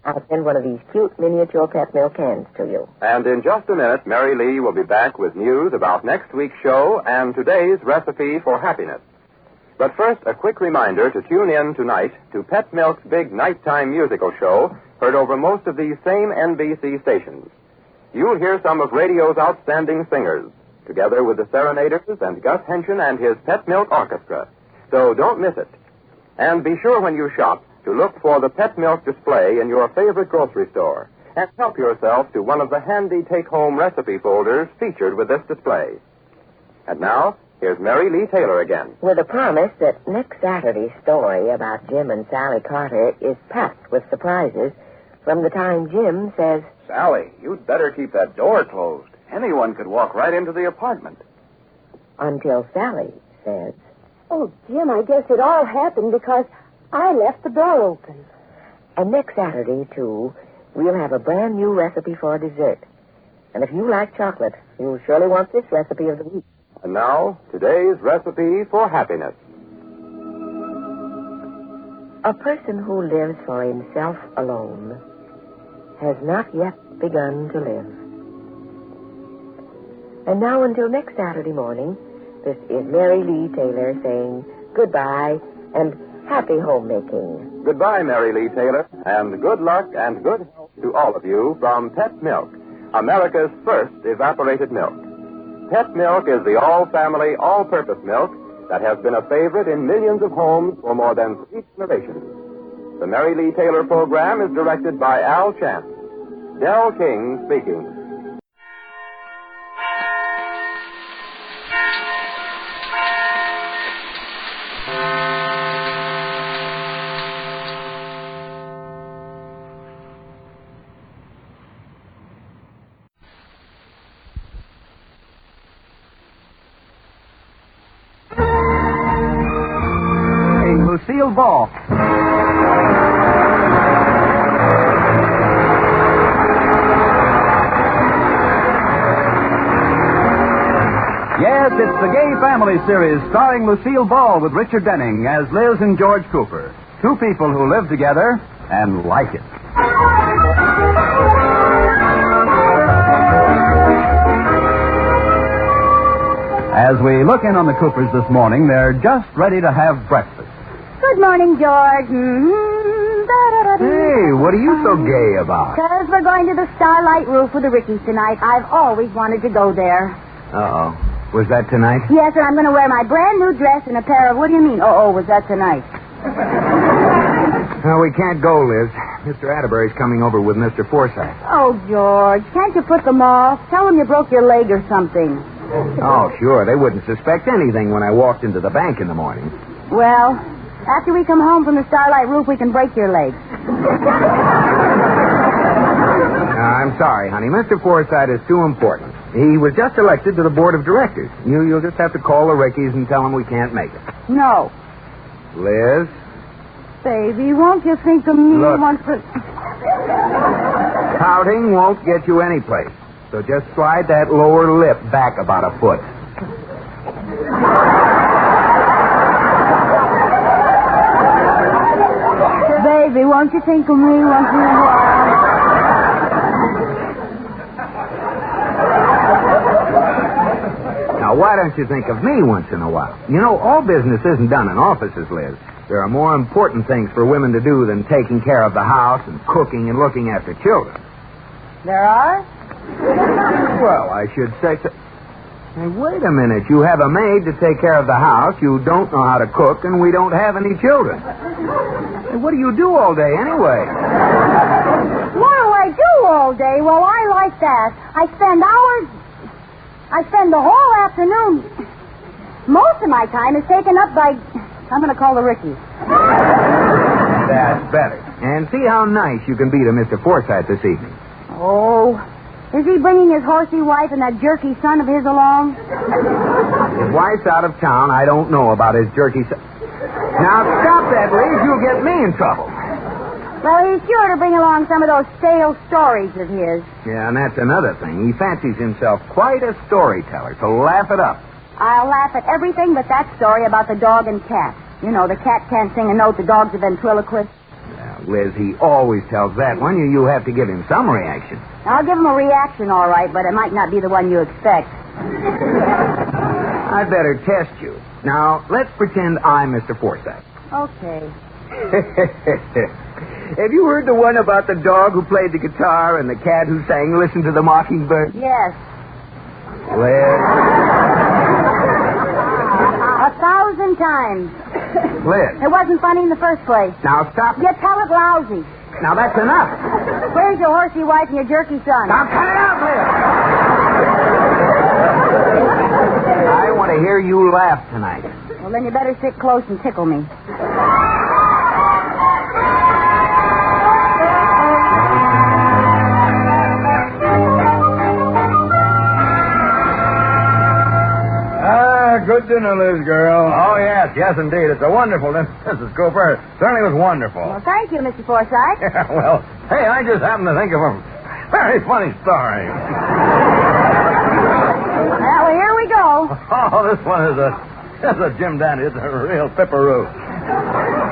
I'll send one of these cute miniature Pet Milk cans to you. And in just a minute, Mary Lee will be back with news about next week's show and today's recipe for happiness. But first, a quick reminder to tune in tonight to Pet Milk's big nighttime musical show, heard over most of these same NBC stations. You'll hear some of radio's outstanding singers, together with the Serenaders and Gus Henshin and his Pet Milk Orchestra. So don't miss it. And be sure when you shop to look for the Pet Milk display in your favorite grocery store, and help yourself to one of the handy take-home recipe folders featured with this display. And now, here's Mary Lee Taylor again. With a promise that next Saturday's story about Jim and Sally Carter is packed with surprises from the time Jim says, Sally, you'd better keep that door closed. Anyone could walk right into the apartment. Until Sally says, Oh, Jim, I guess it all happened because I left the door open. And next Saturday, too, we'll have a brand new recipe for a dessert. And if you like chocolate, you'll surely want this recipe of the week. And now, today's recipe for happiness. A person who lives for himself alone has not yet begun to live. And now, until next Saturday morning, this is Mary Lee Taylor saying goodbye and happy homemaking. Goodbye, Mary Lee Taylor, and good luck and good health to all of you from Pet Milk, America's first evaporated milk. Pet Milk is the all-family, all-purpose milk that has been a favorite in millions of homes for more than 3 generations. The Mary Lee Taylor program is directed by Al Chance. Del King speaking. Lucille Ball. Yes, it's the Gay Family series starring Lucille Ball with Richard Denning as Liz and George Cooper. 2 people who live together and like it. As we look in on the Coopers this morning, they're just ready to have breakfast. Good morning, George. Hey, what are you so gay about? Because we're going to the Starlight Roof with the Rickies tonight. I've always wanted to go there. Uh-oh. Was that tonight? Yes, and I'm going to wear my brand new dress and a pair of... What do you mean? Oh, was that tonight? No, we can't go, Liz. Mr. Atterbury's coming over with Mr. Forsythe. Oh, George, can't you put them off? Tell them you broke your leg or something. Oh, sure. They wouldn't suspect anything when I walked into the bank in the morning. Well, after we come home from the Starlight Roof, we can break your legs. I'm sorry, honey. Mr. Forsythe is too important. He was just elected to the board of directors. You'll just have to call the Rickies and tell them we can't make it. No. Liz? Baby, won't you think of me Look. once for... Pouting won't get you anyplace. So just slide that lower lip back about a foot. baby, won't you think of me once in a while? Now, why don't you think of me once in a while? You know, all business isn't done in offices, Liz. There are more important things for women to do than taking care of the house and cooking and looking after children. There are? Well, I should say so. Hey, wait a minute. You have a maid to take care of the house, you don't know how to cook, and we don't have any children. Hey, what do you do all day anyway? What do I do all day? Well, I like that. I spend the whole afternoon. Most of my time is taken up by... I'm going to call the Rickies. That's better. And see how nice you can be to Mr. Forsythe this evening. Oh, is he bringing his horsey wife and that jerky son of his along? His wife's out of town. I don't know about his jerky son. Now, stop that, Liz. You'll get me in trouble. Well, he's sure to bring along some of those stale stories of his. Yeah, and that's another thing. He fancies himself quite a storyteller, so laugh it up. I'll laugh at everything but that story about the dog and cat. You know, the cat can't sing a note, the dog's a ventriloquist. Now, Liz, he always tells that one. You have to give him some reaction. I'll give him a reaction, all right, but it might not be the one you expect. I'd better test you. Now, let's pretend I'm Mr. Forsythe. Okay. Have you heard the one about the dog who played the guitar and the cat who sang Listen to the Mockingbird? Yes. Liz. 1,000 times. Liz. It wasn't funny in the first place. Now, stop it. You tell it lousy. Now, that's enough. Where's your horsey wife and your jerky son? Now, cut it out, Liz. I want to hear you laugh tonight. Well, then you better sit close and tickle me. Good dinner, Liz, girl. Oh, yes, indeed. It's a wonderful dinner, Mrs. Cooper. It certainly was wonderful. Well, thank you, Mr. Forsythe. Yeah, well, hey, I just happened to think of a very funny story. Well, here we go. Oh, this one is a Jim Dandy. It's a real pipperoo.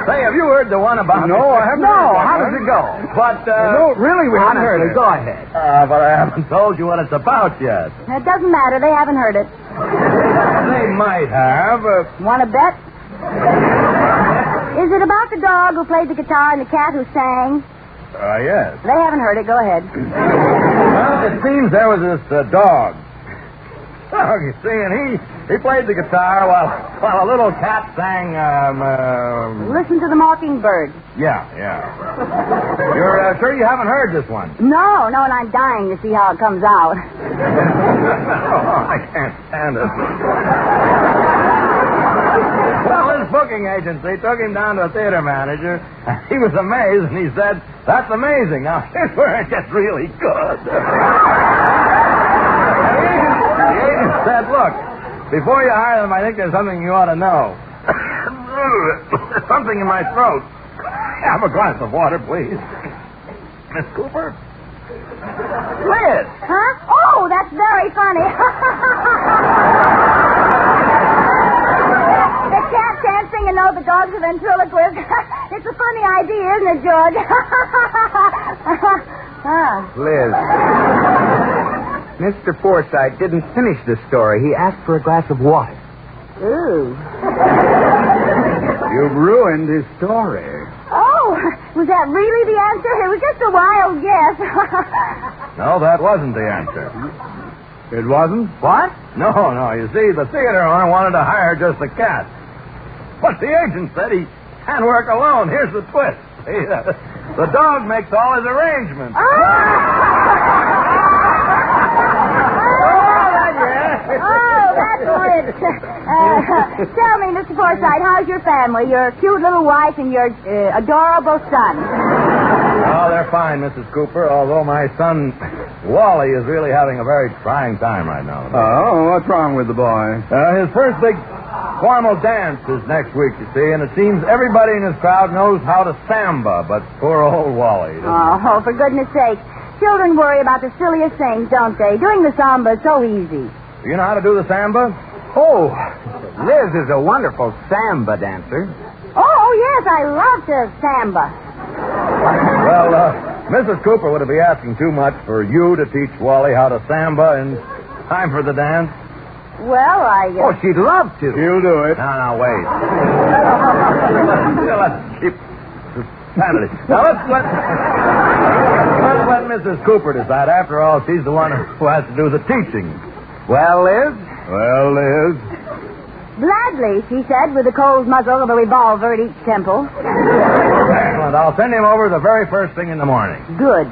Say, have you heard the one about... No, I haven't. No, how does it go? But, no, really, we haven't heard it. Go ahead. But I haven't told you what it's about yet. It doesn't matter. They haven't heard it. They might have. Want to bet? Is it about the dog who played the guitar and the cat who sang? Yes. They haven't heard it. Go ahead. Well, it seems there was this dog. Oh, you see, and he played the guitar while a little cat sang, Listen to the Mockingbird. Yeah. You're sure you haven't heard this one? No, and I'm dying to see how it comes out. Oh, I can't stand it. Well, his booking agency took him down to a theater manager. He was amazed, and he said, "That's amazing. Now, here's where it gets really good." The agent said, "Look, before you hire them, I think there's something you ought to know." Something in my throat. Have a glass of water, please. Miss Cooper? Liz! Huh? Oh, that's very funny. The cat can't sing a note, the dog's a ventriloquist. It's a funny idea, isn't it, George? Liz. Mr. Forsythe didn't finish the story. He asked for a glass of water. Ooh. You've ruined his story. Oh, was that really the answer? It was just a wild guess. No, that wasn't the answer. It wasn't? What? No. You see, the theater owner wanted to hire just the cat. But the agent said he can't work alone. Here's the twist. The dog makes all his arrangements. Oh, that's rich. Tell me, Mr. Forsythe, how's your family? Your cute little wife and your adorable son? Oh, they're fine, Mrs. Cooper, although my son, Wally, is really having a very trying time right now. Oh, what's wrong with the boy? His first big formal dance is next week, you see, and it seems everybody in his crowd knows how to samba, but poor old Wally doesn't. Oh, for goodness sake. Children worry about the silliest things, don't they? Doing the samba is so easy. Do you know how to do the samba? Oh, Liz is a wonderful samba dancer. Oh, yes, I love to samba. Well, Mrs. Cooper, would it be asking too much for you to teach Wally how to samba in time for the dance? Well, Oh, she'd love to. You'll do it. No, wait. Let's keep sanity. Now, let's let Mrs. Cooper decide. After all, she's the one who has to do the teaching. Well, Liz? Well, Liz. Gladly, she said, with the cold muzzle of a revolver at each temple. Excellent. I'll send him over the very first thing in the morning. Good.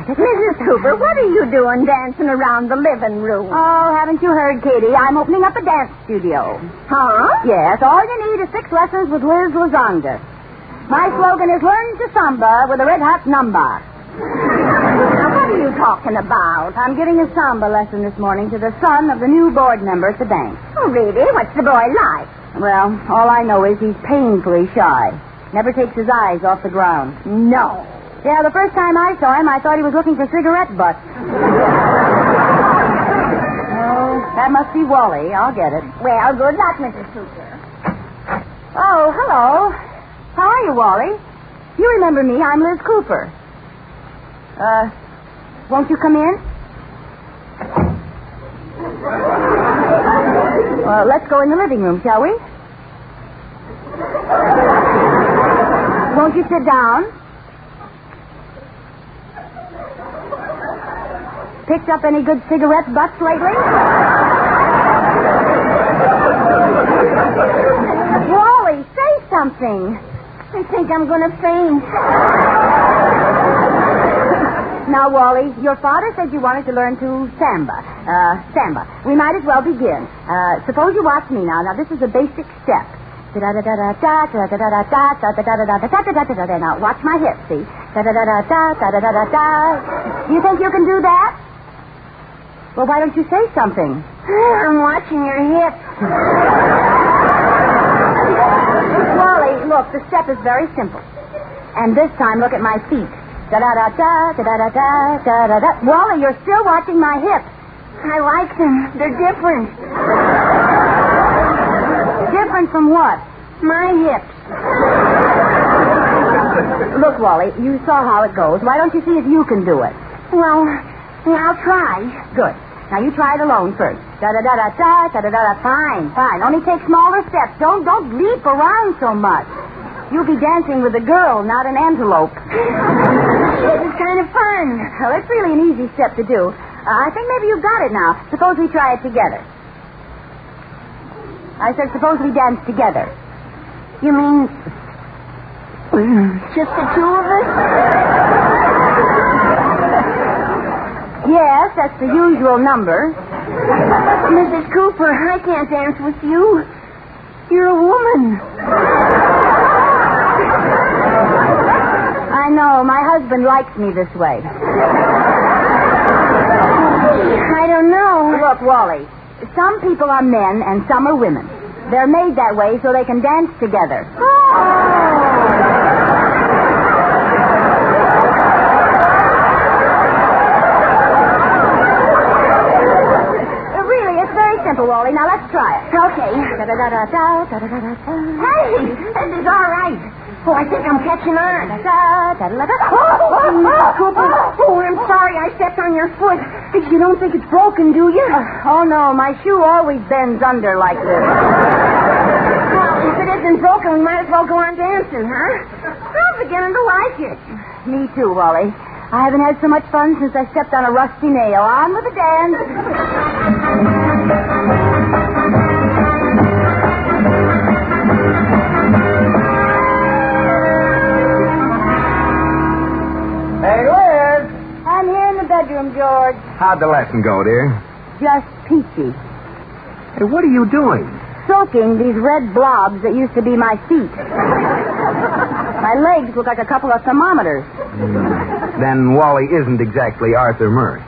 Mrs. Cooper, what are you doing dancing around the living room? Oh, haven't you heard, Katie? I'm opening up a dance studio. Huh? Yes, all you need is 6 lessons with Liz Lazonda. My slogan is learn to samba with a red-hot number. Now, what are you talking about? I'm giving a samba lesson this morning to the son of the new board member at the bank. Oh, really? What's the boy like? Well, all I know is he's painfully shy. Never takes his eyes off the ground. No. Yeah, the first time I saw him, I thought he was looking for cigarette butts. Oh, that must be Wally. I'll get it. Well, good luck, Mrs. Cooper. Oh, hello. How are you, Wally? You remember me. I'm Liz Cooper. Won't you come in? Let's go in the living room, shall we? Won't you sit down? Picked up any good cigarette butts lately? Wally, say something. I think I'm going to faint. Now, Wally, your father said you wanted to learn to samba. Samba. We might as well begin. Suppose you watch me now. Now, this is a basic step. Now, watch my hips, see? Do you think you can do that? Well, why don't you say something? I'm watching your hips. Wally, look, the step is very simple. And this time, look at my feet. Da-da-da-da. Wally, you're still watching my hips. I like them. They're different. Different from what? My hips. Look, Wally, you saw how it goes. Why don't you see if you can do it? Well, I'll try. Good. Now, you try it alone first. Da-da-da-da-da, da-da-da-da. Fine. Only take smaller steps. Don't leap around so much. You'll be dancing with a girl, not an antelope. It's kind of fun. Well, it's really an easy step to do. I think maybe you've got it now. Suppose we try it together. I said, suppose we dance together. You mean just the two of us? Yes, that's the usual number. Mrs. Cooper, I can't dance with you. You're a woman. I know. My husband likes me this way. I don't know. Look, Wally, some people are men and some are women. They're made that way so they can dance together. Really, it's very simple, Wally. Now, let's try it. Okay. Hey, this is all right. Oh, I think I'm catching on. Cooper. Oh, I'm sorry. I stepped on your foot. You don't think it's broken, do you? Oh, no. My shoe always bends under like this. Well, if it isn't broken, we might as well go on dancing, huh? I'm beginning to like it. Me too, Wally. I haven't had so much fun since I stepped on a rusty nail. On with the dance. Hey, Liz. I'm here in the bedroom, George. How'd the lesson go, dear? Just peachy. Hey, what are you doing? Soaking these red blobs that used to be my feet. My legs look like a couple of thermometers. Then Wally isn't exactly Arthur Murray.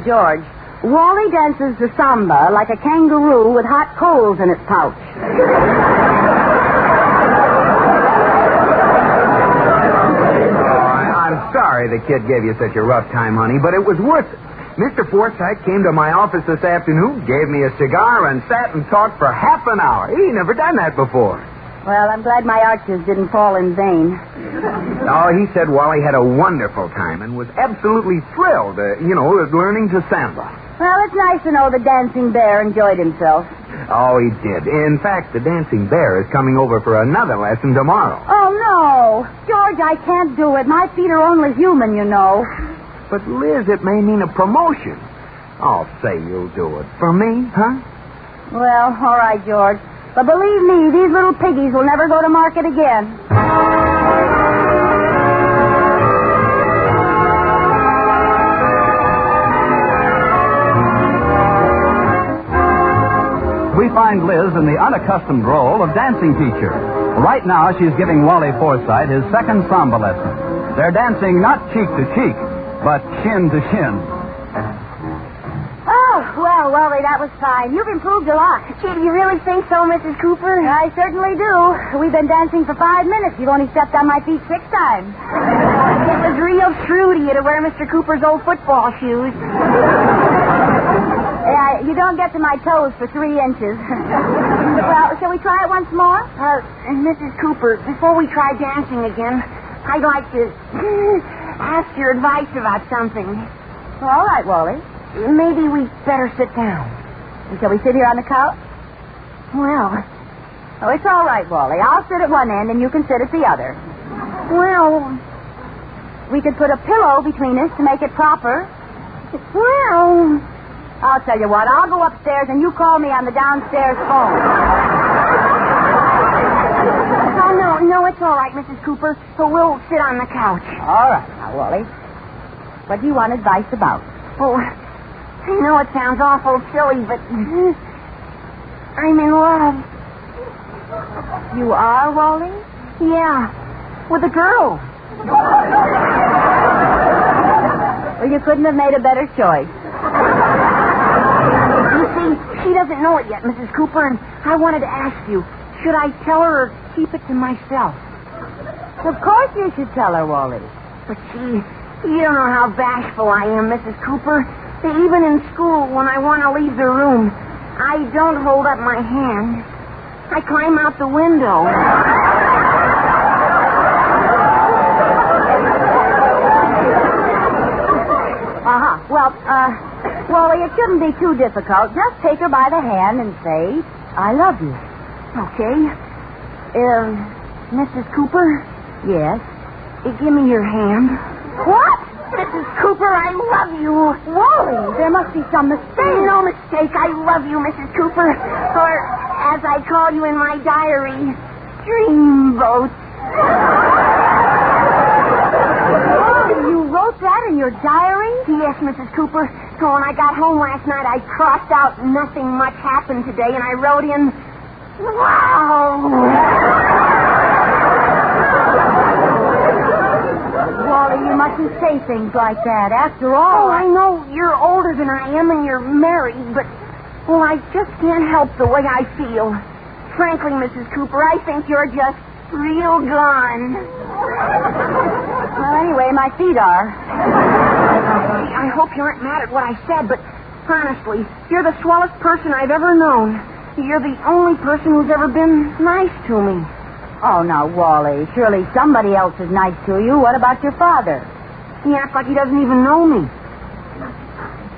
George, Wally dances the samba like a kangaroo with hot coals in its pouch. I'm sorry the kid gave you such a rough time, honey, but it was worth it. Mr. Forsythe came to my office this afternoon, gave me a cigar, and sat and talked for half an hour. He never done that before. Well, I'm glad my arches didn't fall in vain. Oh, he said Wally had a wonderful time and was absolutely thrilled, at learning to samba. Well, it's nice to know the dancing bear enjoyed himself. Oh, he did. In fact, the dancing bear is coming over for another lesson tomorrow. Oh, no. George, I can't do it. My feet are only human, you know. But, Liz, it may mean a promotion. Oh, say you'll do it. For me, huh? Well, all right, George. But believe me, these little piggies will never go to market again. We find Liz in the unaccustomed role of dancing teacher. Right now, she's giving Wally Forsythe his second samba lesson. They're dancing not cheek to cheek, but shin to shin. Oh, well, Wally, that was fine. You've improved a lot. Gee, do you really think so, Mrs. Cooper? I certainly do. We've been dancing for 5 minutes. You've only stepped on my feet 6 times. It was real true to you to wear Mr. Cooper's old football shoes. Yeah, you don't get to my toes for 3 inches. Well, shall we try it once more? Mrs. Cooper, before we try dancing again, I'd like to ask your advice about something. Well, all right, Wally. Maybe we'd better sit down. Shall we sit here on the couch? Well... Oh, it's all right, Wally. I'll sit at one end and you can sit at the other. Well... We could put a pillow between us to make it proper. Well... I'll tell you what. I'll go upstairs and you call me on the downstairs phone. Oh, no, it's all right, Mrs. Cooper. So we'll sit on the couch. All right. Now, Wally, what do you want advice about? Oh, I know it sounds awful silly, but I'm in love. You are, Wally? Yeah, with a girl. Well, you couldn't have made a better choice. You see, she doesn't know it yet, Mrs. Cooper, and I wanted to ask you, should I tell her or keep it to myself? Of course you should tell her, Wally. But you don't know how bashful I am, Mrs. Cooper. Even in school, when I want to leave the room, I don't hold up my hand. I climb out the window. Well, Wally, it shouldn't be too difficult. Just take her by the hand and say, I love you. Okay. Mrs. Cooper? Yes? Give me your hand. What? Mrs. Cooper, I love you. Wally, there must be some mistake. No mistake. I love you, Mrs. Cooper. Or, as I call you in my diary, Dreamboat. You wrote that in your diary? Yes, Mrs. Cooper. So when I got home last night, I crossed out nothing much happened today, and I wrote in, wow. Wally, you mustn't say things like that. After all... Oh, I know you're older than I am and you're married, but, well, I just can't help the way I feel. Frankly, Mrs. Cooper, I think you're just real gone. Well, anyway, my feet are. I hope you aren't mad at what I said, but honestly, you're the swellest person I've ever known. You're the only person who's ever been nice to me. Oh, now, Wally, surely somebody else is nice to you. What about your father? He acts like he doesn't even know me.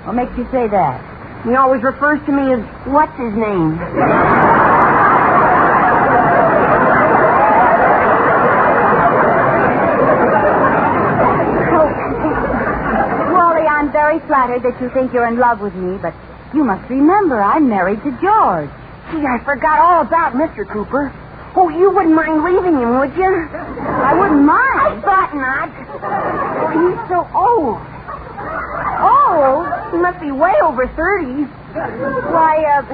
What makes you say that? He always refers to me as, what's his name? Wally, I'm very flattered that you think you're in love with me, but you must remember I'm married to George. Gee, I forgot all about Mr. Cooper. Oh, you wouldn't mind leaving him, would you? I wouldn't mind. I thought not. Oh, he's so old. Oh? He must be way over 30. Why, yes.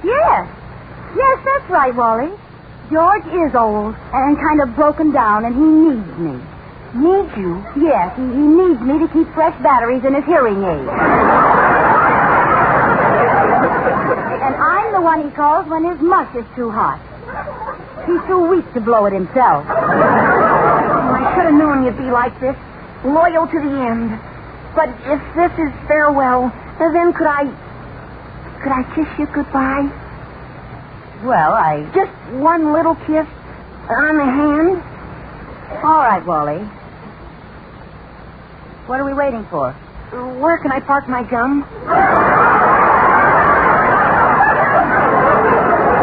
Yes, that's right, Wally. George is old and kind of broken down, and he needs me. Needs you? Yes, he needs me to keep fresh batteries in his hearing aid. And I'm the one he calls when his mush is too hot. He's too weak to blow it himself. I should have known you'd be like this. Loyal to the end. But if this is farewell, then could I kiss you goodbye? Well, Just one little kiss on the hand. All right, Wally. What are we waiting for? Where can I park my gum?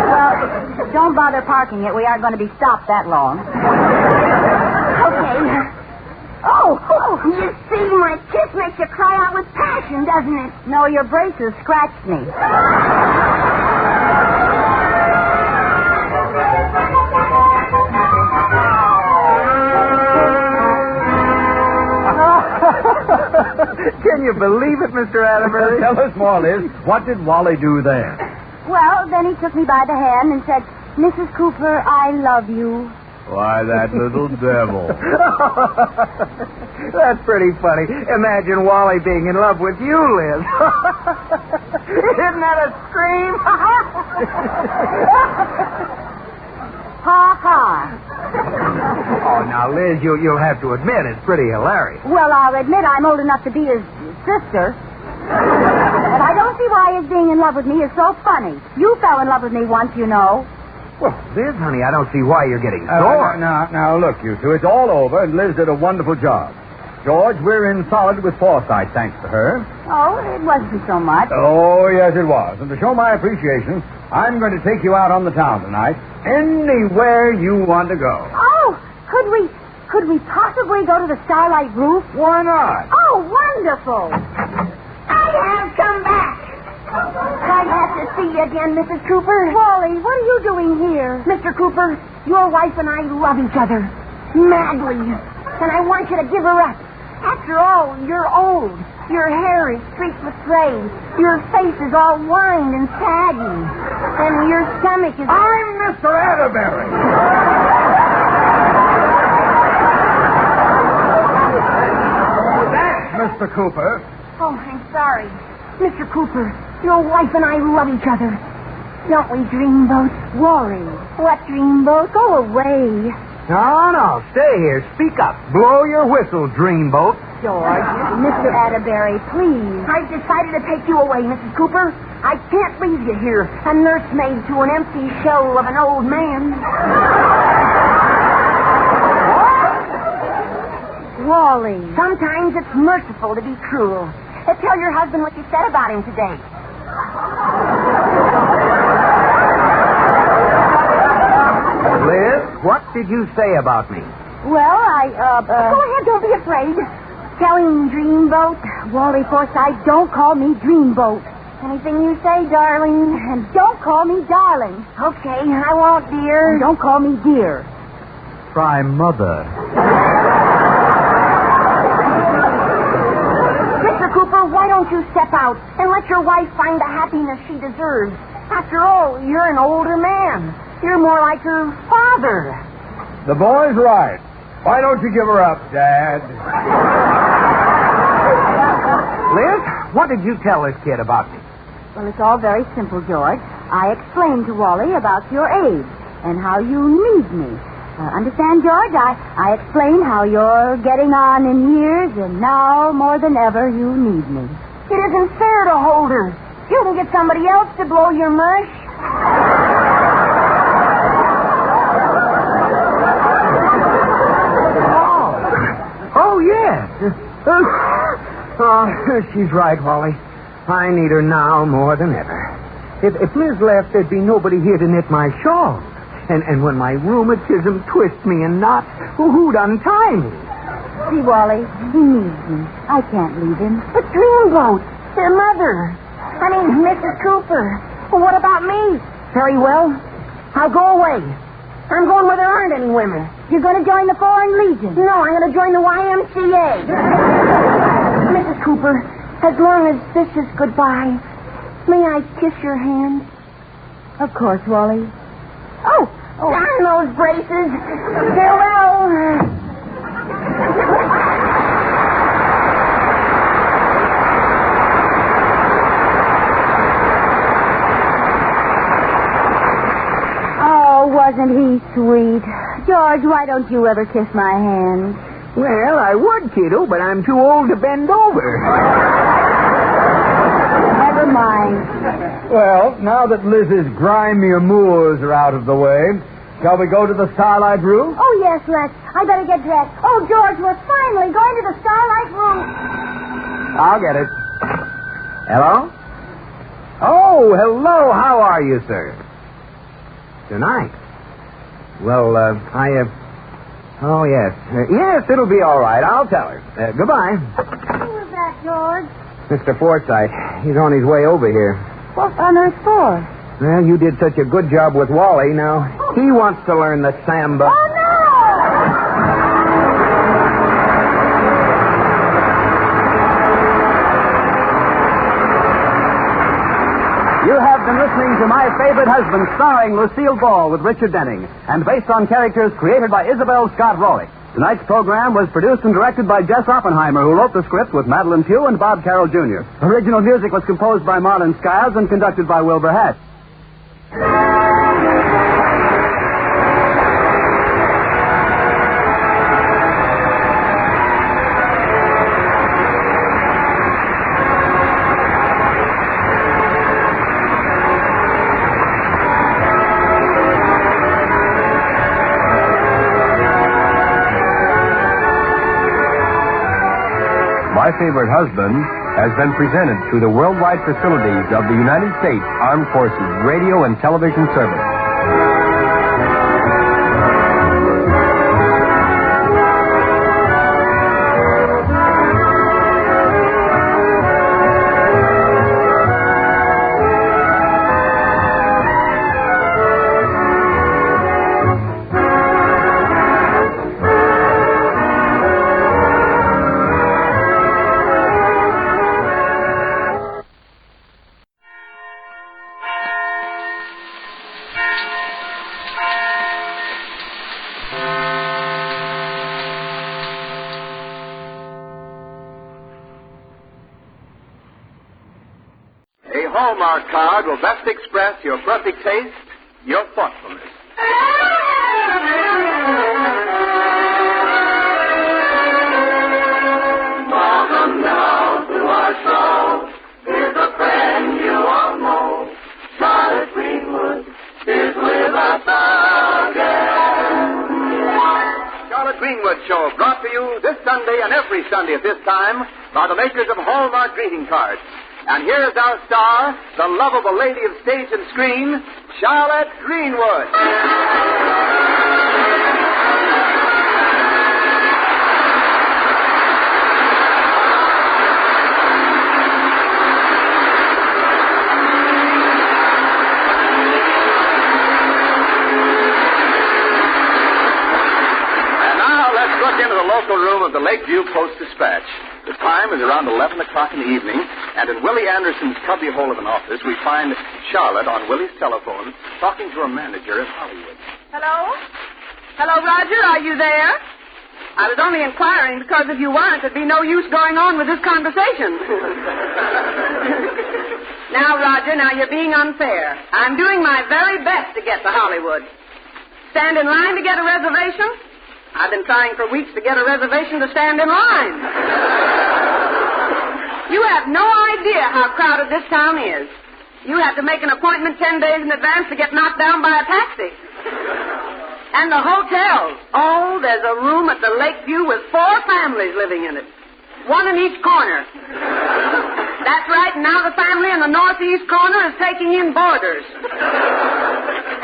Well, don't bother parking it. We aren't going to be stopped that long. Okay. Oh, you see, my kiss makes you cry out with passion, doesn't it? No, your braces scratched me. Can you believe it, Mr. Atterbury? Tell us more, Liz. What did Wally do then? Well, then he took me by the hand and said, Mrs. Cooper, I love you. Why, that little devil. That's pretty funny. Imagine Wally being in love with you, Liz. Isn't that a scream? Ha ha. Oh, now, Liz, you'll have to admit it's pretty hilarious. Well, I'll admit I'm old enough to be his sister. But I don't see why his being in love with me is so funny. You fell in love with me once, you know. Well, Liz, honey, I don't see why you're getting sore. Now, look, you two, it's all over, and Liz did a wonderful job. George, we're in solid with foresight, thanks to her. Oh, it wasn't so much. Oh, yes, it was. And to show my appreciation, I'm going to take you out on the town tonight, anywhere you want to go. Oh, could we possibly go to the Starlight Roof? Why not? Oh, wonderful. I have come back. I have to see you again, Mrs. Cooper. Wally, what are you doing here? Mr. Cooper, your wife and I love each other madly, and I want you to give her up. After all, you're old. Your hair is streaked with gray. Your face is all lined and saggy. And your stomach is... I'm Mr. Atterbury. That's Mr. Cooper. Oh, I'm sorry. Mr. Cooper, your wife and I love each other. Don't we, Dreamboat? Wally. What, Dreamboat? Go away. No, stay here. Speak up. Blow your whistle, Dreamboat. George, Mr. Atterbury, please. I've decided to take you away, Mrs. Cooper. I can't leave you here, a nursemaid to an empty shell of an old man. Wally. Sometimes it's merciful to be cruel. Tell your husband what you said about him today. Liz, what did you say about me? Well, Go ahead, don't be afraid. Tell him, Dreamboat. Wally Forsythe, don't call me Dreamboat. Anything you say, darling. And don't call me darling. Okay, I won't, dear. And don't call me dear. Try mother. Mr. Cooper, why don't you step out and let your wife find the happiness she deserves? After all, you're an older man. You're more like her father. The boy's right. Why don't you give her up, Dad? Liz, what did you tell this kid about me? Well, it's all very simple, George. I explained to Wally about your age and how you need me. Understand, George? I explained how you're getting on in years, and now, more than ever, you need me. It isn't fair to hold her. You can get somebody else to blow your mush. Oh, yes. She's right, Wally. I need her now more than ever. If Liz left, there'd be nobody here to knit my shawl. And when my rheumatism twists me in knots, who'd untie me? See, Wally, he needs me. I can't leave him. But Dreamboat, their mother. I mean, Mrs. Cooper. Well, what about me? Very well. I'll go away. I'm going where there aren't any women. You're going to join the Foreign Legion? No, I'm going to join the YMCA. Mrs. Cooper, as long as this is goodbye, may I kiss your hand? Of course, Wally. Oh, darn those braces. Farewell. Oh, wasn't he sweet? George, why don't you ever kiss my hand? Well, I would, kiddo, but I'm too old to bend over. Never mind. Well, now that Liz's grimy amours are out of the way, shall we go to the Starlight Room? Oh, yes, Lex. I better get dressed. Oh, George, we're finally going to the Starlight Room. I'll get it. Hello? Oh, hello. How are you, sir? Tonight? Well, oh, yes. Yes, it'll be all right. I'll tell her. Goodbye. Who was that, George? Mr. Forsythe. He's on his way over here. What on earth for? Well, you did such a good job with Wally. Now, he wants to learn the samba. Oh, no! You have been listening to My Favorite Husband, starring Lucille Ball with Richard Denning, and based on characters created by Isabel Scott Rowley. Tonight's program was produced and directed by Jess Oppenheimer, who wrote the script with Madeline Pugh and Bob Carroll Jr. Original music was composed by Marlon Skiles and conducted by Wilbur Hatch. My Favorite Husband has been presented through the worldwide facilities of the United States Armed Forces Radio and Television Service. Hallmark card will best express your perfect taste, your thoughtfulness. Welcome now to our show. Here's a friend you all know. Charlotte Greenwood is with us again. Charlotte Greenwood Show, brought to you this Sunday and every Sunday at this time by the makers of Hallmark greeting cards. And here is our star, the lovable lady of stage and screen, Charlotte Greenwood. And now let's look into the local room of the Lakeview Post-Dispatch. The time is around 11 o'clock in the evening, and in Willie Anderson's cubbyhole of an office, we find Charlotte on Willie's telephone talking to her manager in Hollywood. Hello? Hello, Roger, are you there? I was only inquiring because if you weren't, there'd be no use going on with this conversation. Now, Roger, you're being unfair. I'm doing my very best to get to Hollywood. Stand in line to get a reservation? I've been trying for weeks to get a reservation to stand in line. You have no idea how crowded this town is. You have to make an appointment 10 days in advance to get knocked down by a taxi. And the hotels. Oh, there's a room at the Lakeview with 4 families living in it. 1 in each corner. That's right, and now the family in the northeast corner is taking in boarders.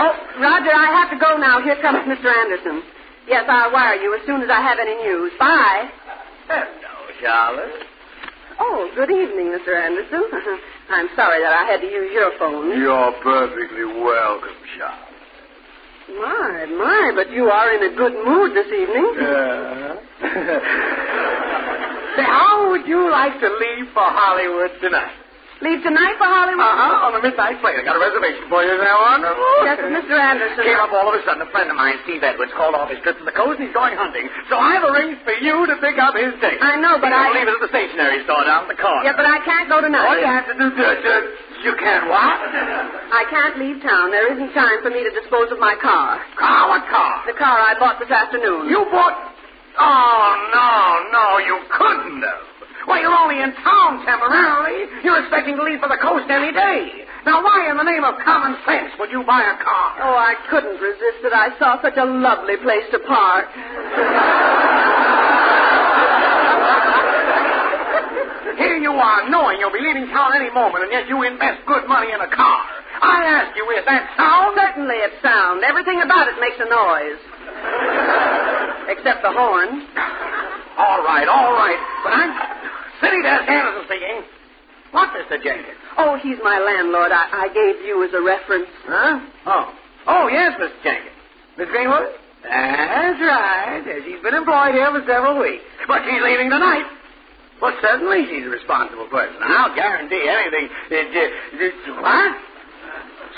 Oh, Roger, I have to go now. Here comes Mr. Anderson. Yes, I'll wire you as soon as I have any news. Bye. Hello, Charlotte. Oh, good evening, Mr. Anderson. I'm sorry that I had to use your phone. You're perfectly welcome, Charlotte. My, but you are in a good mood this evening. Say, how would you like to leave for Hollywood tonight? Leave tonight for Hollywood? On the midnight plane. I got a reservation for you. Is that one? Yes, Mr. Anderson. Came up all of a sudden. A friend of mine, Steve Edwards, called off his trip to the coast and he's going hunting. So I've arranged for you to pick up his ticket. I know, but I'll leave it at the stationery store down at the corner. Yeah, but I can't go tonight. All you have to do, you can't what? I can't leave town. There isn't time for me to dispose of my car. Car? What car? The car I bought this afternoon. You bought... Oh, no, you couldn't have. Why, you're only in town temporarily. You're expecting to leave for the coast any day. Now, why in the name of common sense would you buy a car? Oh, I couldn't resist it. I saw such a lovely place to park. Here you are, knowing you'll be leaving town any moment, and yet you invest good money in a car. I ask you, is that sound? Certainly it's sound. Everything about it makes a noise. Except the horn. All right. But I'm... City Desk Anderson speaking. What, Mr. Jenkins? Oh, he's my landlord. I gave you as a reference. Huh? Oh, yes, Mr. Jenkins. Miss Greenwood? That's right. She's been employed here for several weeks. But she's leaving tonight. Well, certainly she's a responsible person. I'll guarantee anything. What?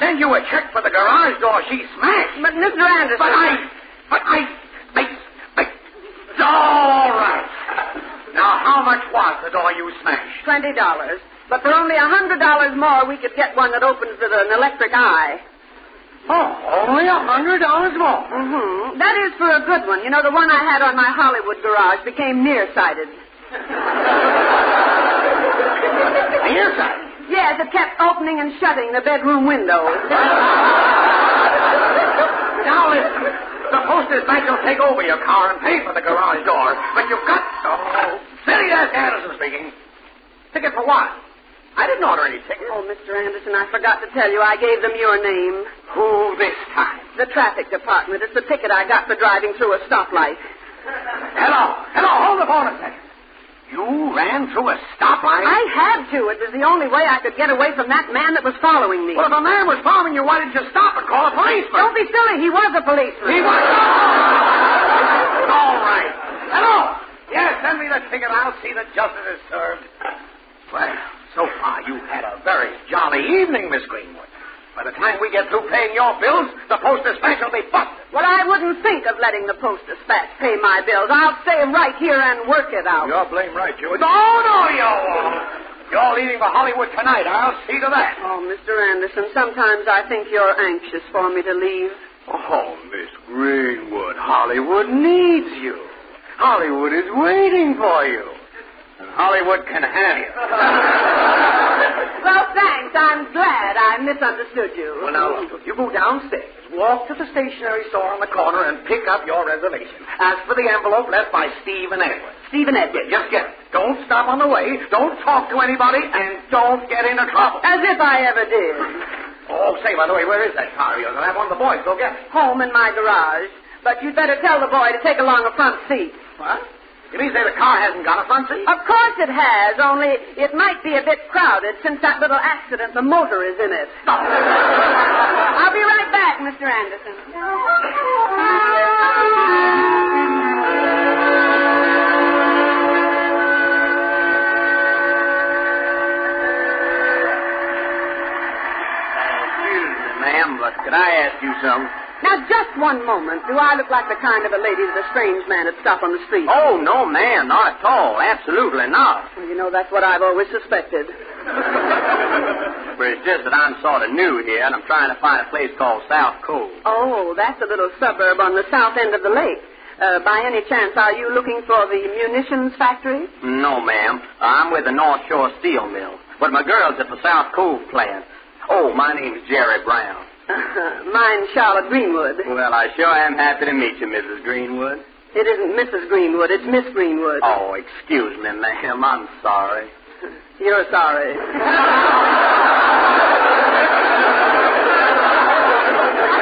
Send you a check for the garage door she smashed. But, Mr. Anderson... All right. Now, how much was the door you smashed? $20. But for only $100 more, we could get one that opens with an electric eye. Oh, only $100 more? Mm-hmm. That is for a good one. You know, the one I had on my Hollywood garage became nearsighted. Nearsighted? Yes, it kept opening and shutting the bedroom windows. Now listen, the post dispatch will take over your car and pay for the garage door, but you've got... Oh, City Desk Anderson speaking. Ticket for what? I didn't order any ticket. Oh, Mr. Anderson, I forgot to tell you. I gave them your name. Who this time? The traffic department. It's the ticket I got for driving through a stoplight. Hello, hold the phone a second. You ran through a stoplight? I had to. It was the only way I could get away from that man that was following me. Well, if a man was following you, why didn't you stop and call a policeman? Don't be silly. He was a policeman. He was? All right. Hello. Yes, send me the ticket. I'll see that justice is served. Well, so far you've had a very jolly evening, Miss Greenwood. By the time we get through paying your bills, the post dispatch will be busted. Well, I wouldn't think of letting the post dispatch pay my bills. I'll stay right here and work it out. You're blame right, you. No, you won't. You're leaving for Hollywood tonight. I'll see to that. Oh, Mr. Anderson, sometimes I think you're anxious for me to leave. Oh, Miss Greenwood, Hollywood needs you. Hollywood is waiting for you. And Hollywood can have you. Well, thanks. I'm glad I misunderstood you. Well, now, look, you go downstairs, walk to the stationery store on the corner, and pick up your reservation. Ask for the envelope left by Stephen Edwards. Stephen Edwards? Yeah, just get it. Don't stop on the way, don't talk to anybody, and don't get into trouble. As if I ever did. Oh, say, by the way, where is that car of yours? I'll have one of the boys go get it. Home in my garage. But you'd better tell the boy to take along a front seat. What? You mean say the car hasn't got a front seat? Of course it has, only it might be a bit crowded since that little accident the motor is in it. I'll be right back, Mr. Anderson. Excuse me, ma'am, but could I ask you something? Now, just one moment. Do I look like the kind of a lady that a strange man would stop on the street? Oh, no, ma'am, not at all. Absolutely not. Well, you know, that's what I've always suspected. But it's just that I'm sort of new here, and I'm trying to find a place called South Cove. Oh, that's a little suburb on the south end of the lake. By any chance, are you looking for the munitions factory? No, ma'am. I'm with the North Shore Steel Mill. But my girl's at the South Cove plant. Oh, my name's Jerry Brown. Mine's Charlotte Greenwood. Well, I sure am happy to meet you, Mrs. Greenwood. It isn't Mrs. Greenwood, it's Miss Greenwood. Oh, excuse me, ma'am. I'm sorry. You're sorry.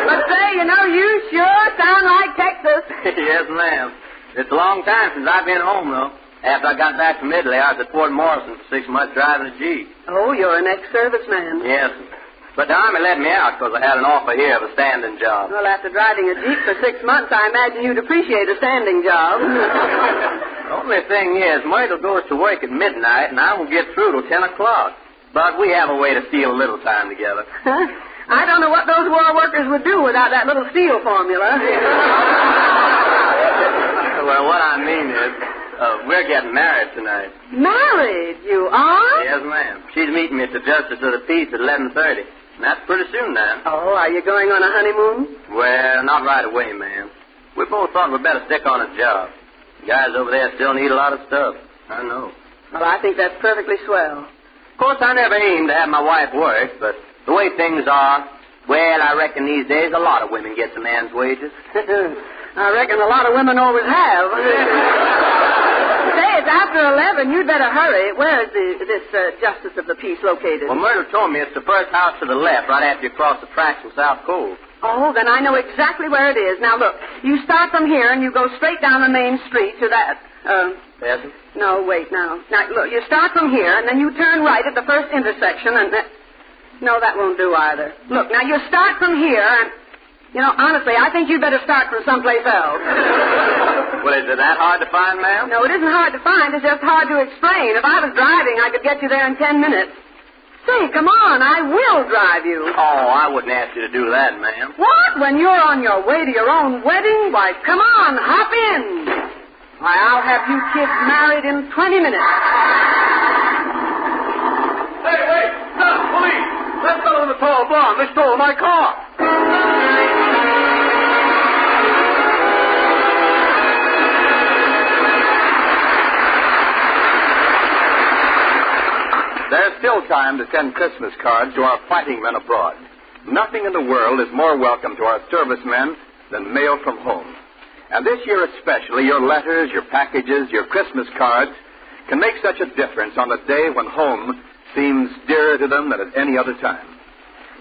But say, you know, you sure sound like Texas. Yes, ma'am. It's a long time since I've been home, though. After I got back from Italy, I was at Fort Morrison for 6 months driving a Jeep. Oh, you're an ex-serviceman. Yes, but the Army let me out because I had an offer here of a standing job. Well, after driving a Jeep for 6 months, I imagine you'd appreciate a standing job. The only thing is, Myrtle goes to work at midnight, and I won't get through till 10 o'clock. But we have a way to steal a little time together. I don't know what those war workers would do without that little steel formula. Well, what I mean is, we're getting married tonight. Married? You are? Yes, ma'am. She's meeting me at the Justice of the Peace at 11:30. And that's pretty soon now. Oh, are you going on a honeymoon? Well, not right away, ma'am. We both thought we'd better stick on a job. Guys over there still need a lot of stuff. I know. Well, I think that's perfectly swell. Of course, I never aimed to have my wife work, but the way things are, well, I reckon these days a lot of women gets a man's wages. I reckon a lot of women always have. Say, it's after 11. You'd better hurry. Where is this Justice of the Peace located? Well, Myrtle told me it's the first house to the left, right after you cross the tracks from South Cove. Oh, then I know exactly where it is. Now, look, you start from here and you go straight down the main street to that, Pheasant? No, wait, now. Now, look, you start from here and then you turn right at the first intersection and that... No, that won't do either. Look, now you start from here and... You know, honestly, I think you'd better start from someplace else. Well, is it that hard to find, ma'am? No, it isn't hard to find. It's just hard to explain. If I was driving, I could get you there in 10 minutes. Say, come on, I will drive you. Oh, I wouldn't ask you to do that, ma'am. What? When you're on your way to your own wedding? Why, come on, hop in. Why, I'll have you kids married in 20 minutes. Hey, wait! Stop! Police! That fellow in the tall blonde, they stole my car. There's still time to send Christmas cards to our fighting men abroad. Nothing in the world is more welcome to our servicemen than mail from home. And this year especially, your letters, your packages, your Christmas cards can make such a difference on the day when home seems dearer to them than at any other time.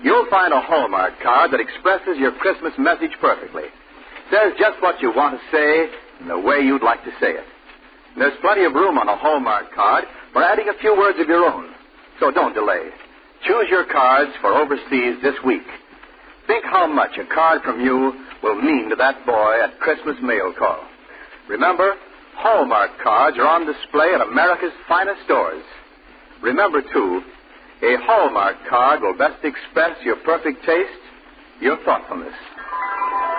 You'll find a Hallmark card that expresses your Christmas message perfectly. Says just what you want to say in the way you'd like to say it. And there's plenty of room on a Hallmark card for adding a few words of your own. So don't delay. Choose your cards for overseas this week. Think how much a card from you will mean to that boy at Christmas mail call. Remember, Hallmark cards are on display at America's finest stores. Remember, too, a Hallmark card will best express your perfect taste, your thoughtfulness.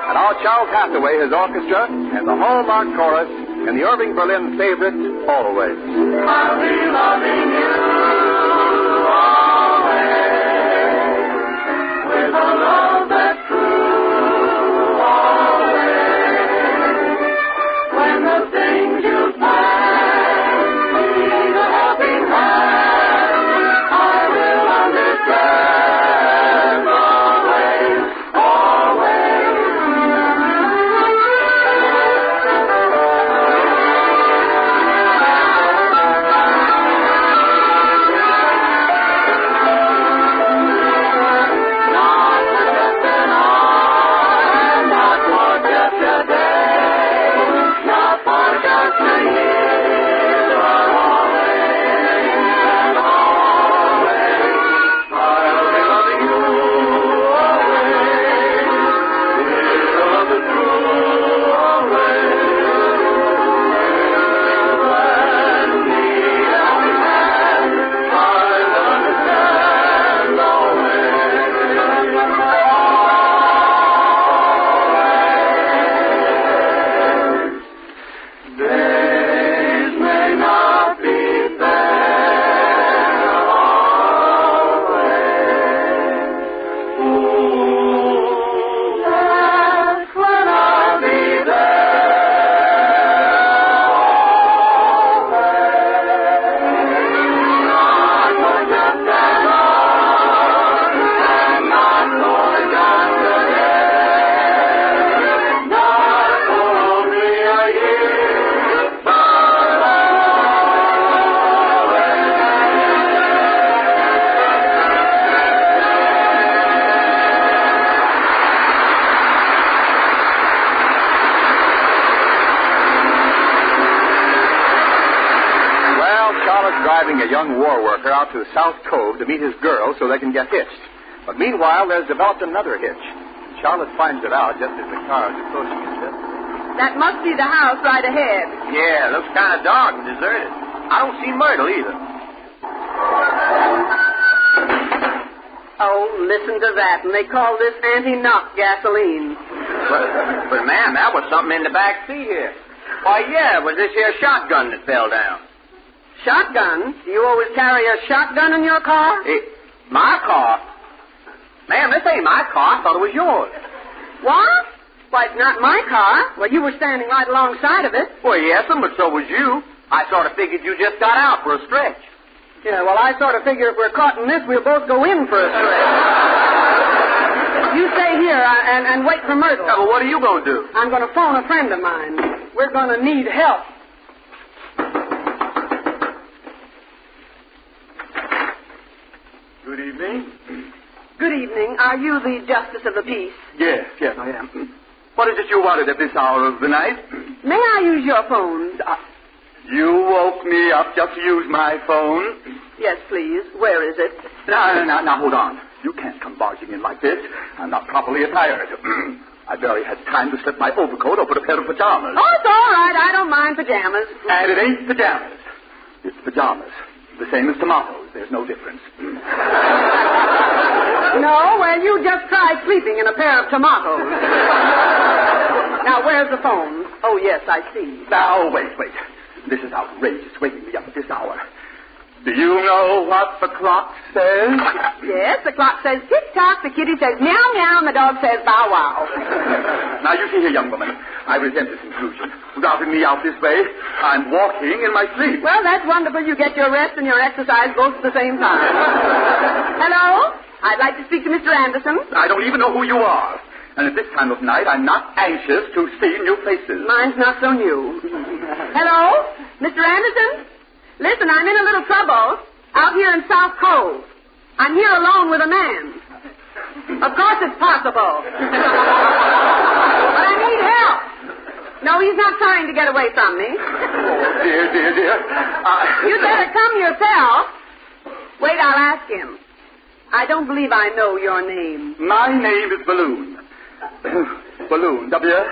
And now Charles Hathaway, his orchestra, and the Hallmark chorus in the Irving Berlin favorite, Always. I'll be loving you always, with a love that's true always. When the things you plan need a helping hand, I will understand always, always. A young war worker out to South Cove to meet his girl so they can get hitched. But meanwhile, there's developed another hitch. Charlotte finds it out just as the car is approaching his desk. That must be the house right ahead. Yeah, looks kind of dark and deserted. I don't see Myrtle either. Oh, listen to that. And they call this anti-knock gasoline. But ma'am, that was something in the back seat here. Why, yeah, it was this here shotgun that fell down. Shotgun? Do you always carry a shotgun in your car? My car? Ma'am, this ain't my car. I thought it was yours. What? Why, it's not my car. Well, you were standing right alongside of it. Well, yes, but so was you. I sort of figured you just got out for a stretch. Yeah, well, I sort of figure if we're caught in this, we'll both go in for a stretch. You stay here and wait for Myrtle. Yeah, well, what are you going to do? I'm going to phone a friend of mine. We're going to need help. Good evening. Good evening. Are you the Justice of the Peace? Yes, I am. What is it you wanted at this hour of the night? May I use your phone? You woke me up just to use my phone? Yes, please. Where is it? Now, hold on. You can't come barging in like this. I'm not properly attired. I barely had time to slip my overcoat or put a pair of pajamas. Oh, it's all right. I don't mind pajamas. And it ain't pajamas. It's pajamas. The same as tomatoes. There's no difference. No, well, you just tried sleeping in a pair of tomatoes. Now, where's the phone? Oh, yes, I see. Now, wait. This is outrageous, waking me up at this hour. Do you know what the clock says? Yes, the clock says tick-tock, the kitty says meow-meow, and the dog says bow-wow. Now, you see here, young woman, I resent this intrusion. Routing me out this way, I'm walking in my sleep. Well, that's wonderful. You get your rest and your exercise both at the same time. Hello? I'd like to speak to Mr. Anderson. I don't even know who you are. And at this time of night, I'm not anxious to see new faces. Mine's not so new. Hello? Mr. Anderson? Listen, I'm in a little trouble out here in South Cove. I'm here alone with a man. Of course it's possible. But I need help. No, he's not trying to get away from me. Oh, dear. You'd better come yourself. Wait, I'll ask him. I don't believe I know your name. My name is Balloon. Balloon. W-O-O-O-O-N.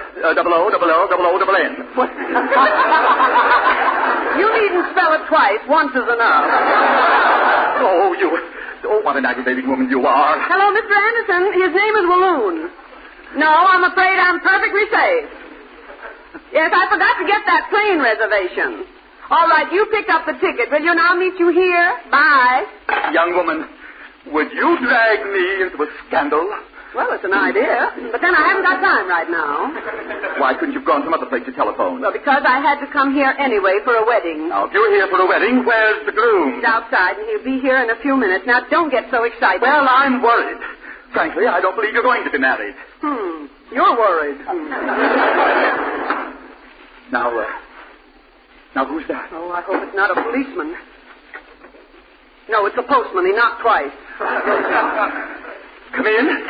You needn't spell it twice. Once is enough. Oh, what an aggravating woman you are. Hello, Mr. Anderson. His name is Balloon. No, I'm afraid I'm perfectly safe. Yes, I forgot to get that plane reservation. All right, you pick up the ticket. Will you? Now meet you here. Bye. Young woman, would you drag me into a scandal? Well, it's an idea, but then I haven't got time right now. Why couldn't you have gone some other place to telephone? Well, because I had to come here anyway for a wedding. Now, if you're here for a wedding, where's the groom? He's outside, and he'll be here in a few minutes. Now, don't get so excited. Well, I'm worried. Frankly, I don't believe you're going to be married. You're worried. Now, who's that? Oh, I hope it's not a policeman. No, it's a postman. He knocked twice. Come in.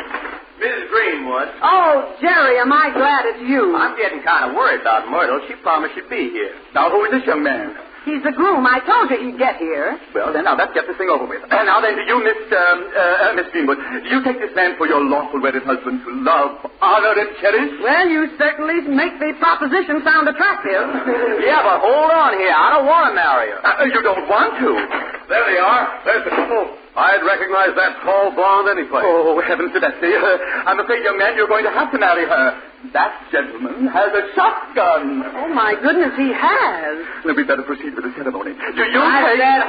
Mrs. Greenwood. Oh, Jerry, am I glad it's you. I'm getting kind of worried about Myrtle. She promised she'd be here. Now, who is this young man? He's the groom. I told you he'd get here. Well, then, now, let's get this thing over with. Now, then, do you, Miss Greenwood, do you take this man for your lawful wedded husband to love, honor, and cherish? Well, you certainly make the proposition sound attractive. Yeah, but hold on here. I don't want to marry her. You don't want to? There they are. There's the couple. I'd recognize that tall blonde anyplace. Oh, heavens to Betsy. I'm afraid, young man, you're going to have to marry her. That gentleman has a shotgun. Oh, my goodness, he has. Then we'd better proceed with the ceremony. I said,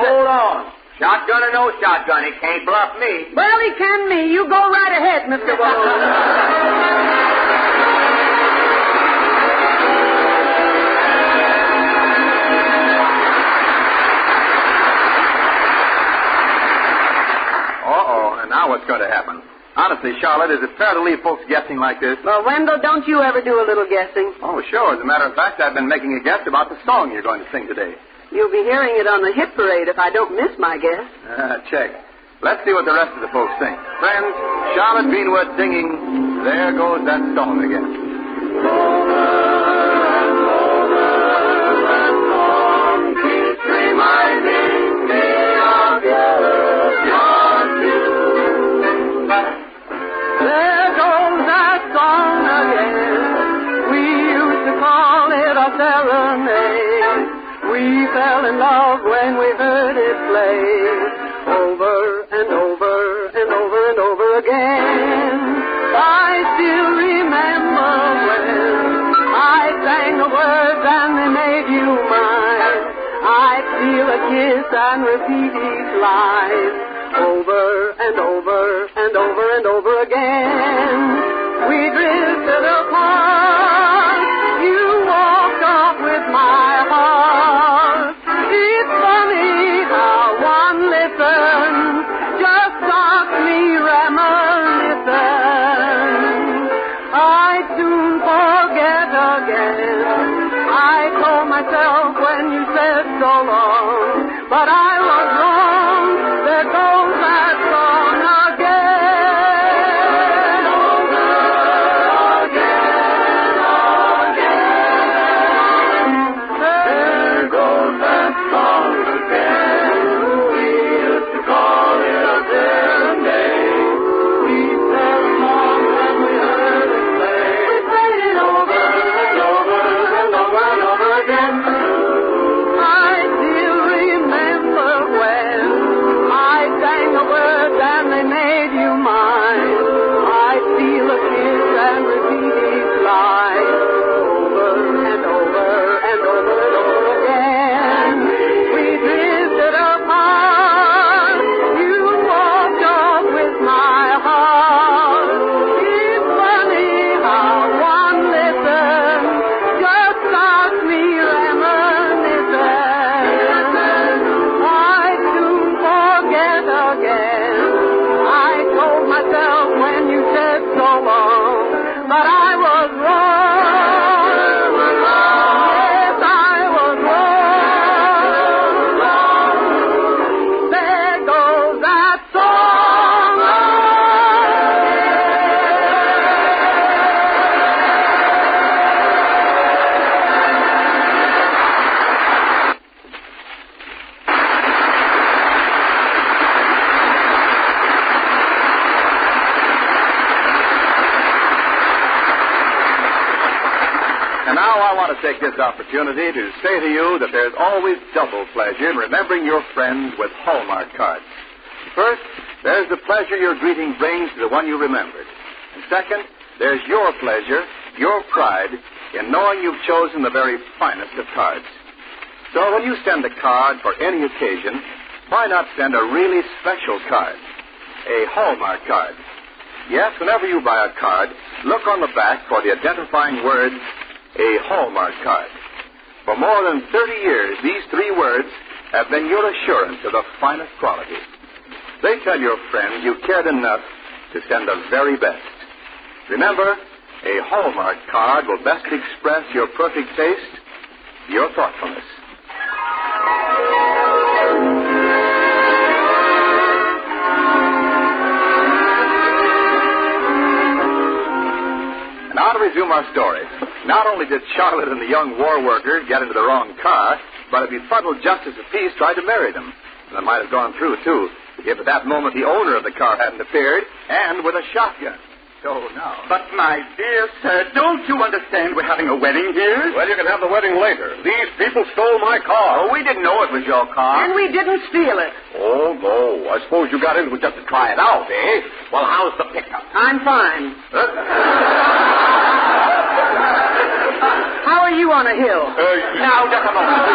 hold on. Shotgun or no shotgun, he can't bluff me. Well, he can me. You go right ahead, Mr. Willows. Now what's going to happen? Honestly, Charlotte, is it fair to leave folks guessing like this? Well, Wendell, don't you ever do a little guessing? Oh, sure. As a matter of fact, I've been making a guess about the song you're going to sing today. You'll be hearing it on the hit parade if I don't miss my guess. Check. Let's see what the rest of the folks think. Friends, Charlotte Greenwood singing There Goes That Song Again. Keeps reminding me of you. There goes that song again. We used to call it a serenade. We fell in love when we heard it play. Over and over and over and over again. I still remember when I sang the words and they made you mine. I'd feel a kiss and repeat each line. Over and over and over and over again. We drifted apart. You walked off with my heart. It's funny how one listen just stops me reminiscing. I soon forget again. I told myself when you said so long, but I was wrong. There goes that song again. Over again. There goes that song again. We used to call it a serenade. We sang songs when we heard it play. We played it over and over and over and over again. I still remember when I sang the words and they made you mine. I feel a kiss and repeat each line over and over and over and over again. We drifted apart. You walked off with my heart. It's funny how one listen just starts me reminiscing. I soon forget again. I told myself when you said so long, but I was wrong. Yes, I was wrong. There goes that song And now I want to take this opportunity to say to you that there's always double pleasure in remembering your friends with Hallmark cards. First, there's the pleasure your greeting brings to the one you remembered. And second, there's your pleasure, your pride, in knowing you've chosen the very finest of cards. So when you send a card for any occasion, why not send a really special card? A Hallmark card. Yes, whenever you buy a card, look on the back for the identifying words, a Hallmark card. For more than 30 years, these three words have been your assurance of the finest quality. They tell your friends you cared enough to send the very best. Remember, a Hallmark card will best express your perfect taste, your thoughtfulness. And now to resume our story. Not only did Charlotte and the young war worker get into the wrong car, but a befuddled justice of peace tried to marry them. And it might have gone through, too, if at that moment the owner of the car hadn't appeared, and with a shotgun. So now... But, my dear sir, don't you understand we're having a wedding here? Well, you can have the wedding later. These people stole my car. Oh, we didn't know it was your car. And we didn't steal it. Oh, no. I suppose you got into it just to try it out, eh? Well, how's the pickup? I'm fine. How are you on a hill? Now, just a moment.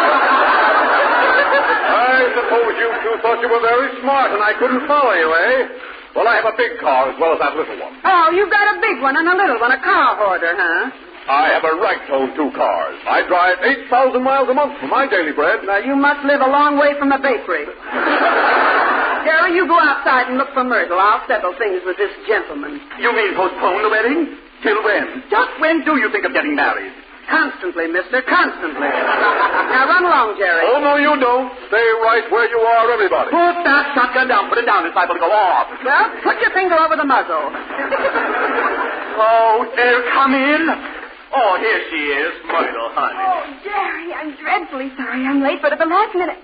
I suppose you two thought you were very smart and I couldn't follow you, eh? Well, I have a big car as well as that little one. Oh, you've got a big one and a little one, a car hoarder, huh? I have a right to own two cars. I drive 8,000 miles a month for my daily bread. Now, you must live a long way from the bakery. Jerry, you go outside and look for Myrtle. I'll settle things with this gentleman. You mean postpone the wedding? Till when? Just when do you think of getting married? Constantly, mister, constantly. Now, run along, Jerry. Oh, no, you don't. Stay right where you are, everybody. Put that shotgun down. Put it down. It's liable to go off. Well, put your finger over the muzzle. Oh, dear, come in. Oh, here she is, Myrtle, honey. Oh, Jerry, I'm dreadfully sorry I'm late, but at the last minute...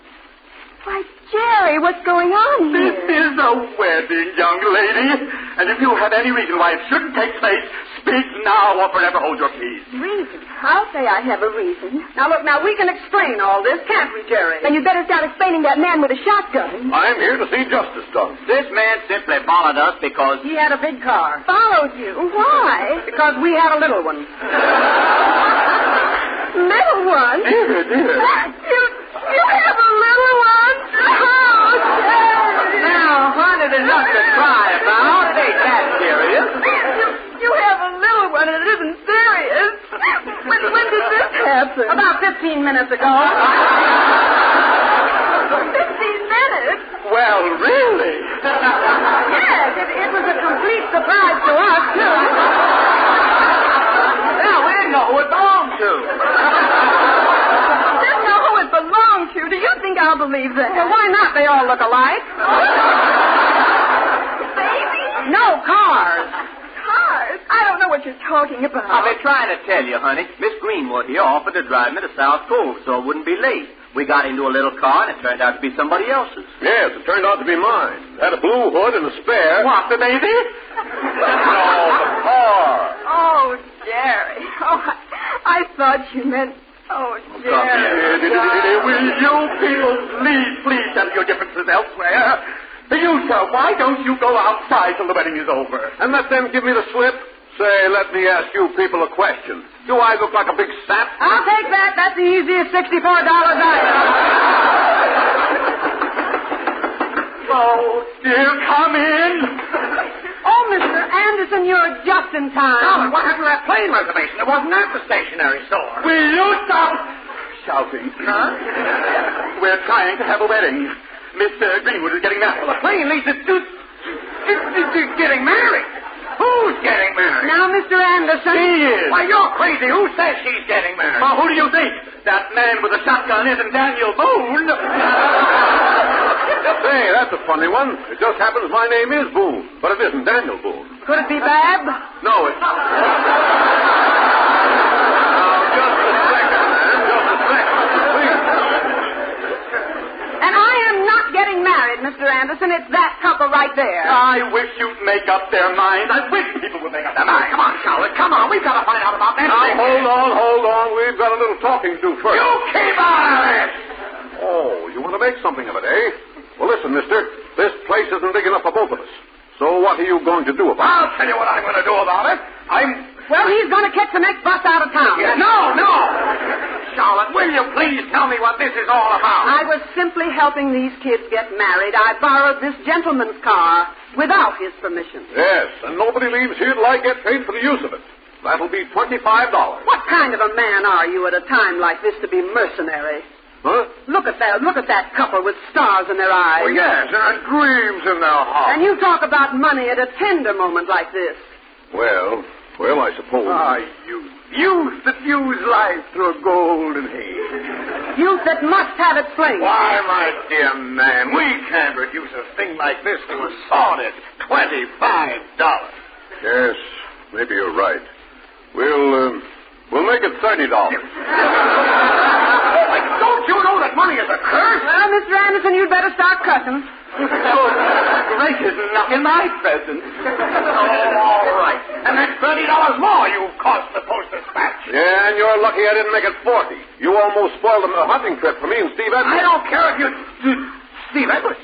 Why, Jerry, what's going on here? This is a wedding, young lady. And if you have any reason why it shouldn't take place, speak now or forever hold your peace. Reason? I'll say I have a reason. Now, look, we can explain all this, can't we, Jerry? Then you'd better start explaining that man with a shotgun. I'm here to see justice done. This man simply followed us because... He had a big car. Followed you? Why? Because we had a little one. Little one? Dear. You have a little one? Oh, Jerry. Now, honey, there's nothing to cry about. It ain't that serious. You have a dancing? About 15 minutes ago. 15 minutes? Well, really? Yes, it was a complete surprise to us, too. Yeah, we didn't know who it belonged to. Didn't know who it belonged to. Do you think I'll believe that? Well, why not? They all look alike. Baby? No, cars. Cars? I don't know what you're talking about. I've been trying to tell you, honey. Miss Greenwood here offered to drive me to South Cove so I wouldn't be late. We got into a little car, and it turned out to be somebody else's. Yes, it turned out to be mine. Had a blue hood and a spare. What, the baby? No, the car. Oh, Jerry. Oh, I thought you meant... Oh, Jerry. Will you people please settle your differences elsewhere? You, sir, why don't you go outside till the wedding is over? And let them give me the slip? Say, let me ask you people a question. Do I look like a big sap? I'll take that. That's the easiest $64 I Oh, dear, come in. Oh, Mr. Anderson, you're just in time. Now, what happened to that plane reservation? It wasn't at the stationery store. Will you stop shouting? Huh? We're trying to have a wedding. Mr. Greenwood is getting married. Well, the plane leads it to... getting married. Who's getting married? Now, Mr. Anderson. She is. Why, you're crazy. Who says she's getting married? Well, who do you think? That man with the shotgun isn't Daniel Boone. Say, that's a funny one. It just happens my name is Boone, but it isn't Daniel Boone. Could it be Bab? No, it's... Now, just a second, man. Just a second. Please. And I am not getting married, Mr. Anderson. It's that couple right there. I wish you'd make up their minds. I wish people would make up their minds. Come on, Charlotte. Come on. We've got to find out about that. Now, hold on. We've got a little talking to do first. You keep out of it! Oh, you want to make something of it, eh? Well, listen, mister. This place isn't big enough for both of us. So what are you going to do about it? I'll tell you what I'm going to do about it. Well, he's going to catch the next bus out of town. Yeah, no. Charlotte, will you please tell me what this is all about? I was simply helping these kids get married. I borrowed this gentleman's car without his permission. Yes, and nobody leaves here till I get paid for the use of it. That'll be $25. What kind of a man are you at a time like this to be mercenary? Huh? Look at that couple with stars in their eyes. Oh, yes, and dreams in their hearts. And you talk about money at a tender moment like this. Well, I suppose. Youth that views life through a golden haze. Youth that must have its fling. Why, my dear man, we can't reduce a thing like this to a sordid $25. Yes, maybe you're right. We'll make it $30. Don't you know that money is a curse? Well, Mr. Anderson, you'd better start cussing. Gracious, not in my presence. Oh, all right. And that's $30 more you've cost the Post-Dispatch. Yeah, and you're lucky I didn't make it 40. You almost spoiled a hunting trip for me and Steve Edwards. I don't care if you... Steve Edwards?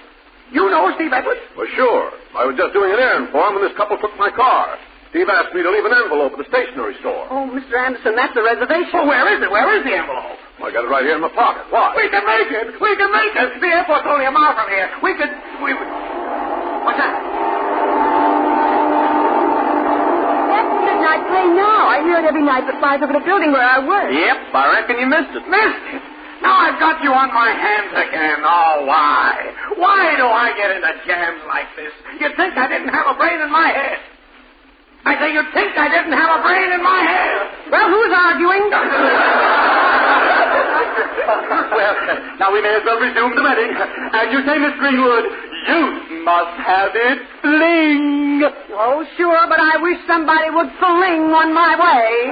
You know Steve Edwards? Well, sure. I was just doing an errand for him when this couple took my car. Steve asked me to leave an envelope at the stationery store. Oh, Mr. Anderson, that's a reservation. Well, where is it? Where is the envelope? I got it right here in my pocket. What? We can make it. The airport's only a mile from here. What's that? That's the midnight train now. I hear it every night at 5 over the building where I work. Yep, I reckon you missed it. Missed it? Now I've got you on my hands again. Oh, why? Why do I get into jams like this? You'd think I didn't have a brain in my head. I say you'd think I didn't have a brain in my head. Well, who's arguing? Well, now we may as well resume the wedding. As you say, Miss Greenwood, youth must have its fling. Oh, sure, but I wish somebody would fling one my way.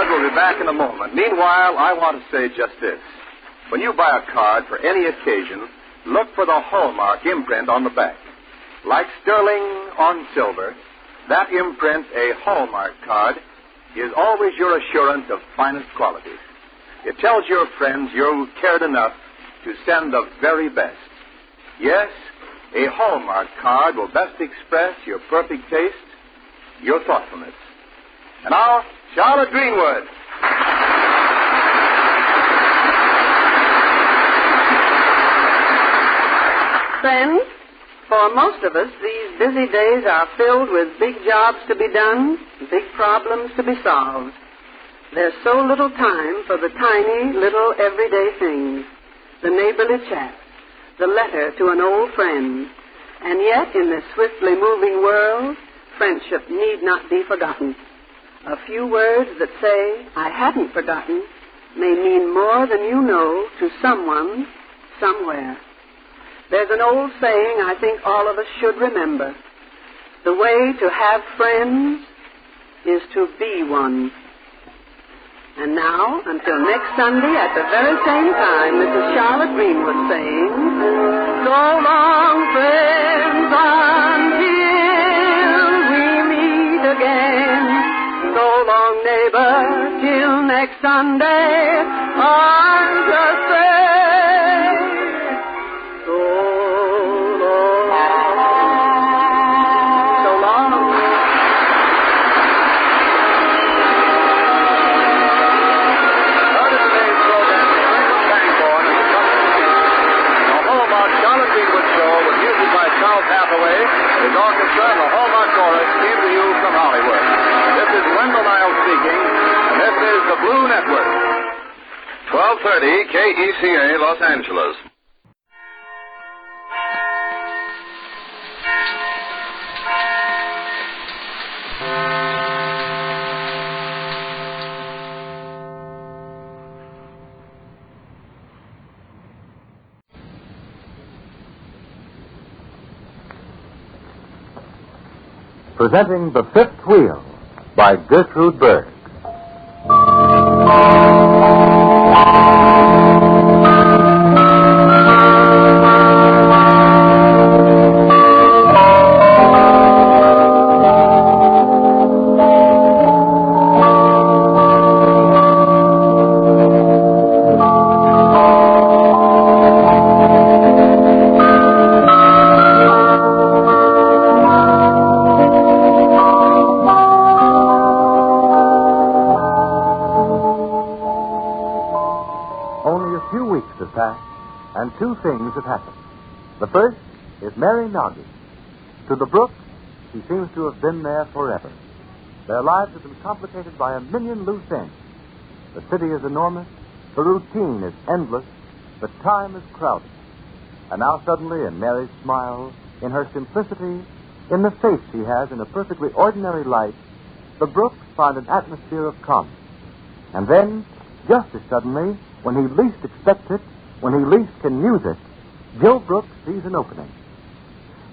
We'll be back in a moment. Meanwhile, I want to say just this. When you buy a card for any occasion, look for the Hallmark imprint on the back. Like sterling on silver, that imprint, a Hallmark card, is always your assurance of finest quality. It tells your friends you cared enough to send the very best. Yes, a Hallmark card will best express your perfect taste, your thoughtfulness. And now, Charlotte Greenwood. friends. For most of us, these busy days are filled with big jobs to be done, big problems to be solved. There's so little time for the tiny, little everyday things, the neighborly chat, the letter to an old friend. And yet, in this swiftly moving world, friendship need not be forgotten. A few words that say, I hadn't forgotten, may mean more than you know to someone, somewhere. There's an old saying I think all of us should remember. The way to have friends is to be one. And now, until next Sunday at the very same time, this is Charlotte Greenwood saying, so long, friends, until we meet again. So long, neighbor, till next Sunday, I'm just saying, so long. So long. Charlotte Greenwood Show with music by Charles Hathaway, his orchestra, and the Hallmark Chorus came to you from Hollywood. This is Wendell Niles speaking, and this is the Blue Network. 1230 KECA, Los Angeles. Presenting The Fifth Wheel by Gertrude Berg. And two things have happened. The first is Mary Noggy. To the Brooks, she seems to have been there forever. Their lives have been complicated by a million loose ends. The city is enormous, the routine is endless, the time is crowded. And now suddenly, in Mary's smile, in her simplicity, in the faith she has in a perfectly ordinary life, the Brooks find an atmosphere of calm. And then, just as suddenly, when he least expects it, when he least can use it, Joe Brooks sees an opening.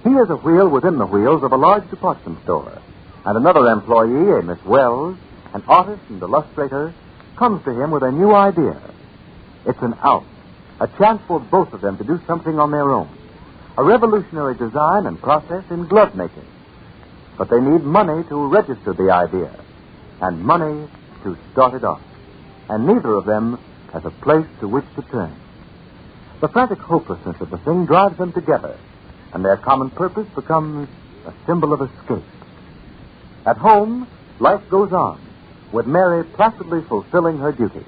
He is a wheel within the wheels of a large department store, and another employee, a Miss Wells, an artist and illustrator, comes to him with a new idea. It's an out, a chance for both of them to do something on their own, a revolutionary design and process in glove making. But they need money to register the idea, and money to start it off, and neither of them has a place to which to turn. The frantic hopelessness of the thing drives them together, and their common purpose becomes a symbol of escape. At home, life goes on, with Mary placidly fulfilling her duties.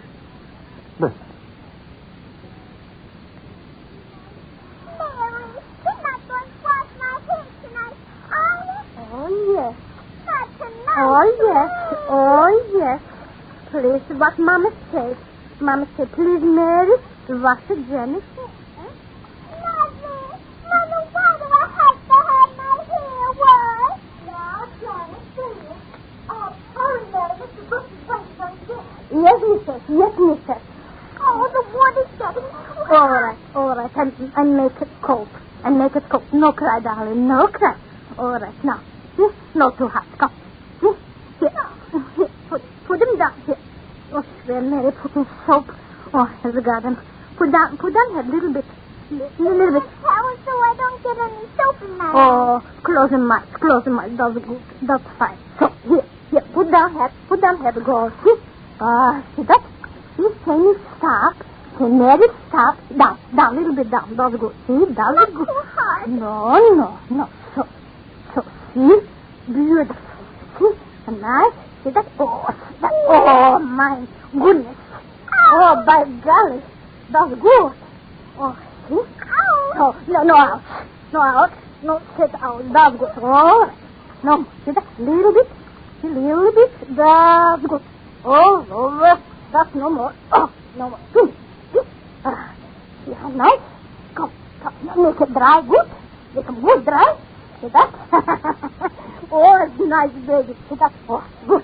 Listen. Mary, you're not going to wash my hair tonight, are you? Oh, yes. Not tonight. Oh, yes. Oh, yes. Please, what Mama said. Mama said, please, Mary, wash the Jenny. Mother, why do I have to have my hair washed? Now, Johnny, please. Oh, hurry, Mary. Mr. Brooks is waiting on you. Yes, Mrs. Yes, Mrs. Oh, the water's getting too All right. And make it cold. No cry, darling. No cry. All right, now. Here, no too hot. Come. Here. Put them down here. Oh, swear, Mary, put in soap. Oh, has got them. Put down a little bit. Towel so I don't get any soap in my hand. Oh, close them eyes. That's good. That's fine. So, here, put down head, go. See? See that? See, can you stop? Can Mary stop? Down, little bit down. That's good. See, that's good. Too hard. No. So, see? Beautiful. See? And nice. See that? Oh, my goodness. Oh, by golly. That's good. Oh, see? Ow. No, ouch. No, out. No, sit out. That's good. All right. No, sit a little bit. That's good. Oh, over. That's no more. Oh, no more. Good. See how nice? Come. Make it dry good. Make them good dry. See that? Oh, it's nice, baby. See that? Oh, good.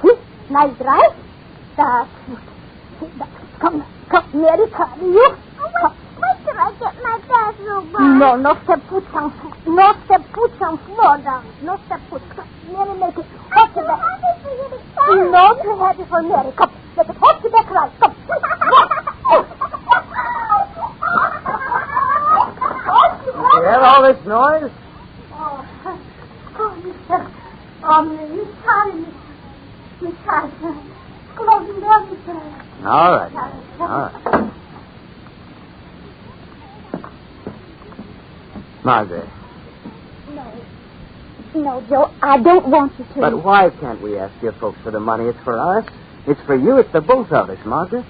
See? Nice dry. That's good. See that? Come, Mary, come, you. Wait till I get my bathrobe on. No step foot on floor. No step foot on floor down. No step foot. Come, Mary, make it hot to back. Happy for you to try. No, too happy for Mary. Come, make it hot to back right. Come. You hear all this noise? You sorry, Miss Carson. Close the door, Mister. All right. Margaret. No, Joe, I don't want you to. But why can't we ask your folks for the money? It's for us. It's for you. It's for both of us, Margaret.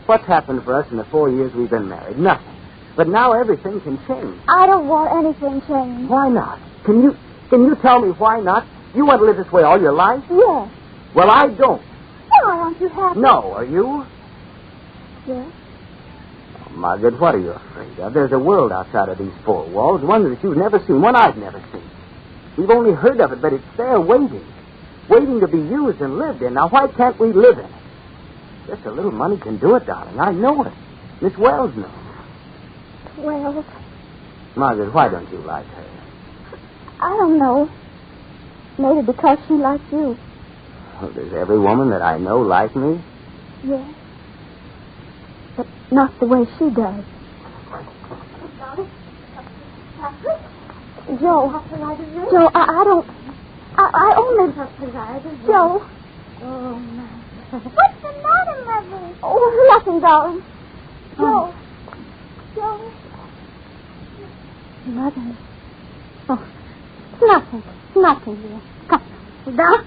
What's happened for us in the 4 years we've been married? Nothing. But now everything can change. I don't want anything changed. Why not? Can you tell me why not? You want to live this way all your life? Yes. Well, I don't. Why aren't you happy? No, are you? Yes. Oh, Margaret, what are you afraid of? There's a world outside of these four walls, one that you've never seen, one I've never seen. We've only heard of it, but it's there waiting to be used and lived in. Now, why can't we live in it? Just a little money can do it, darling. I know it. Miss Wells knows. Well, Margaret, why don't you like her? I don't know. Maybe because she likes you. Well, does every woman that I know like me? Yes. But not the way she does. Joe, I don't... I only... Joe. Oh, my. What's the matter, Mother? Oh, nothing, darling. Joe. Mother. Oh, nothing, dear. Come. Down.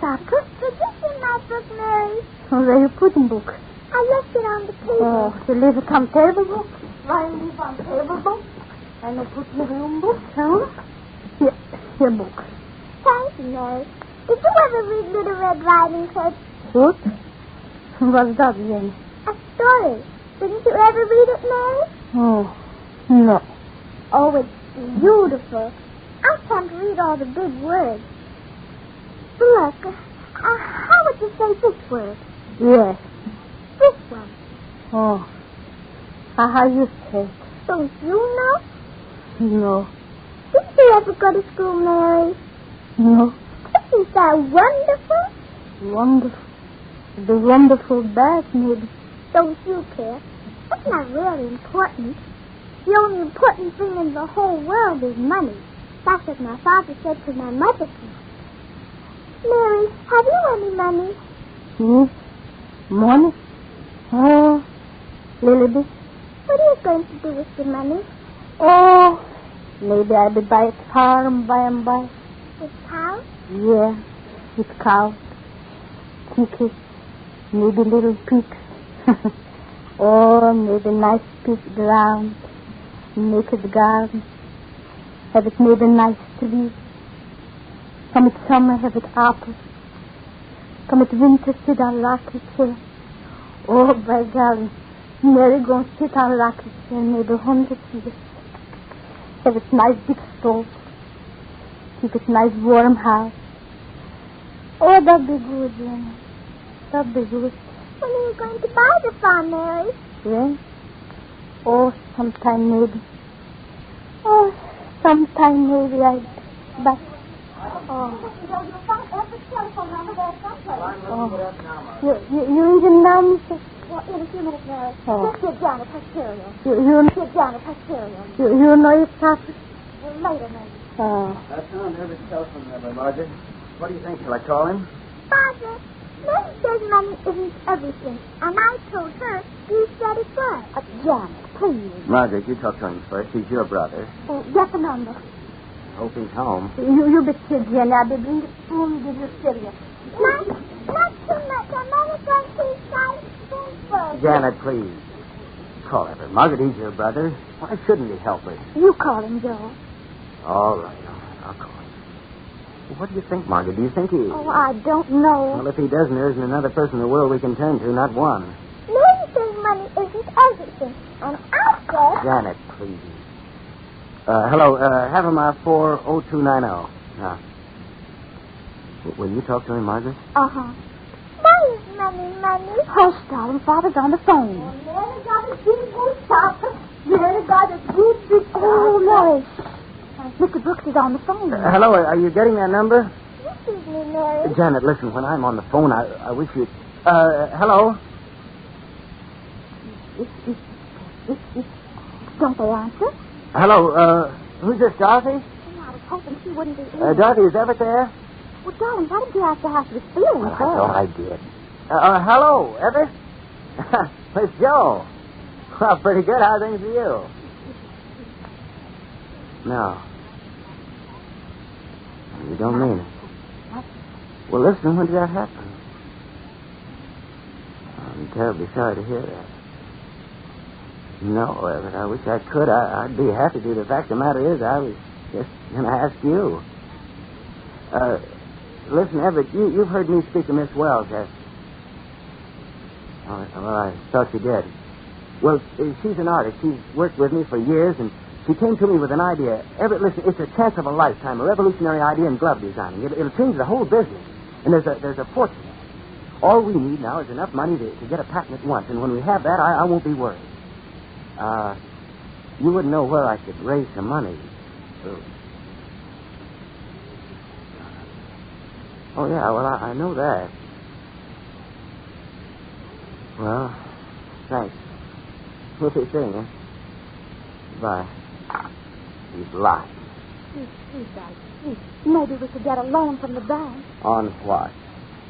Supper. Did you see my book, Mary? Oh, there's your pudding book. I left it on the table. Oh, you leave it on table book? Why leave on table book? And I put your room book, huh? Your book. Thank you, Mary. Did you ever read Little Red Riding Hood? What? What's that, then? A story. Didn't you ever read it, Mary? Oh, no. Oh, it's beautiful. I can't read all the big words. Look, how would you say this word? Yes. This one. Oh. How you say? Don't you know? No. Didn't you ever go to school, Mary? No. Isn't that wonderful? Wonderful. The wonderful bag, maybe. Don't you care? It's not really important. The only important thing in the whole world is money. That's what my father said to my mother. Mary, have you any money? Me? Money? Oh, little bit. What are you going to do with the money? Oh, maybe I'll buy a car and by. With cows? Yeah, with cows. Chickens. Maybe little pigs. Or maybe nice big ground. Make it garden. Have it made a nice tree. Come at summer, have it apples. Come at winter, sit on rocket chair. Oh, by golly, Mary gonna sit on rocket chair maybe 100 years. Have it nice big stove. Keep it nice warm house. Oh, that'd be good, Jenny. That'd be good. When are you going to buy the farm, Mary? Yeah? Oh, sometime maybe. Oh, sometime maybe I'd buy. Oh. You even now, Mr.? Well, in a few minutes, Mary. Oh. Just sit down at Presbyterian. You know your papa? Well, later, maybe. Oh. That's not a nervous telephone number, Margaret. What do you think? Shall I call him? Father, Mary says money isn't everything. And I told her you said it was. Janet, please. Margaret, you talk to him first. He's your brother. Oh, get the number. Hope he's home. You be still, Jenny. I'll be bring the spoon with you cereal. Not too much. I'm only going to eat 5 spoonfuls. Janet, please. call Everett. Margaret, he's your brother. Why shouldn't he help her? You call him, Joe. All right. I'll call him. What do you think, Margaret? Do you think he... Oh, I don't know. Well, if he doesn't, there isn't another person in the world we can turn to, not one. Maybe says money isn't everything. And I say... Janet, please. Hello, have him 40290. Now, will you talk to him, Margaret? Uh-huh. Money. Hush, darling. Father's on the phone. Mary got a big good shopper. Mary got a good big shopper. Oh, Mary. Mr. Brooks is on the phone. Hello, are you getting that number? Excuse me, Mary. Janet, listen, when I'm on the phone, I wish you'd... hello? Don't they answer? Hello, who's this, Dorothy? I was hoping she wouldn't be in. Dorothy, is Everett there? Well, darling, why didn't you ask her how she was feeling Well, I first? thought I did. Hello, Everett? It's Joe. Well, pretty good. How are things with you? No. You don't mean it. What? Well, listen, when did that happen? I'm terribly sorry to hear that. No, Everett, I wish I could. I'd be happy to. The fact of the matter is, I was just going to ask you. Listen, Everett, you've heard me speak to Miss Wells, yes? Oh, well, I thought you did. Well, she's an artist. She's worked with me for years, and she came to me with an idea. Everett, listen, it's a chance of a lifetime, a revolutionary idea in glove designing. It'll change the whole business. And there's a fortune. All we need now is enough money to get a patent at once, and when we have that, I won't be worried. You wouldn't know where I could raise some money. Oh, yeah, well, I know that. Well, thanks. What's he saying, huh? Goodbye. He's lying. Please. Maybe we could get a loan from the bank. On what?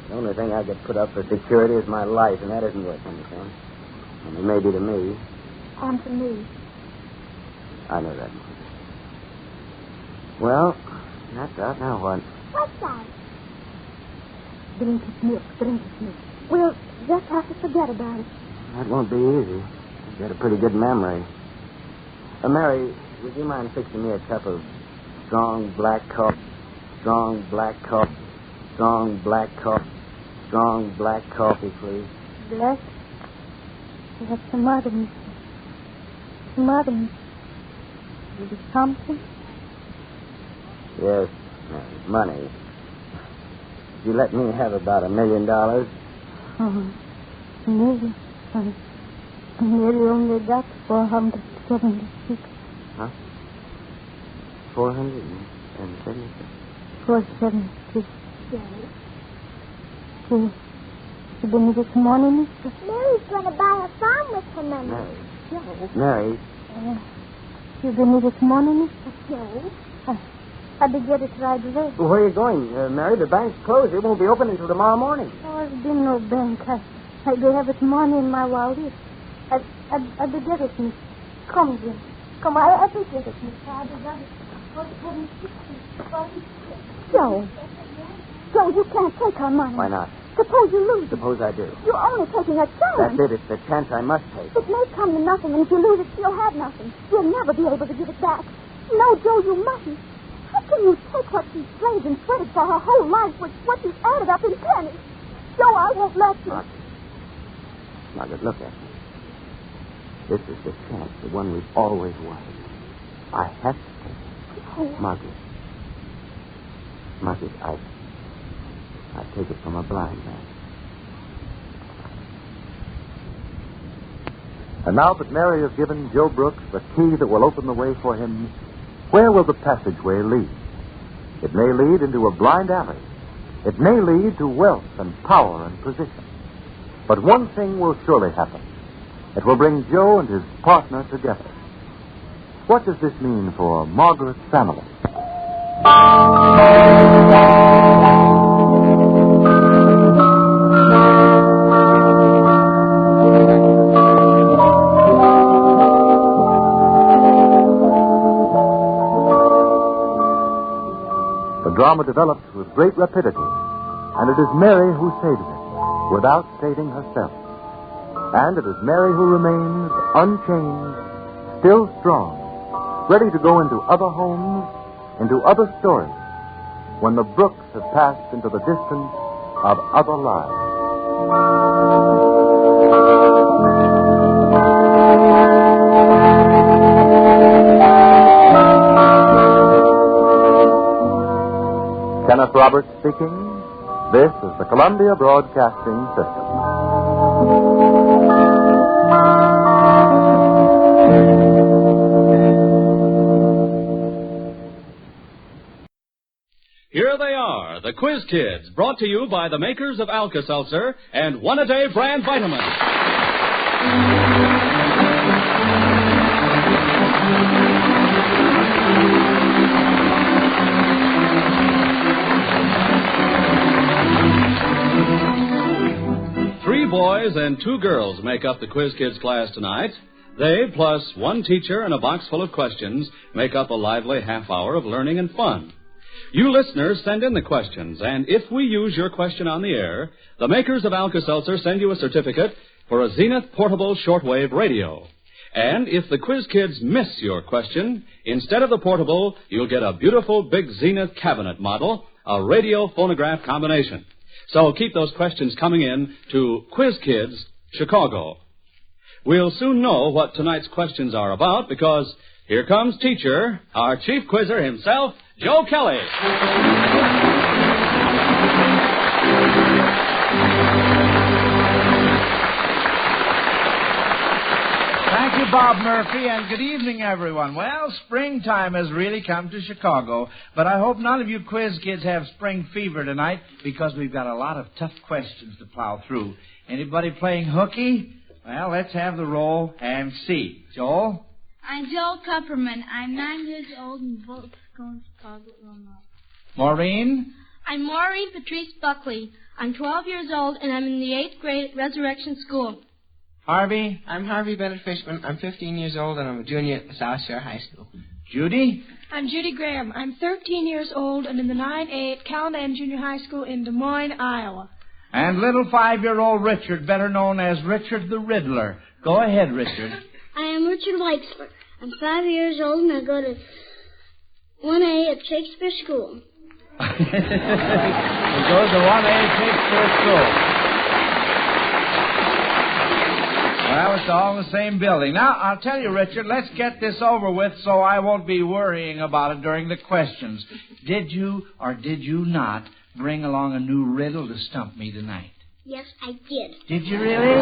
The only thing I could put up for security is my life, and that isn't worth anything. And it may be to me. And to me. I know that. Well, that's out. Now what? What's that? Drink his milk. We'll just have to forget about it. That won't be easy. You've got a pretty good memory. Mary, would you mind fixing me a cup of strong black coffee? Strong black coffee. Strong black coffee. Strong black coffee, please. Bless. We have some other, mister. Some other, mister. Is it something? Yes, money. You let me have about $1 million. Maybe. Maybe only got 476. Huh? 476? 476. You been this morning, mister? Mary's going to buy a farm with her money. Mary? You been this morning, mister? No. I'll be get it right away. Well, where are you going, Mary? The bank's closed. It won't be open until tomorrow morning. Oh, there's been no bank. I do have it money in my wallet. I'll be get it, mister. Come, Jim. Come, I'll be get it, mister. I'll be get it. Joe, you can't take our money. Why not? Suppose you lose it. Suppose I do. You're only taking a chance. That's it. It's the chance I must take. It may come to nothing, and if you lose it, you'll have nothing. You'll never be able to give it back. No, Joe, you mustn't. How can you take what she's slaved and sweated for her whole life with what she's added up in pennies? Joe, I won't let you. Margaret, look at me. This is the chance, the one we've always wanted. I have to take it. Oh. Margaret, I take it from a blind man. And now that Mary has given Joe Brooks the key that will open the way for him, where will the passageway lead? It may lead into a blind alley. It may lead to wealth and power and position. But one thing will surely happen. It will bring Joe and his partner together. What does this mean for Margaret's family? The drama develops with great rapidity, and it is Mary who saves it, without saving herself. And it is Mary who remains unchanged, still strong, ready to go into other homes, into other stories, when the brooks have passed into the distance of other lives. Kenneth Roberts speaking. This is the Columbia Broadcasting System. Here they are, the Quiz Kids, brought to you by the makers of Alka-Seltzer and One-A-Day brand vitamins. Three boys and two girls make up the Quiz Kids class tonight. They, plus one teacher and a box full of questions, make up a lively half hour of learning and fun. You listeners send in the questions, and if we use your question on the air, the makers of Alka-Seltzer send you a certificate for a Zenith portable shortwave radio. And if the Quiz Kids miss your question, instead of the portable, you'll get a beautiful big Zenith cabinet model, a radio-phonograph combination. So keep those questions coming in to Quiz Kids, Chicago. We'll soon know what tonight's questions are about because here comes teacher, our chief quizzer himself, Joe Kelly. Thank you, Bob Murphy, and good evening, everyone. Well, springtime has really come to Chicago, but I hope none of you quiz kids have spring fever tonight because we've got a lot of tough questions to plow through. Anybody playing hooky? Well, let's have the roll and see. Joel? I'm Joel Kupperman. I'm 9 years old and both going to Chicago, Illinois. Maureen? I'm Maureen Patrice Buckley. I'm 12 years old and I'm in the 8th grade at Resurrection School. Harvey? I'm Harvey Bennett Fishman. I'm 15 years old and I'm a junior at South Shore High School. Judy? I'm Judy Graham. I'm 13 years old and in the 9-8 Callahan Junior High School in Des Moines, Iowa. And little 5-year-old Richard, better known as Richard the Riddler. Go ahead, Richard. I am Richard Weixler. I'm 5 years old and I go to 1A at Shakespeare School. He goes to 1A Shakespeare School. Well, it's all in the same building. Now, I'll tell you, Richard, let's get this over with so I won't be worrying about it during the questions. Did you or did you not bring along a new riddle to stump me tonight? Yes, I did. Did you really?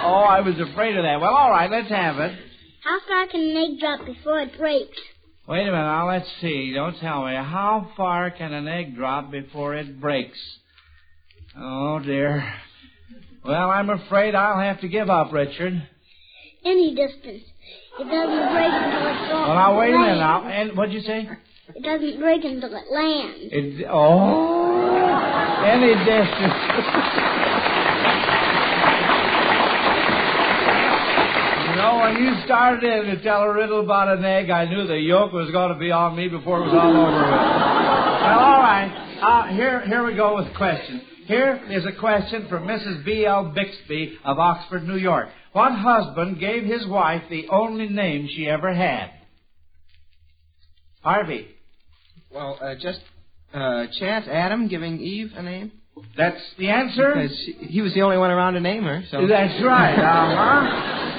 Oh, I was afraid of that. Well, all right, let's have it. How far can an egg drop before it breaks? Wait a minute, now let's see. Don't tell me. How far can an egg drop before it breaks? Oh, dear. Well, I'm afraid I'll have to give up, Richard. Any distance. It doesn't break until it's gone. Well, now, wait a minute now. And what'd you say? It doesn't break until it lands. Any distance. You know, when you started in to tell a riddle about an egg, I knew the yolk was going to be on me before it was all over with. Well, all right. Here we go with questions. Here is a question from Mrs. B.L. Bixby of Oxford, New York. What husband gave his wife the only name she ever had? Harvey. Well, just chance Adam giving Eve a name. That's the answer? Because he was the only one around to name her. So. That's right.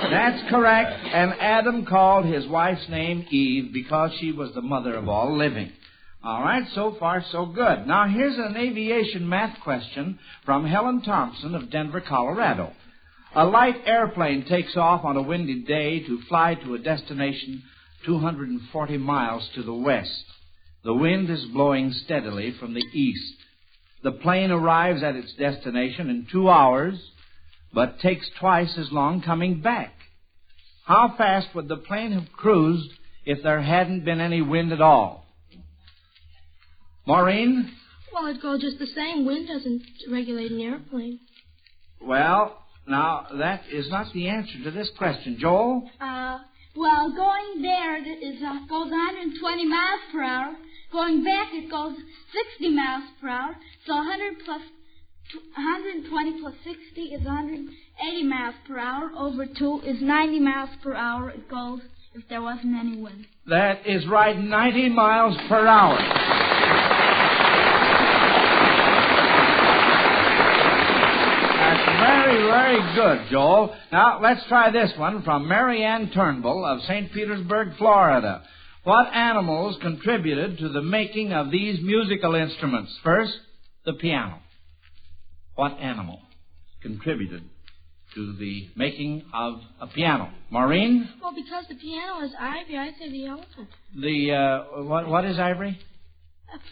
That's correct. And Adam called his wife's name Eve because she was the mother of all living. All right, so far so good. Now, here's an aviation math question from Helen Thompson of Denver, Colorado. A light airplane takes off on a windy day to fly to a destination 240 miles to the west. The wind is blowing steadily from the east. The plane arrives at its destination in 2 hours, but takes twice as long coming back. How fast would the plane have cruised if there hadn't been any wind at all? Maureen? Well, it'd go just the same. Wind doesn't regulate an airplane. Well, now, that is not the answer to this question. Joel? Well, going there goes 120 miles per hour. Going back, it goes 60 miles per hour. So 100 plus 120 plus 60 is 180 miles per hour. Over 2 is 90 miles per hour. It goes if there wasn't any wind. That is right, 90 miles per hour. That's very, very good, Joel. Now, let's try this one from Mary Ann Turnbull of St. Petersburg, Florida. What animals contributed to the making of these musical instruments? First, the piano. What animal contributed to the making of a piano? Maureen? Well, because the piano is ivory, I'd say the elephant. What is ivory?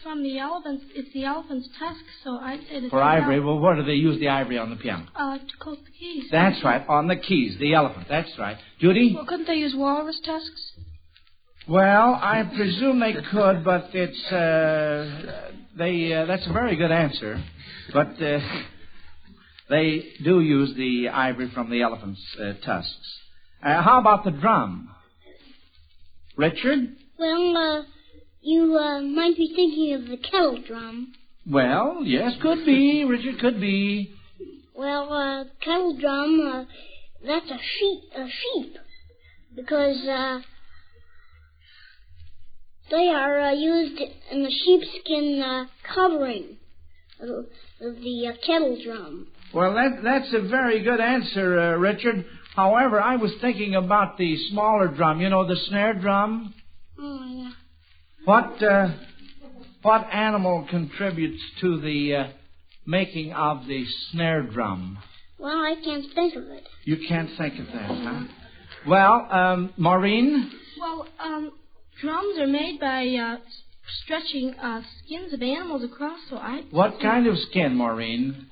From the elephants, it's the elephant's tusk, so I'd say the For ivory, well, where do they use the ivory on the piano? To coat the keys. That's right, on the keys, the elephant, that's right. Judy? Well, couldn't they use walrus tusks? Well, I presume they could, but it's, that's a very good answer. But, they do use the ivory from the elephant's tusks. How about the drum? Richard? Well, you might be thinking of the kettle drum. Well, yes, could be, Richard, could be. Well, kettle drum, that's a sheep. Because, they are used in the sheepskin covering of the kettle drum. Well, that's a very good answer, Richard. However, I was thinking about the smaller drum, the snare drum. Oh, yeah. What animal contributes to the making of the snare drum? Well, I can't think of it. You can't think of that, huh? Well, Maureen? Well, drums are made by stretching skins of animals across, so I... What kind of skin, Maureen?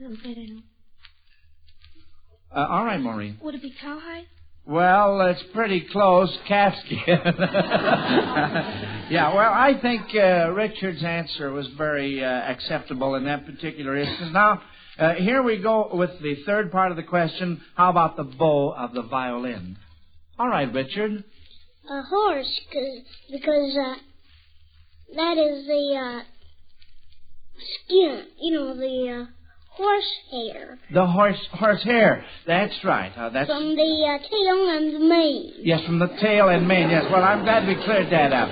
I'm afraid I don't. All right, Maureen. Would it be cowhide? Well, it's pretty close. Calfskin. Yeah, well, I think Richard's answer was very acceptable in that particular instance. Now, here we go with the third part of the question. How about the bow of the violin? All right, Richard. A horse, because that is the skin, the horse hair. The horse hair. That's right. That's from the tail and the mane. Yes, from the tail and mane. Yes. Well, I'm glad we cleared that up.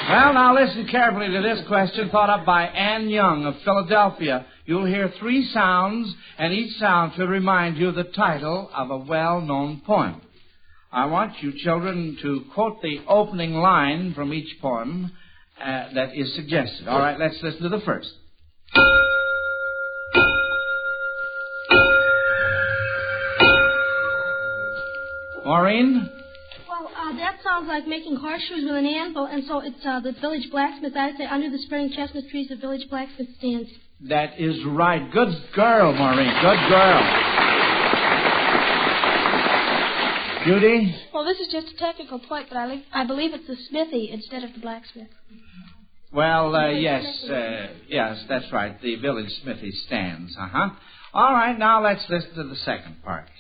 Well, now listen carefully to this question thought up by Ann Young of Philadelphia. You'll hear 3 sounds, and each sound should remind you of the title of a well-known poem. I want you children to quote the opening line from each poem that is suggested. All right, let's listen to the first. Maureen? Well, that sounds like making horseshoes with an anvil, and so it's the village blacksmith. I'd say under the spreading chestnut trees, the village blacksmith stands. That is right. Good girl, Maureen. Good girl. Judy? Well, this is just a technical point, but I believe it's the smithy instead of the blacksmith. Well, yes, that's right. The village smithy stands. All right, now let's listen to the second part.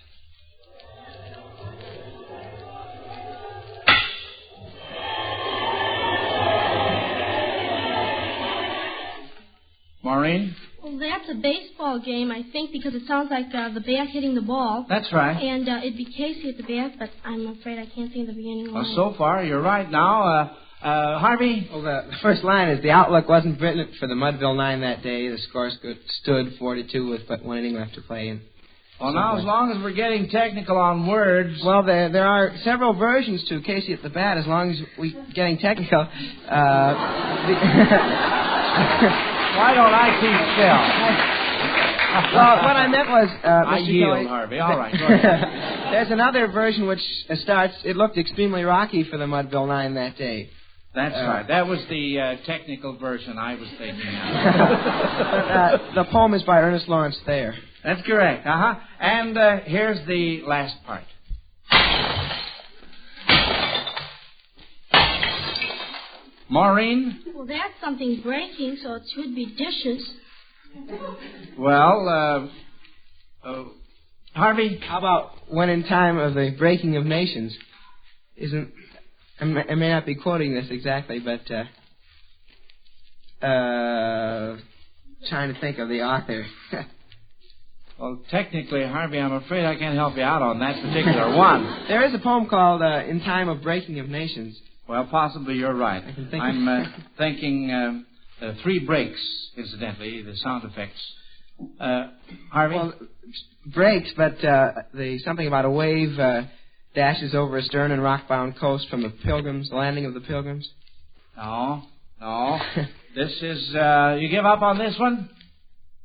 Maureen? Well, that's a baseball game, I think, because it sounds like the bat hitting the ball. That's right. And it'd be Casey at the bat, but I'm afraid I can't think of the beginning line. Well, so far, you're right. Now, Harvey? Well, the first line is, the outlook wasn't written for the Mudville 9 that day. The score stood 4-2 with but 1 inning left to play. Well, now, as long as we're getting technical on words... Well, there are several versions to Casey at the bat, as long as we're getting technical. Why don't I keep still? Well, what I meant was... I Mr. yield, Kelly, Harvey. All right, go ahead. There's another version which starts, it looked extremely rocky for the Mudville 9 that day. That's right. That was the technical version I was thinking of. The poem is by Ernest Lawrence Thayer. That's correct. And here's the last part. Maureen? Well, that's something breaking, so it should be dishes. Well, Harvey? How about when in time of the breaking of nations? I may not be quoting this exactly, but trying to think of the author. Well, technically, Harvey, I'm afraid I can't help you out on that particular one. There is a poem called In Time of Breaking of Nations. Well, possibly you're right. I'm thinking three breaks, incidentally, the sound effects. Harvey? Well, breaks, but something about a wave dashes over a stern and rock-bound coast from the landing of the Pilgrims. No. This is, you give up on this one?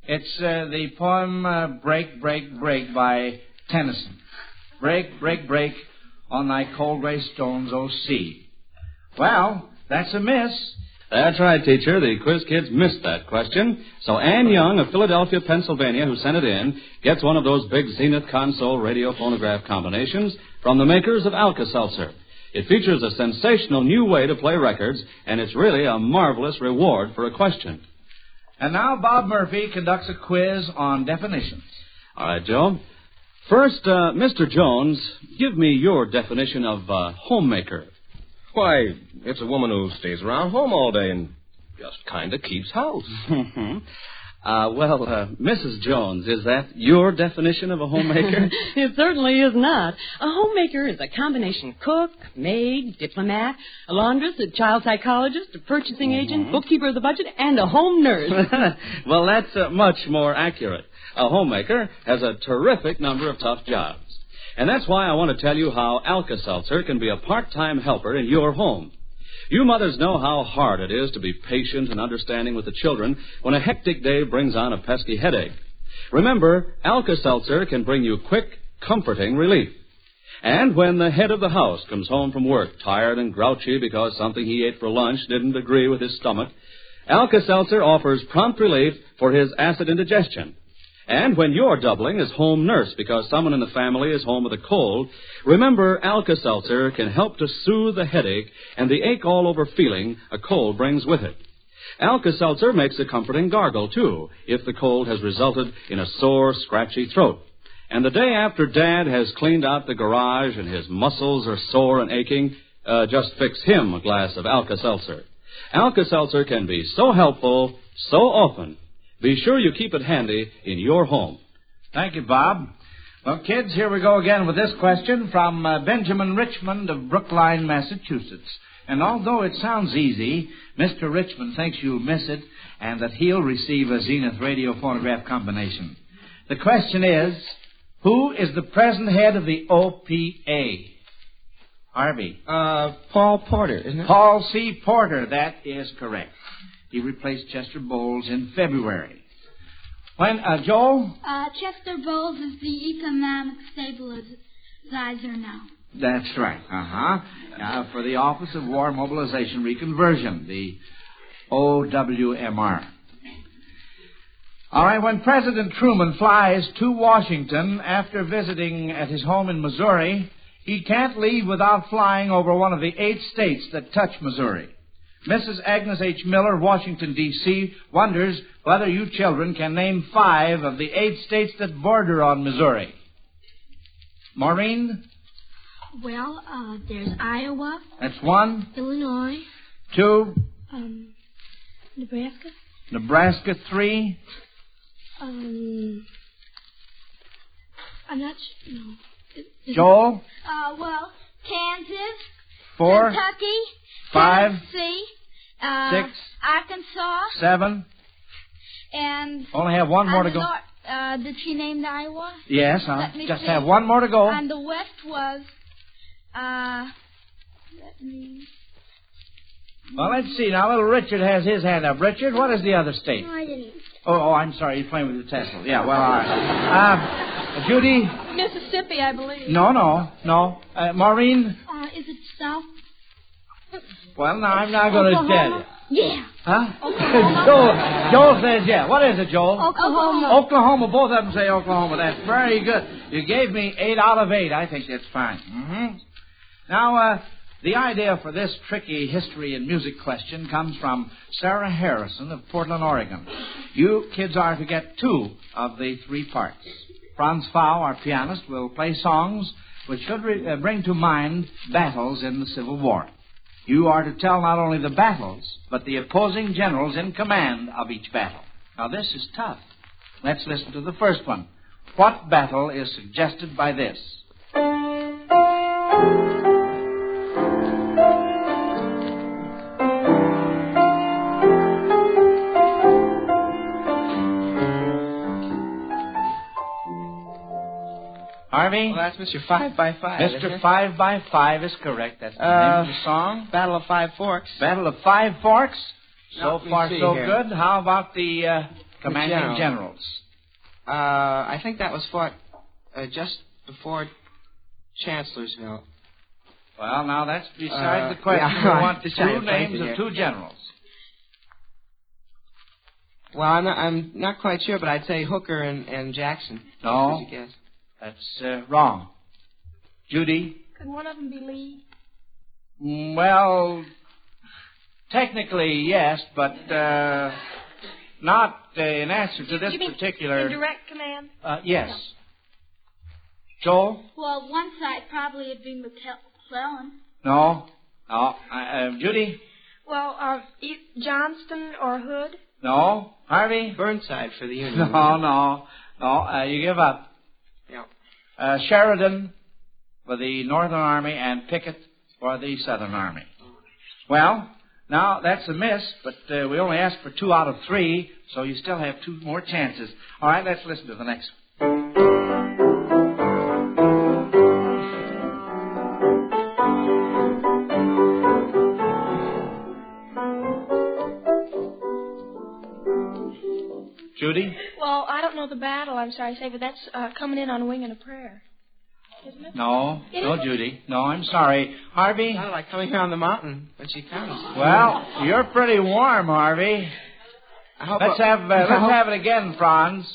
It's the poem Break, Break, Break by Tennyson. Break, break, break on thy cold gray stones, O sea. Well, that's a miss. That's right, teacher. The quiz kids missed that question. So Ann Young of Philadelphia, Pennsylvania, who sent it in, gets one of those big Zenith console radio phonograph combinations from the makers of Alka-Seltzer. It features a sensational new way to play records, and it's really a marvelous reward for a question. And now Bob Murphy conducts a quiz on definitions. All right, Joe. First, Mr. Jones, give me your definition of homemaker. Why, it's a woman who stays around home all day and just kind of keeps house. Mrs. Jones, is that your definition of a homemaker? It certainly is not. A homemaker is a combination cook, maid, diplomat, a laundress, a child psychologist, a purchasing agent, bookkeeper of the budget, and a home nurse. Well, that's much more accurate. A homemaker has a terrific number of tough jobs. And that's why I want to tell you how Alka-Seltzer can be a part-time helper in your home. You mothers know how hard it is to be patient and understanding with the children when a hectic day brings on a pesky headache. Remember, Alka-Seltzer can bring you quick, comforting relief. And when the head of the house comes home from work tired and grouchy because something he ate for lunch didn't agree with his stomach, Alka-Seltzer offers prompt relief for his acid indigestion. And when you're doubling as home nurse because someone in the family is home with a cold, remember Alka-Seltzer can help to soothe the headache and the ache-all-over feeling a cold brings with it. Alka-Seltzer makes a comforting gargle, too, if the cold has resulted in a sore, scratchy throat. And the day after Dad has cleaned out the garage and his muscles are sore and aching, just fix him a glass of Alka-Seltzer. Alka-Seltzer can be so helpful, so often. Be sure you keep it handy in your home. Thank you, Bob. Well, kids, here we go again with this question from Benjamin Richmond of Brookline, Massachusetts. And although it sounds easy, Mr. Richmond thinks you'll miss it and that he'll receive a Zenith radio phonograph combination. The question is, who is the present head of the OPA? Harvey. Paul Porter, isn't it? Paul C. Porter, that is correct. He replaced Chester Bowles in February. When, Joel? Chester Bowles is the economic stabilizer now. That's right, for the Office of War Mobilization Reconversion, the OWMR. All right, when President Truman flies to Washington after visiting at his home in Missouri, he can't leave without flying over one of the 8 states that touch Missouri. Mrs. Agnes H. Miller, Washington, D.C., wonders whether you children can name 5 of the 8 states that border on Missouri. Maureen? Well, there's Iowa. That's 1. Illinois. 2. Nebraska. Nebraska, 3. I'm not sure. No. Joel? Well, Kansas. 4. Kentucky. 5. Tennessee. 6. Arkansas. 7. And only have 1 more to go. Did she name Iowa? Yes, just have 1 more to go. And the West was, Well, let's see. Now, little Richard has his hand up. Richard, what is the other state? No, I didn't. Oh, I'm sorry. You're playing with your Tesla. Yeah, well, all right. Judy? Mississippi, I believe. No. Maureen? Is it South? Well, now, I'm not going to tell you. Yeah. Huh? Joel says yeah. What is it, Joel? Oklahoma. Oklahoma. Both of them say Oklahoma. That's very good. You gave me 8 out of 8. I think that's fine. Now, the idea for this tricky history and music question comes from Sarah Harrison of Portland, Oregon. You kids are to get 2 of the 3 parts. Franz Fau, our pianist, will play songs which should bring to mind battles in the Civil War. You are to tell not only the battles, but the opposing generals in command of each battle. Now, this is tough. Let's listen to the first one. What battle is suggested by this? Harvey? Well, that's Mr. 5x5. Mr. 5x5 is correct. That's the name of the song. Battle of Five Forks. Battle of Five Forks. So No, far, see so here. good. How about the commanding generals? I think that was fought just before Chancellorsville. Well, now that's beside the question. yeah, We want just trying two to place names it of here. two generals. Well, I'm not quite sure, but I'd say Hooker and Jackson. No. Just a guess. That's wrong. Judy? Could one of them be Lee? Well, technically, yes, but not in answer to this You mean particular... in direct command? Yes. Joel? Well, one side probably would be McClellan. No. Judy? Well, Johnston or Hood? No. Harvey? Burnside for the Union. No. You give up. Yeah. Sheridan for the Northern Army and Pickett for the Southern Army. Well, now that's a miss, but we only asked for 2 out of 3, so you still have 2 more chances. All right, let's listen to the next one. Judy? Well, I don't know the battle, I'm sorry to say, but that's coming in on Wing and a Prayer. Isn't it? No, It no, isn't? Judy. No, I'm sorry. Harvey? Sounded like coming down the mountain when she comes. Well, you're pretty warm, Harvey. Let's have it again, Franz.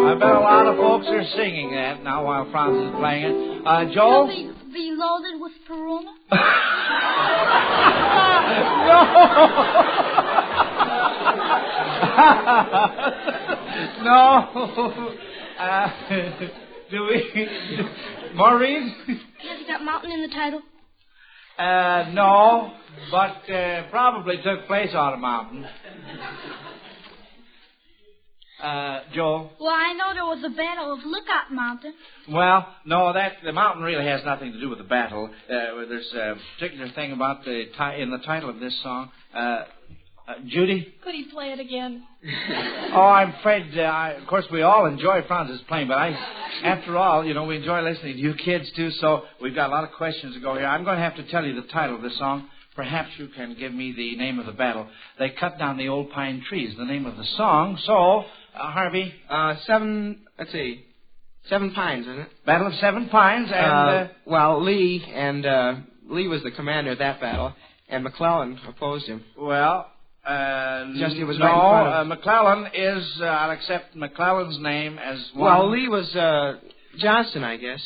I bet a lot of folks are singing that now while Franz is playing it. Joel? Be loaded with Peruna? No. Do we? Maureen? Has it got mountain in the title? No, but probably took place on a mountain. Joel? Well, I know there was a battle of Lookout Mountain. Well, no, the mountain really has nothing to do with the battle. There's a particular thing about in the title of this song. Judy? Could he play it again? Oh, I'm afraid, of course, we all enjoy Franz's playing, but after all, we enjoy listening to you kids, too, so we've got a lot of questions to go here. I'm going to have to tell you the title of this song. Perhaps you can give me the name of the battle. They cut down the old pine trees, the name of the song. So, Harvey? 7 Pines, isn't it? Battle of 7 Pines, and... Lee was the commander of that battle, and McClellan opposed him. Well... Just it was right in front of... McClellan is... I'll accept McClellan's name as one... Well, Lee was Johnston, I guess.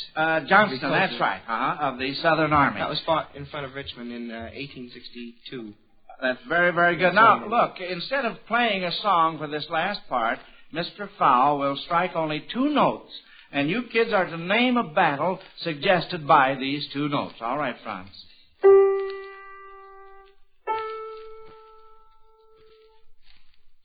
Johnston, that's right. Of the Southern Army. That was fought in front of Richmond in 1862. That's very, very good. Now, look, instead of playing a song for this last part, Mr. Fowle will strike only 2 notes, and you kids are to name a battle suggested by these 2 notes. All right, Franz.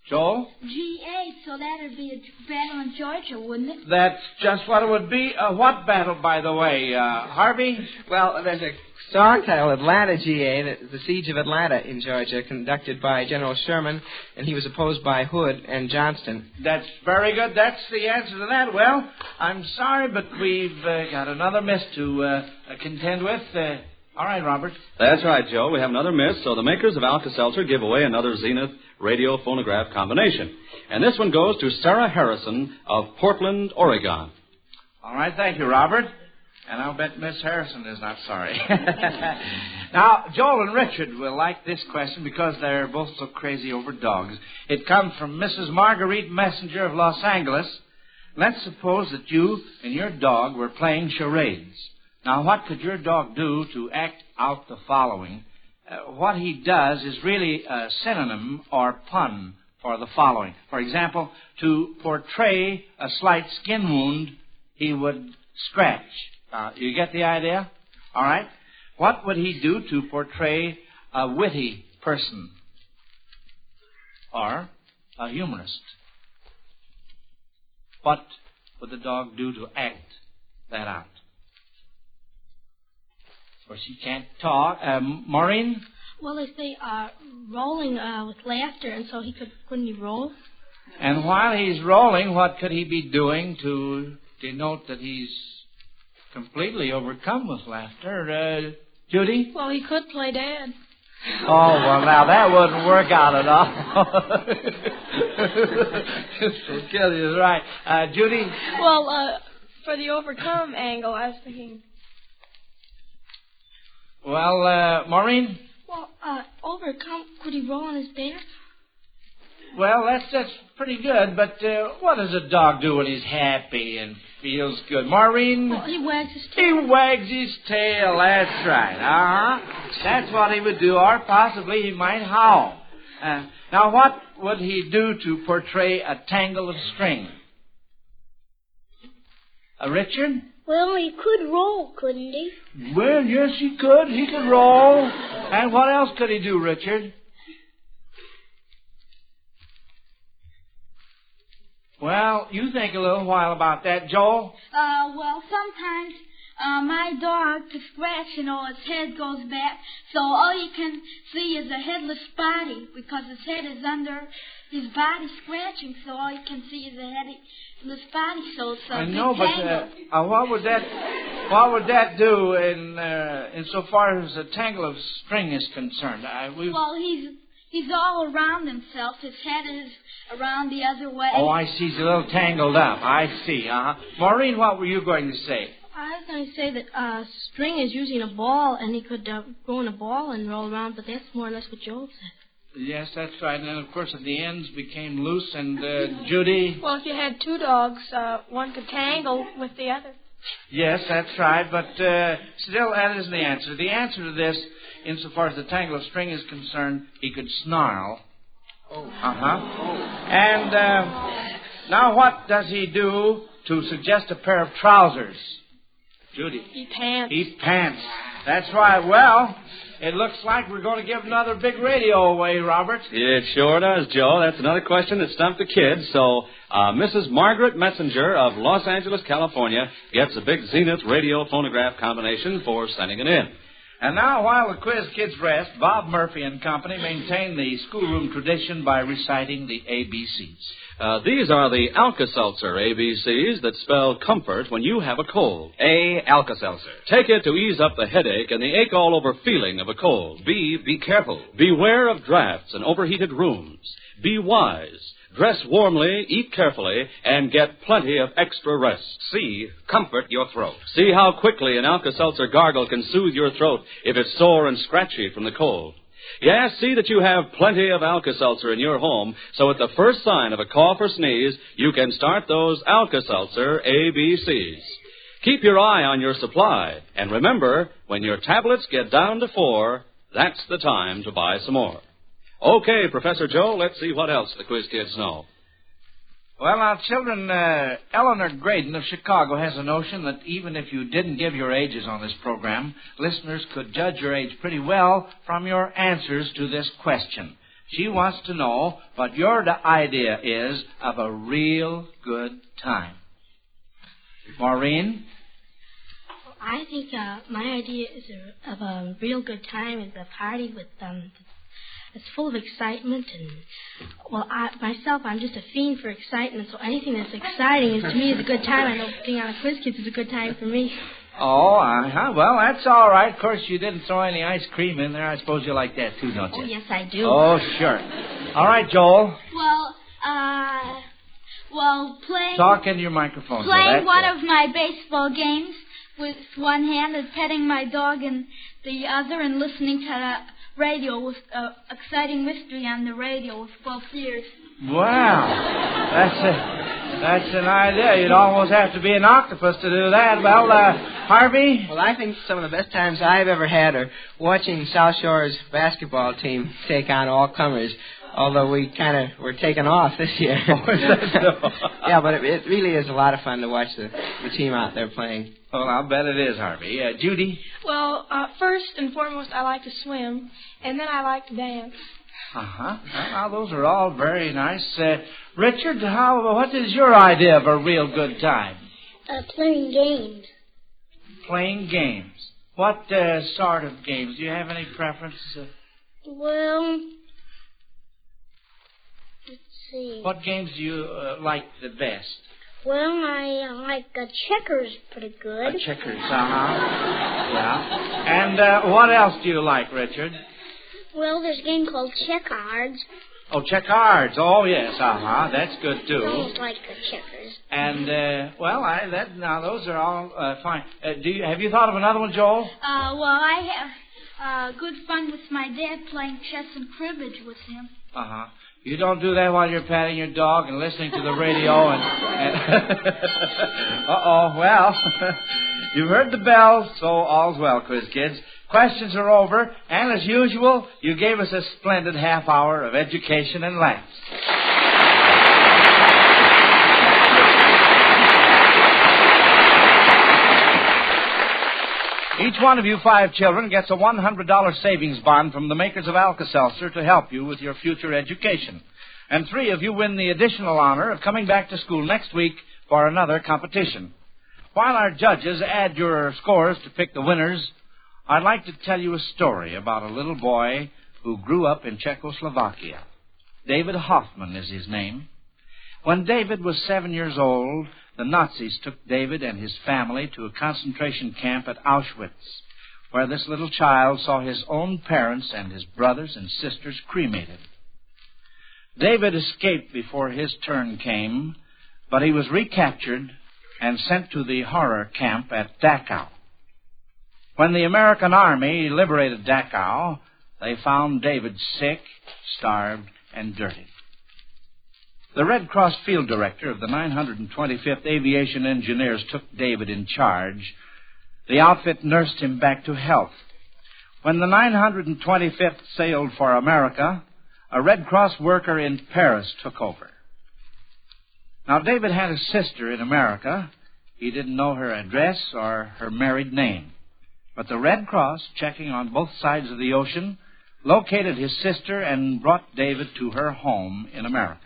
Joel? GA, so that'd be a battle in Georgia, wouldn't it? That's just what it would be. What battle, by the way, Harvey? Well, there's a song titled Atlanta, GA, the Siege of Atlanta in Georgia, conducted by General Sherman, and he was opposed by Hood and Johnston. That's very good. That's the answer to that. Well, I'm sorry, but we've got another miss to contend with. All right, Robert. That's right, Joe. We have another miss, so the makers of Alka-Seltzer give away another Zenith radio-phonograph combination. And this one goes to Sarah Harrison of Portland, Oregon. All right, thank you, Robert. And I'll bet Miss Harrison is not sorry. Now, Joel and Richard will like this question because they're both so crazy over dogs. It comes from Mrs. Marguerite Messenger of Los Angeles. Let's suppose that you and your dog were playing charades. Now, what could your dog do to act out the following? what he does is really a synonym or pun for the following. For example, to portray a slight skin wound, he would scratch. You get the idea? All right. What would he do to portray a witty person or a humorist? What would the dog do to act that out? Or she can't talk. Maureen? Well, they say rolling with laughter, and so couldn't he roll? And while he's rolling, what could he be doing to denote that he's completely overcome with laughter? Judy? Well, he could play Dad. Oh, well, now that wouldn't work out at all. It'll kill you, right. Judy? Well, for the overcome angle, I was thinking... Well, Maureen? Well, overcome, could he roll on his back? Well, that's pretty good, but what does a dog do when he's happy and feels good? Maureen? Well, he wags his tail. He wags his tail, that's right. Uh-huh. That's what he would do, or possibly he might howl. Now, what would he do to portray a tangle of string? Richard? Well, he could roll, couldn't he? Well, yes, he could. He could roll. And what else could he do, Richard? Well, you think a little while about that, Joel. Well, sometimes my dog to scratch, his head goes back, so all you can see is a headless body because his head is under his body scratching, so all you can see is a headless body. So it's a know, big tangle. but what would that do in so far as a tangle of string is concerned? Well, he's all around himself. His head is around the other way. Oh, I see. He's a little tangled up. I see. Maureen, what were you going to say? I was going to say that string is using a ball, and he could go in a ball and roll around, but that's more or less what Joel said. Yes, that's right. And then, of course, at the ends became loose. And Judy? Well, if you had two dogs, one could tangle with the other. Yes, that's right. But still, that isn't the answer. The answer to this, insofar as the tangle of string is concerned, he could snarl. Oh. And now what does he do to suggest a pair of trousers? Judy? He pants. He pants. That's right. Well, it looks like we're going to give another big radio away, Robert. It sure does, Joe. That's another question that stumped the kids. So, Mrs. Margaret Messenger of Los Angeles, California, gets a big Zenith radio phonograph combination for sending it in. And now, while the quiz kids rest, Bob Murphy and company maintain the schoolroom tradition by reciting the ABCs. These are the Alka-Seltzer ABCs that spell comfort when you have a cold. A, Alka-Seltzer. Take it to ease up the headache and the ache-all-over feeling of a cold. B, be careful. Beware of drafts and overheated rooms. Be wise. Dress warmly, eat carefully, and get plenty of extra rest. C, comfort your throat. See how quickly an Alka-Seltzer gargle can soothe your throat if it's sore and scratchy from the cold. Yes, see that you have plenty of Alka-Seltzer in your home, so at the first sign of a cough or sneeze, you can start those Alka-Seltzer ABCs. Keep your eye on your supply, and remember, when your tablets get down to 4, that's the time to buy some more. Okay, Professor Joe, let's see what else the quiz kids know. Well, now, children, Eleanor Graydon of Chicago has a notion that even if you didn't give your ages on this program, listeners could judge your age pretty well from your answers to this question. She wants to know what your idea is of a real good time. Maureen? I think my idea of a real good time is a party with it's full of excitement, and I'm just a fiend for excitement, so anything that's exciting to me is a good time. I know being on a quiz kids is a good time for me. Oh, well, that's all right. Of course, you didn't throw any ice cream in there. I suppose you like that too, don't you? Oh, yes, I do. Oh, sure. All right, Joel. Playing... Talk into your microphone. Playing one of my baseball games with one hand and petting my dog in the other and listening to the radio with exciting mystery on the radio with both ears. Wow. That's an idea. You'd almost have to be an octopus to do that. Well, Harvey? Well, I think some of the best times I've ever had are watching South Shore's basketball team take on all comers. Although we kind of were taken off this year. Oh, is that so? Yeah, but it really is a lot of fun to watch the team out there playing. Well, I'll bet it is, Harvey. Judy? Well, first and foremost, I like to swim, and then I like to dance. Uh-huh. Well, those are all very nice. Richard, what is your idea of a real good time? Playing games. Playing games. What sort of games? Do you have any preference? Well, let's see. What games do you like the best? Well, I like checkers pretty good. Checkers, yeah. And what else do you like, Richard? Well, there's a game called Checkers. Oh, checkers. Oh, yes. That's good, too. I almost like the checkers. And, those are all fine. Have you thought of another one, Joel? Well, I have good fun with my dad playing chess and cribbage with him. Uh-huh. You don't do that while you're patting your dog and listening to the radio and... Uh-oh, well, you've heard the bell, so all's well, quiz kids. Questions are over, and as usual, you gave us a splendid half hour of education and laughs. Each one of you 5 children gets a $100 savings bond from the makers of Alka-Seltzer to help you with your future education. And 3 of you win the additional honor of coming back to school next week for another competition. While our judges add your scores to pick the winners, I'd like to tell you a story about a little boy who grew up in Czechoslovakia. David Hoffman is his name. When David was 7 years old, the Nazis took David and his family to a concentration camp at Auschwitz, where this little child saw his own parents and his brothers and sisters cremated. David escaped before his turn came, but he was recaptured and sent to the horror camp at Dachau. When the American Army liberated Dachau, they found David sick, starved, and dirty. The Red Cross field director of the 925th Aviation Engineers took David in charge. The outfit nursed him back to health. When the 925th sailed for America, a Red Cross worker in Paris took over. Now, David had a sister in America. He didn't know her address or her married name. But the Red Cross, checking on both sides of the ocean, located his sister and brought David to her home in America.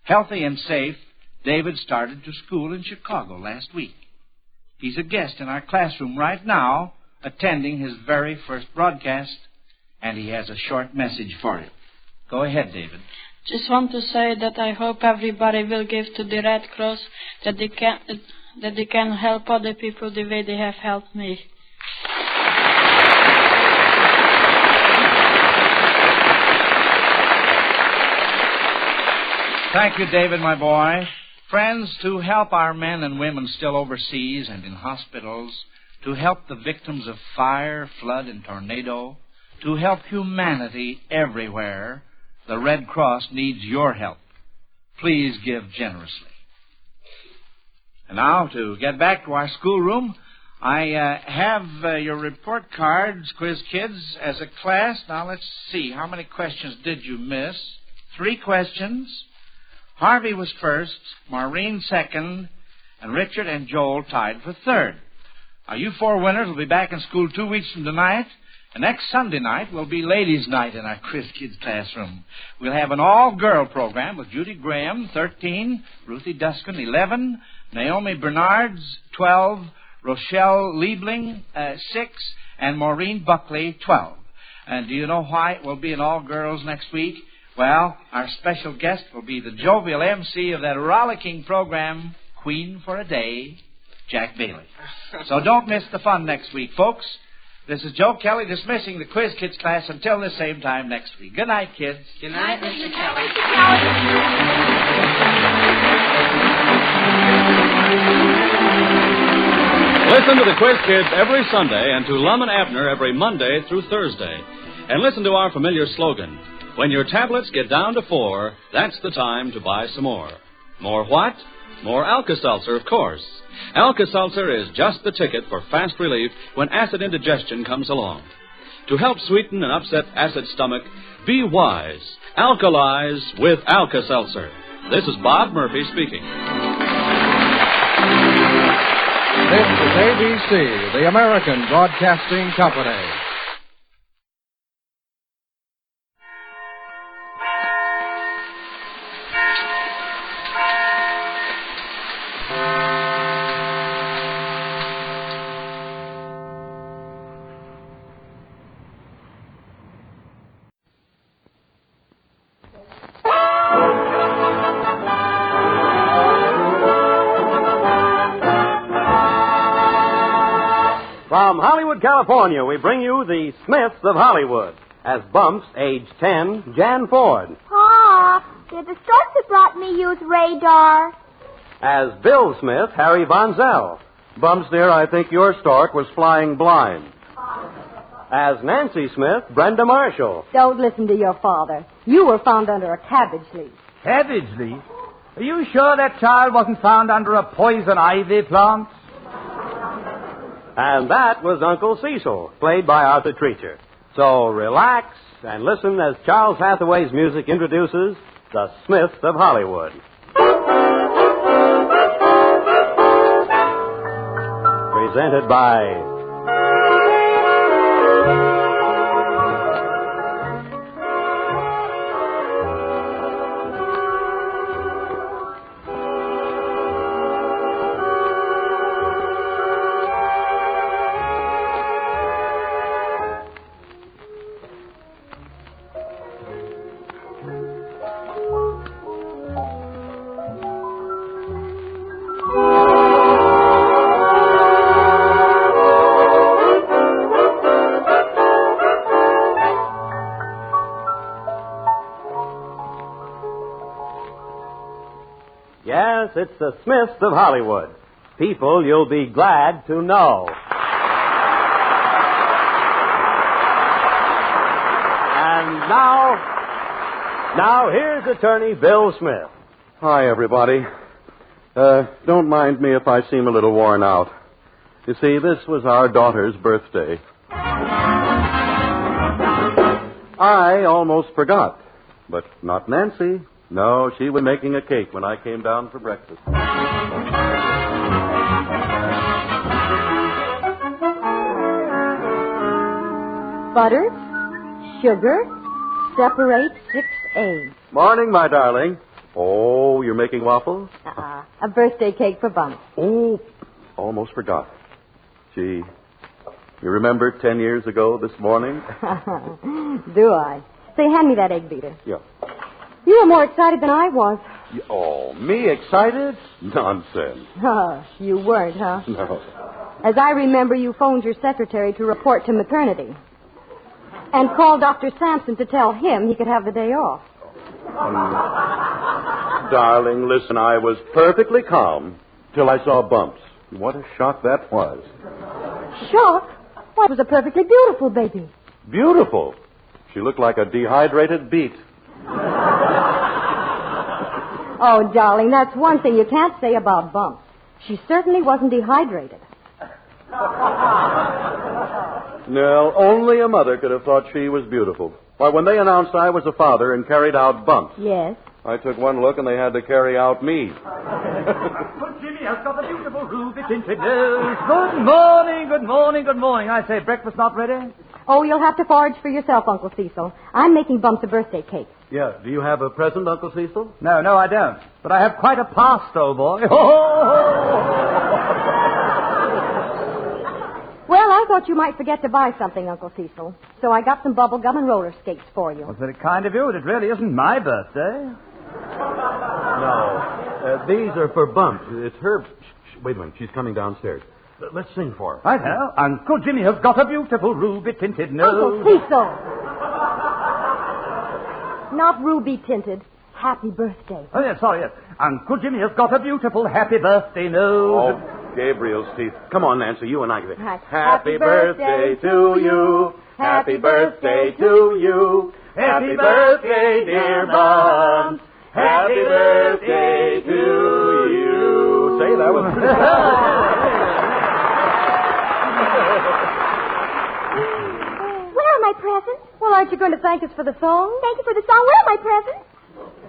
Healthy and safe, David started to school in Chicago last week. He's a guest in our classroom right now, attending his very first broadcast, and he has a short message for you. Go ahead, David. Just want to say that I hope everybody will give to the Red Cross, that they can help other people the way they have helped me. Thank you, David, my boy. Friends, to help our men and women still overseas and in hospitals, to help the victims of fire, flood, and tornado, to help humanity everywhere, the Red Cross needs your help. Please give generously. And now, to get back to our schoolroom, I have your report cards, quiz kids, as a class. Now, let's see. How many questions did you miss? 3 questions. Harvey was first, Maureen second, and Richard and Joel tied for third. Now, you 4 winners will be back in school 2 weeks from tonight, and next Sunday night will be ladies' night in our Quiz Kids classroom. We'll have an all-girl program with Judy Graham, 13, Ruthie Duskin, 11, Naomi Bernards, 12, Rochelle Liebling, 6, and Maureen Buckley, 12. And do you know why it will be an all-girls next week? Well, our special guest will be the jovial MC of that rollicking program, Queen for a Day, Jack Bailey. So don't miss the fun next week, folks. This is Joe Kelly dismissing the Quiz Kids class until the same time next week. Good night, kids. Good night, Mr. Kelly. Listen to the Quiz Kids every Sunday and to Lum and Abner every Monday through Thursday. And listen to our familiar slogan, When your tablets get down to 4, that's the time to buy some more. More what? More Alka-Seltzer, of course. Alka-Seltzer is just the ticket for fast relief when acid indigestion comes along. To help sweeten an upset acid stomach, be wise. Alkalize with Alka-Seltzer. This is Bob Murphy speaking. This is ABC, the American Broadcasting Company. From Hollywood, California, we bring you the Smiths of Hollywood. As Bumps, age 10, Jan Ford. Pa, did the storks that brought me use radar? As Bill Smith, Harry Von Zell. Bumps, dear, I think your stork was flying blind. As Nancy Smith, Brenda Marshall. Don't listen to your father. You were found under a cabbage leaf. Cabbage leaf? Are you sure that child wasn't found under a poison ivy plant? And that was Uncle Cecil, played by Arthur Treacher. So relax and listen as Charles Hathaway's music introduces the Smiths of Hollywood. Presented by... Yes, it's the Smiths of Hollywood. People you'll be glad to know. And now here's attorney Bill Smith. Hi, everybody. Don't mind me if I seem a little worn out. You see, this was our daughter's birthday. I almost forgot. But not Nancy. No, she was making a cake when I came down for breakfast. Butter, sugar, separate 6 eggs. Morning, my darling. Oh, you're making waffles? A birthday cake for Bumps. Oh, almost forgot. Gee, you remember 10 years ago this morning? Do I? Say, hand me that egg beater. Yeah. You were more excited than I was. Oh, me excited? Nonsense. Oh, you weren't, huh? No. As I remember, you phoned your secretary to report to maternity. And called Dr. Sampson to tell him he could have the day off. Darling, listen, I was perfectly calm till I saw Bumps. What a shock that was. Shock? Why, it was a perfectly beautiful baby. Beautiful? She looked like a dehydrated beet. Oh, darling, that's one thing you can't say about Bumps. She certainly wasn't dehydrated. No, only a mother could have thought she was beautiful. Why, when they announced I was a father and carried out Bumps, yes, I took one look and they had to carry out me. But Jimmy has got a beautiful ruby tinted nose. Good morning, good morning, good morning. I say, breakfast not ready? Oh, you'll have to forage for yourself, Uncle Cecil. I'm making Bumps a birthday cake. Yeah, do you have a present, Uncle Cecil? No, I don't. But I have quite a past, old boy. Well, I thought you might forget to buy something, Uncle Cecil. So I got some bubble gum and roller skates for you. Well, very kind of you. It really isn't my birthday. No. These are for Bumps. It's her... Wait a minute. She's coming downstairs. Let's sing for her. Right now. Uncle Jimmy has got a beautiful ruby-tinted nose. Uncle Cecil! Not ruby-tinted. Happy birthday. Oh, yes, sorry, yes. Uncle Jimmy has got a beautiful happy birthday nose. Oh, Gabriel's teeth. Come on, Nancy, you and I. Right. Happy birthday to you. Happy birthday to you. Happy birthday, dear Bums. Happy birthday to you. Say, that was... Where are my presents? Well, aren't you going to thank us for the song? Thank you for the song. Where are my presents?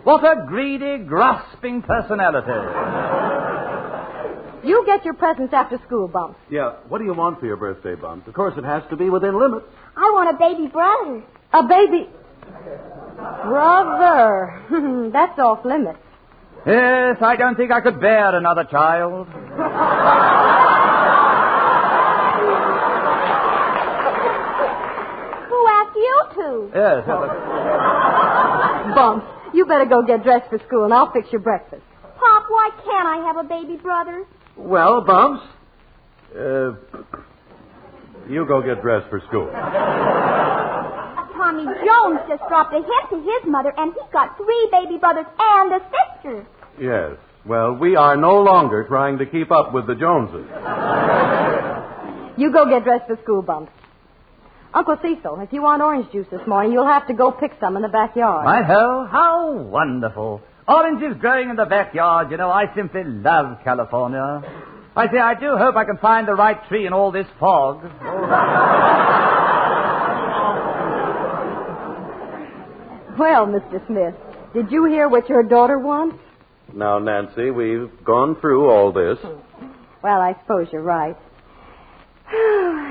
What a greedy, grasping personality. You get your presents after school, Bumps. Yeah, what do you want for your birthday, Bumps? Of course, it has to be within limits. I want a baby brother. A baby... Brother. That's off limits. Yes, I don't think I could bear another child. Who asked you to? Yes. Bumps, you better go get dressed for school, and I'll fix your breakfast. Pop, why can't I have a baby brother? Well, Bumps, you go get dressed for school. Tommy Jones just dropped a hint to his mother, and he's got 3 baby brothers and a sister. Yes. Well, we are no longer trying to keep up with the Joneses. You go get dressed for school, Bumps. Uncle Cecil, if you want orange juice this morning, you'll have to go pick some in the backyard. My-ho, how wonderful. Oranges growing in the backyard. You know, I simply love California. I say, I do hope I can find the right tree in all this fog. Well, Mr. Smith, did you hear what your daughter wants? Now, Nancy, we've gone through all this. Well, I suppose you're right.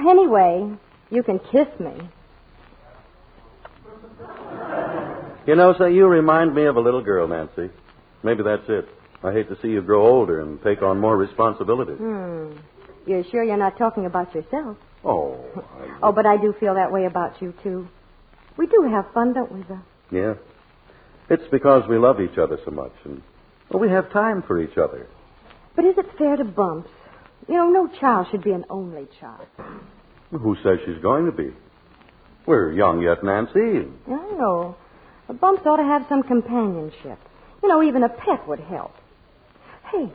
Anyway, you can kiss me. You know, say, you remind me of a little girl, Nancy. Maybe that's it. I hate to see you grow older and take on more responsibility. You're sure you're not talking about yourself? Oh. Oh, but I do feel that way about you, too. We do have fun, don't we, Bill? Yeah. It's because we love each other so much, and we have time for each other. But is it fair to Bumps? You know, no child should be an only child. Who says she's going to be? We're young yet, Nancy. I know. But Bumps ought to have some companionship. You know, even a pet would help. Hey,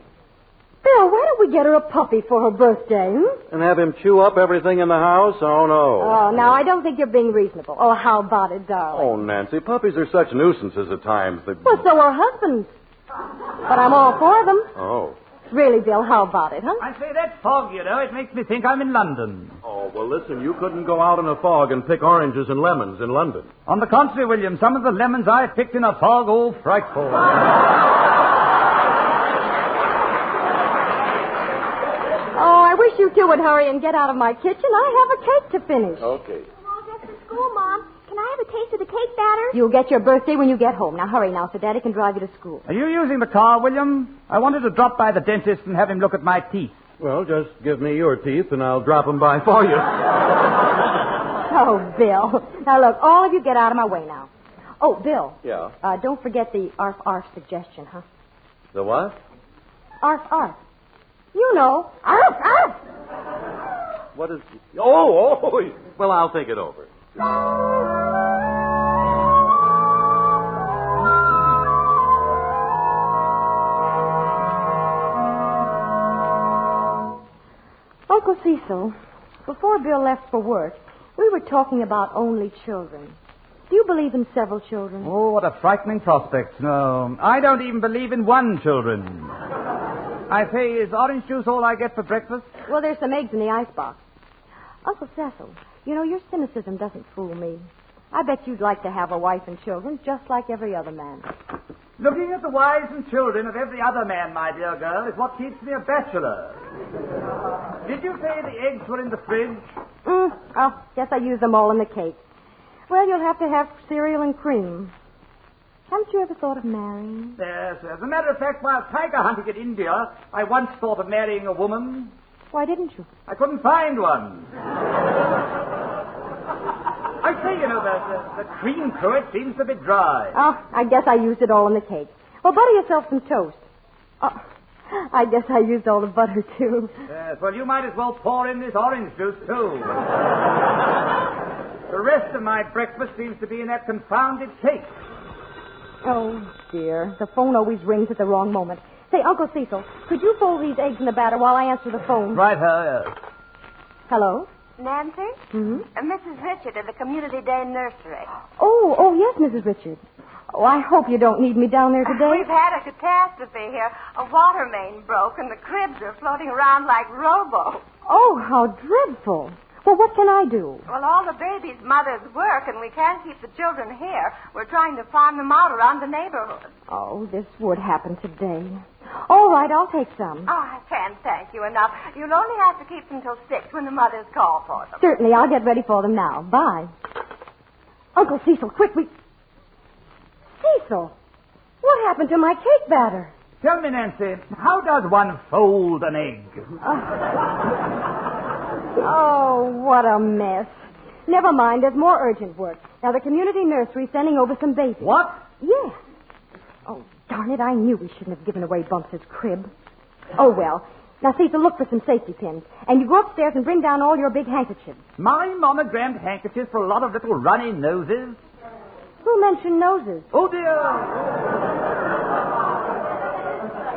Bill, why don't we get her a puppy for her birthday, And have him chew up everything in the house? Oh, no. Oh, now, I don't think you're being reasonable. Oh, how about it, darling? Oh, Nancy, puppies are such nuisances at times. Well, so are husbands. But I'm all for them. Oh. Really, Bill, how about it, huh? I say, that fog, you know, it makes me think I'm in London. Oh, well, listen, you couldn't go out in a fog and pick oranges and lemons in London. On the contrary, William, some of the lemons I picked in a fog, oh, frightful. Oh, I wish you two would hurry and get out of my kitchen. I have a cake to finish. Okay. I'm all dressed for school, Mom. Can I have a taste of the cake batter? You'll get your birthday when you get home. Now, hurry now so Daddy can drive you to school. Are you using the car, William? I wanted to drop by the dentist and have him look at my teeth. Well, just give me your teeth and I'll drop them by for you. Oh, Bill. Now, look, all of you get out of my way now. Oh, Bill. Yeah? Don't forget the arf suggestion, huh? The what? Arf. You know. Arf. What is... Oh, well, I'll think it over. Uncle Cecil, before Bill left for work, we were talking about only children. Do you believe in several children? Oh, what a frightening prospect. No, I don't even believe in one children. I say, is orange juice all I get for breakfast? Well, there's some eggs in the icebox. Uncle Cecil, you know, your cynicism doesn't fool me. I bet you'd like to have a wife and children just like every other man. Looking at the wives and children of every other man, my dear girl, is what keeps me a bachelor. Did you say the eggs were in the fridge? Oh, guess I used them all in the cake. Well, you'll have to have cereal and cream. Haven't you ever thought of marrying? Yes. As a matter of fact, while tiger hunting in India, I once thought of marrying a woman. Why didn't you? I couldn't find one. I say, you know, the cream to it seems a bit dry. Oh, I guess I used it all in the cake. Well, butter yourself some toast. Oh, I guess I used all the butter, too. Yes, well, you might as well pour in this orange juice, too. The rest of my breakfast seems to be in that confounded cake. Oh, dear. The phone always rings at the wrong moment. Say, Uncle Cecil, could you fold these eggs in the batter while I answer the phone? Right, yes. Hello? Nancy? Mm-hmm. Mrs. Richard at the Community Day Nursery. Oh, yes, Mrs. Richard. Oh, I hope you don't need me down there today. We've had a catastrophe here. A water main broke, and the cribs are floating around like rowboats. Oh, how dreadful. Well, what can I do? Well, all the babies' mothers work, and we can't keep the children here. We're trying to farm them out around the neighborhood. Oh, this would happen today. All right, I'll take some. Oh, I can't thank you enough. You'll only have to keep them till 6 when the mothers call for them. Certainly, I'll get ready for them now. Bye. Uncle Cecil, quick, Cecil, what happened to my cake batter? Tell me, Nancy, how does one fold an egg? Oh, what a mess. Never mind, there's more urgent work. Now, the community nursery's sending over some babies. What? Yes. Oh, darn it, I knew we shouldn't have given away Bumps' crib. Oh, well. Now, Cecil, look for some safety pins. And you go upstairs and bring down all your big handkerchiefs. My monogrammed handkerchief for a lot of little runny noses? Who mentioned noses? Oh, dear.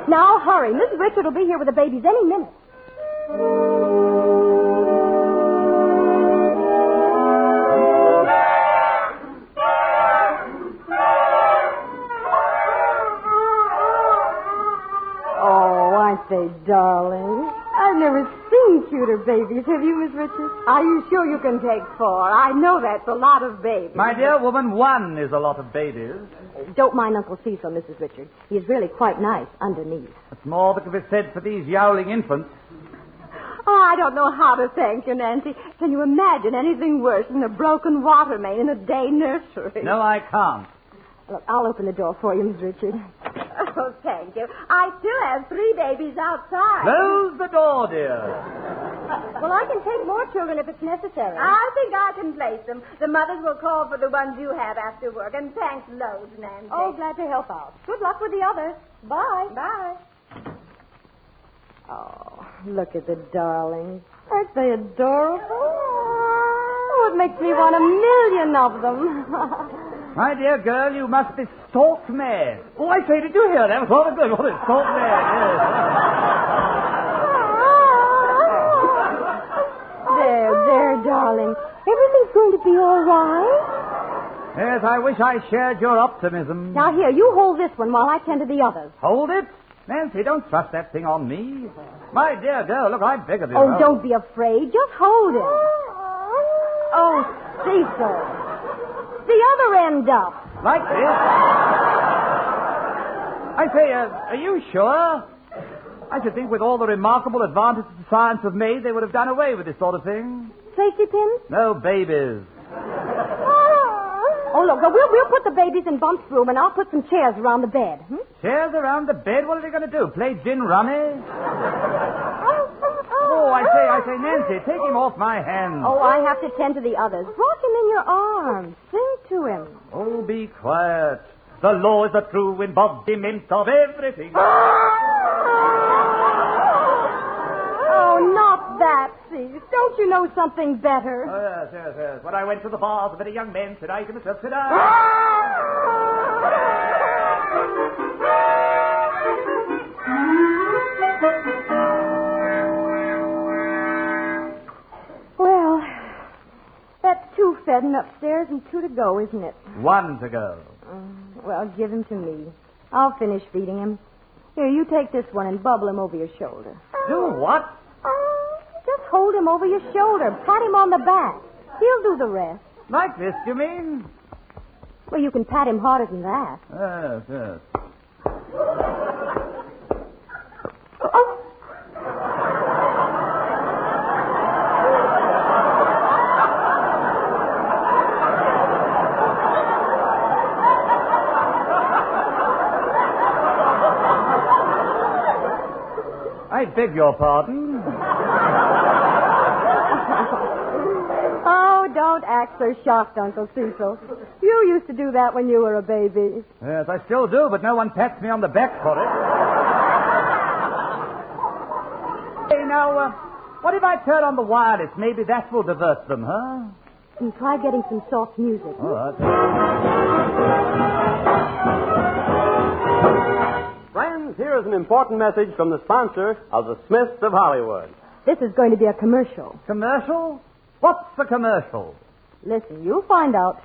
Now, hurry. Mrs. Richard will be here with the babies any minute. Oh, aren't they darling? I've never seen cuter babies. Have you, Miss Richard? Are you sure you can take 4? I know that's a lot of babies. My dear woman, 1 is a lot of babies. Don't mind Uncle Cecil, Mrs. Richard. He's really quite nice underneath. That's more that can be said for these yowling infants. Oh, I don't know how to thank you, Nancy. Can you imagine anything worse than a broken water main in a day nursery? No, I can't. Look, I'll open the door for you, Miss Richard. Oh, thank you. I still have 3 babies outside. Close the door, dear. Well, I can take more children if it's necessary. I think I can place them. The mothers will call for the ones you have after work. And thanks loads, Nancy. Oh, glad to help out. Good luck with the others. Bye. Bye. Oh, look at the darlings. Aren't they adorable? Oh, it makes me want 1,000,000 of them. My dear girl, you must be stalk mad. Oh, I say, did you hear that? It was rather good, wasn't it? Stalk mad, yes. There, darling. Everything's going to be all right. Yes, I wish I shared your optimism. Now, here, you hold this one while I tend to the others. Hold it? Nancy, don't thrust that thing on me. My dear girl, look, I'm bigger than you. Oh, don't be afraid. Just hold it. Oh, Cecil. The other end up. Like this? I say, are you sure? I should think with all the remarkable advances science have made, they would have done away with this sort of thing. Safety pins? No babies. Oh, look, we'll put the babies in Bump's room, and I'll put some chairs around the bed. Chairs around the bed? What are they going to do? Play gin rummy? Oh, I say, Nancy, take him off my hands. Oh, I have to tend to the others. Rock him in your arms. Sing to him. Oh, be quiet. The law is the true embodiment of everything. Oh, not that, Cease. Don't you know something better? Oh, yes. When I went to the bar, the very young men said I to myself, said I... Well, that's 2 fed and upstairs and 2 to go, isn't it? 1 to go. Well, give him to me. I'll finish feeding him. Here, you take this one and bubble him over your shoulder. Do what? Just hold him over your shoulder. Pat him on the back. He'll do the rest. Like this, you mean? Well, you can pat him harder than that. Yes. I beg your pardon. Oh, don't act so shocked, Uncle Cecil. You used to do that when you were a baby. Yes, I still do, but no one pats me on the back for it. Hey, now, what if I turn on the wireless? Maybe that will divert them, huh? And try getting some soft music. All right. Friends, friends, here is an important message from the sponsor of the Smiths of Hollywood. This is going to be a commercial. Commercial? What's the commercial? Listen, you'll find out.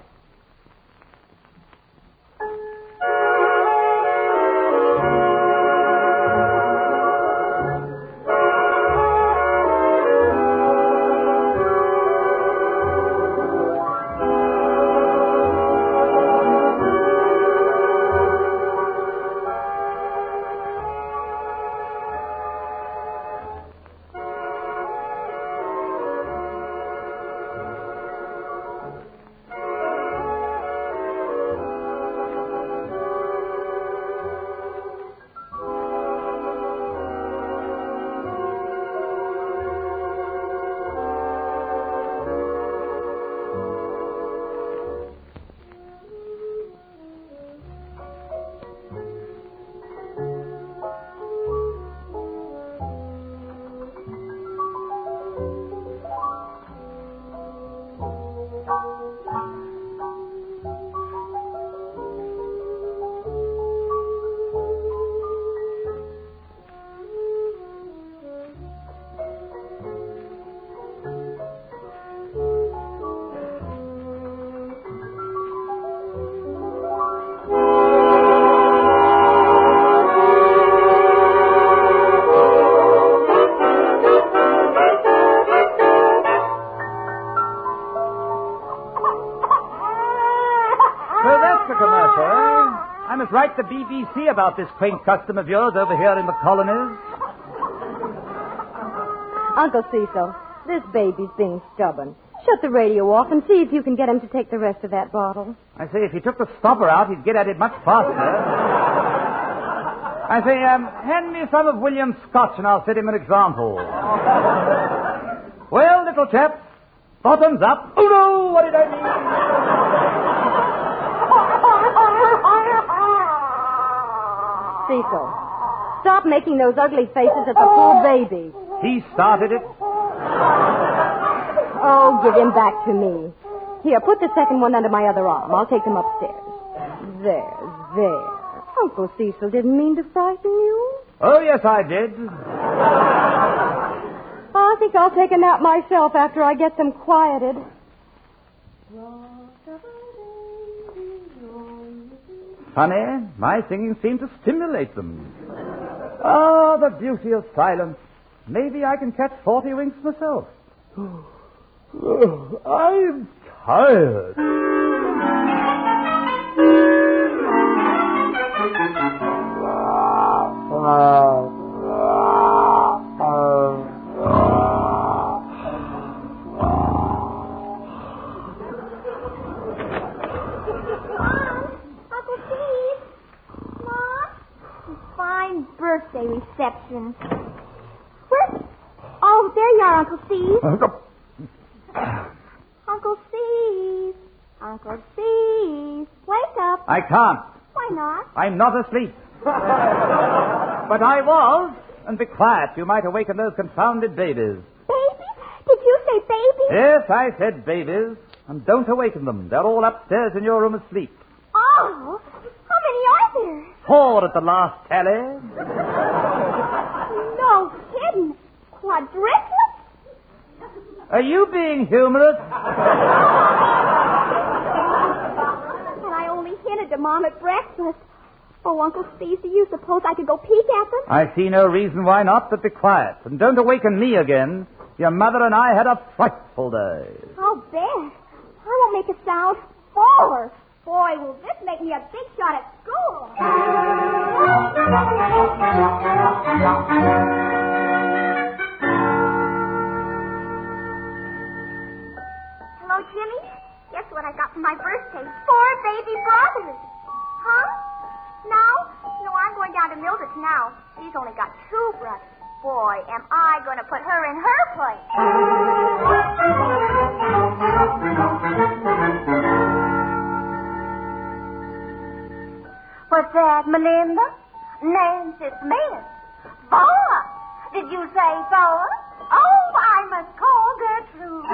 Write the BBC about this quaint custom of yours over here in the colonies. Uncle Cecil, this baby's being stubborn. Shut the radio off and see if you can get him to take the rest of that bottle. I say, if he took the stopper out, he'd get at it much faster. I say, hand me some of William's scotch and I'll set him an example. Well, little chap, bottoms up. Oh, no, what did I mean? Cecil, stop making those ugly faces at the poor baby. He started it. Oh, give him back to me. Here, put the second one under my other arm. I'll take them upstairs. There. Uncle Cecil didn't mean to frighten you. Oh, yes, I did. I think I'll take a nap myself after I get them quieted. Funny, my singing seemed to stimulate them. Ah, the beauty of silence. Maybe I can catch 40 winks myself. I'm tired. Birthday reception. Where? Oh, there you are, Uncle Steve. Uncle Steve. Uncle Steve. Wake up. I can't. Why not? I'm not asleep. But I was. And be quiet. You might awaken those confounded babies. Babies? Did you say babies? Yes, I said babies. And don't awaken them. They're all upstairs in your room asleep. Oh, how many are there? 4 at the last tally. No kidding. Quadruplets? Are you being humorous? And I only hinted to Mom at breakfast. Oh, Uncle Steve, do you suppose I could go peek at them? I see no reason why not, but be quiet. And don't awaken me again. Your mother and I had a frightful day. I'll bet. I won't make a sound. 4. Boy, will this make me a big shot at school. Hello, Jimmy. Guess what I got for my birthday? 4 baby brothers. Huh? No, I'm going down to Mildred's now. She's only got 2 brothers. Boy, am I going to put her in her place. What's that, Melinda? Nancy Smith. 4? Did you say 4? Oh, I must call Gertrude.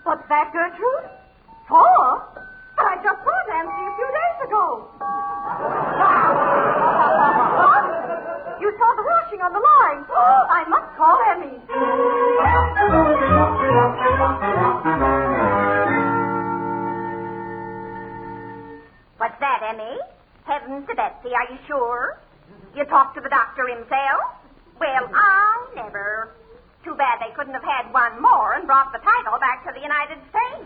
What's that, Gertrude? 4? I must call Emmy. What's that, Emmy? Heavens to Betsy, are you sure? You talked to the doctor himself? Well, I never. Too bad they couldn't have had one more and brought the title back to the United States.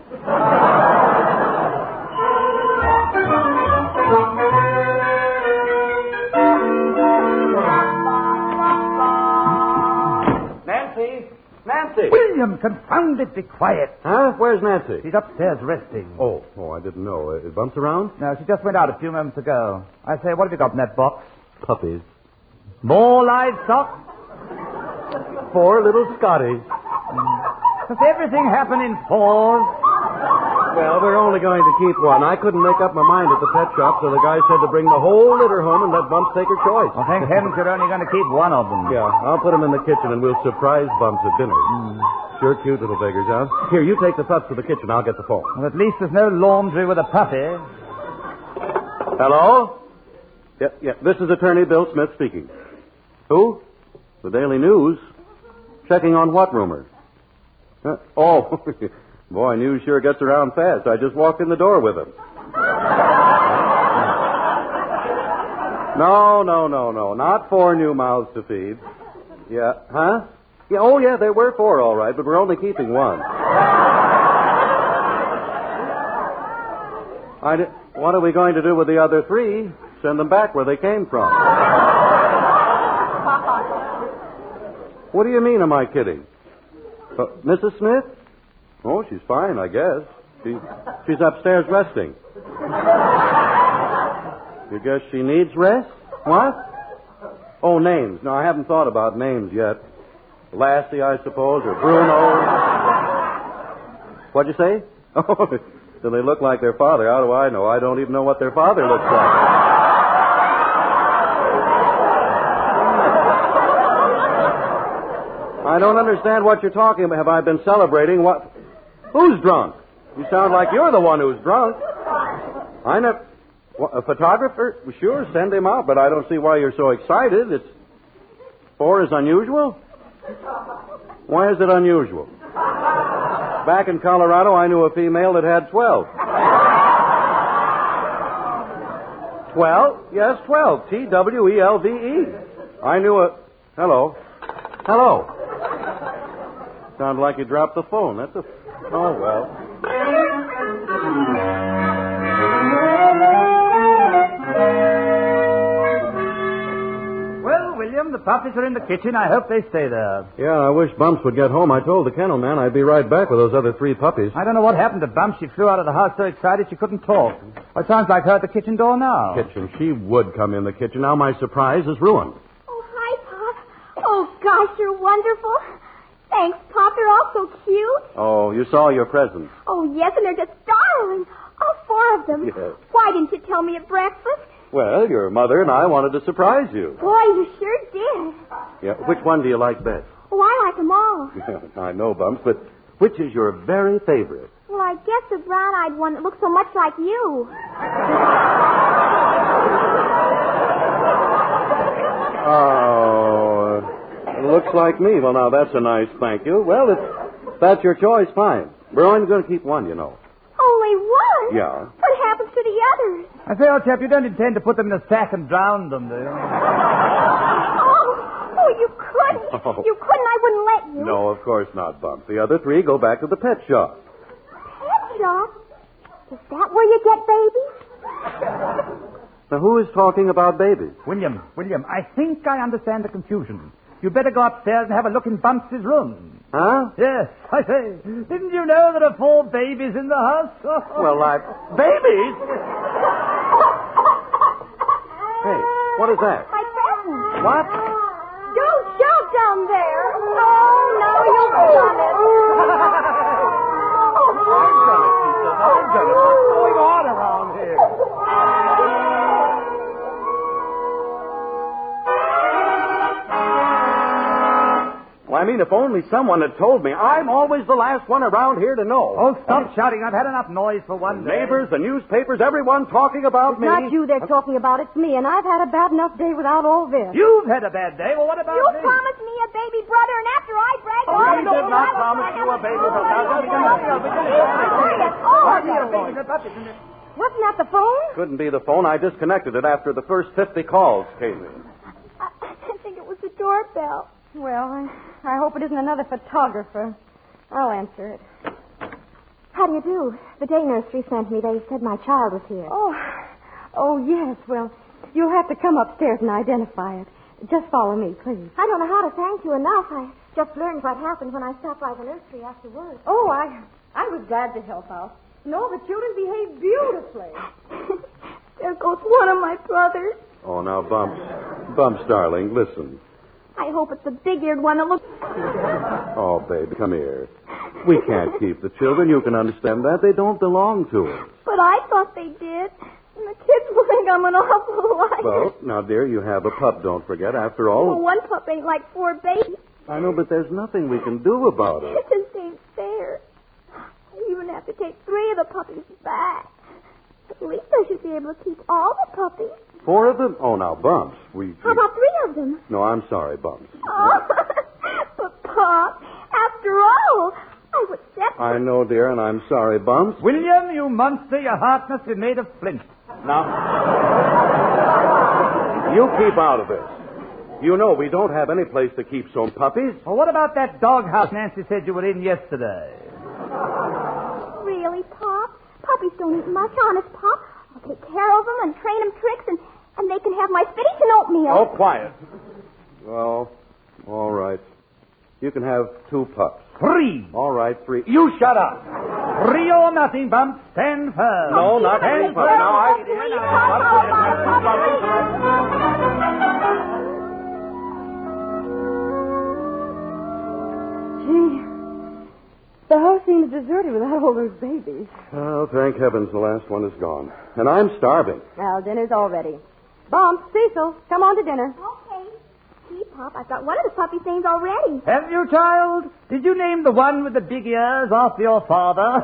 Nancy! William, confound it, be quiet. Huh? Where's Nancy? She's upstairs resting. Oh, I didn't know. Is Bumps around? No, she just went out a few moments ago. I say, what have you got in that box? Puppies. More livestock? 4 little Scotties. Does everything happen in 4s? Well, we're only going to keep one. I couldn't make up my mind at the pet shop, so the guy said to bring the whole litter home and let Bumps take her choice. Well, thank heavens you're only going to keep one of them. Yeah, I'll put them in the kitchen and we'll surprise Bumps at dinner. Sure cute little beggars, huh? Here, you take the pups to the kitchen. I'll get the phone. Well, at least there's no laundry with a puppy. Hello? Yeah, this is Attorney Bill Smith speaking. Who? The Daily News? Checking on what rumor? Oh, boy, news sure gets around fast. I just walked in the door with him. No. Not 4 new mouths to feed. Yeah, huh? Yeah, oh, yeah, there were 4, all right, but we're only keeping one. What are we going to do with the other 3? Send them back where they came from. What do you mean, am I kidding? Mrs. Smith? Oh, she's fine, I guess. She's upstairs resting. You guess she needs rest? What? Oh, names. No, I haven't thought about names yet. Lassie, I suppose, or Bruno. What'd you say? Oh, do they look like their father? How do I know? I don't even know what their father looks like. I don't understand what you're talking about. Have I been celebrating what? Who's drunk? You sound like you're the one who's drunk. I never... A photographer? Sure, send him out, but I don't see why you're so excited. 4 is unusual? Why is it unusual? Back in Colorado, I knew a female that had 12. 12? Yes, 12. Twelve. I knew a... Hello. Sounded like you dropped the phone. Oh, well. Well, William, the puppies are in the kitchen. I hope they stay there. Yeah, I wish Bumps would get home. I told the kennel man I'd be right back with those other 3 puppies. I don't know what happened to Bumps. She flew out of the house so excited she couldn't talk. Well, it sounds like her at the kitchen door now. Kitchen. She would come in the kitchen. Now my surprise is ruined. Oh, hi, Pop. Oh, gosh, you're wonderful. Thanks, Pop. They're all so cute. Oh, you saw your presents. Oh, yes, and they're just darling. All 4 of them. Yes. Why didn't you tell me at breakfast? Well, your mother and I wanted to surprise you. Boy, you sure did. Yeah, which one do you like best? Oh, I like them all. I know, Bumps, but which is your very favorite? Well, I guess the brown-eyed one that looks so much like you. Oh, it looks like me. Well, now, that's a nice thank you. Well, if that's your choice, fine. We're only going to keep one, you know. Only one? Yeah. What happens to the others? I say, old chap, you don't intend to put them in a sack and drown them, do you? Oh, you couldn't. Oh. You couldn't. I wouldn't let you. No, of course not, Bumps. The other 3 go back to the pet shop. Pet shop? Is that where you get babies? Now, who is talking about babies? William, I think I understand the confusion. You'd better go upstairs and have a look in Bumps' room. Huh? Yes, I say. Didn't you know there are 4 babies in the house? Well, babies? Hey, what is that? My present. What? Don't shout down there. Oh, no, you've done it. I've done it, she says. I've done it. What's going on around here? I mean, if only someone had told me. I'm always the last one around here to know. Oh, stop shouting. I've had enough noise for one day. Neighbors, the newspapers, everyone talking about me. It's not you they're talking about. It's me, and I've had a bad enough day without all this. You've had a bad day. Well, what about You me? promised me a baby brother, and after I bragged Oh, I did not promise you a baby brother. Wasn't that the phone? Couldn't be the phone. I disconnected it after the first 50 calls came in. I think it was the doorbell. Well, I hope it isn't another photographer. I'll answer it. How do you do? The day nursery sent me. They said my child was here. Oh, yes. Well, you'll have to come upstairs and identify it. Just follow me, please. I don't know how to thank you enough. I just learned what happened when I stopped by the nursery after work. Oh, I was glad to help out. And all the children behaved beautifully. There goes one of my brothers. Oh, now, Bumps. Bumps, darling, listen. I hope it's the big-eared one that looks... Oh, baby, come here. We can't keep the children. You can understand that. They don't belong to us. But I thought they did. And the kids will think I'm an awful liar. Well, now, dear, you have a pup, don't forget. After all... Well, one pup ain't like 4 babies. I know, but there's nothing we can do about it. It just ain't fair. I even have to take 3 of the puppies back. At least I should be able to keep all the puppies. 4 of them? Oh, now, Bumps, How about 3 of them? No, I'm sorry, Bumps. Oh, but, Pop, after all, I was separate. I know, dear, and I'm sorry, Bumps. William, you monster, your heart must be made of flint. Now, you keep out of this. You know we don't have any place to keep some puppies. Well, what about that doghouse Nancy said you were in yesterday? Really, Pop? Puppies don't eat much, honest, Pop. I'll take care of them and train them tricks, and they can have my spinach and oatmeal. Oh, quiet. Well, all right. You can have 2 pups. 3. All right, 3. You shut up. 3 or nothing, Bump. Stand firm. No, not 3 pups. Gee, the house seems deserted without all those babies. Oh, thank heavens the last one is gone. And I'm starving. Well, dinner's all ready. Bump, Cecil, come on to dinner. Okay. Gee, Pop, I've got one of the puppy things already. Have you, child? Did you name the one with the big ears after your father?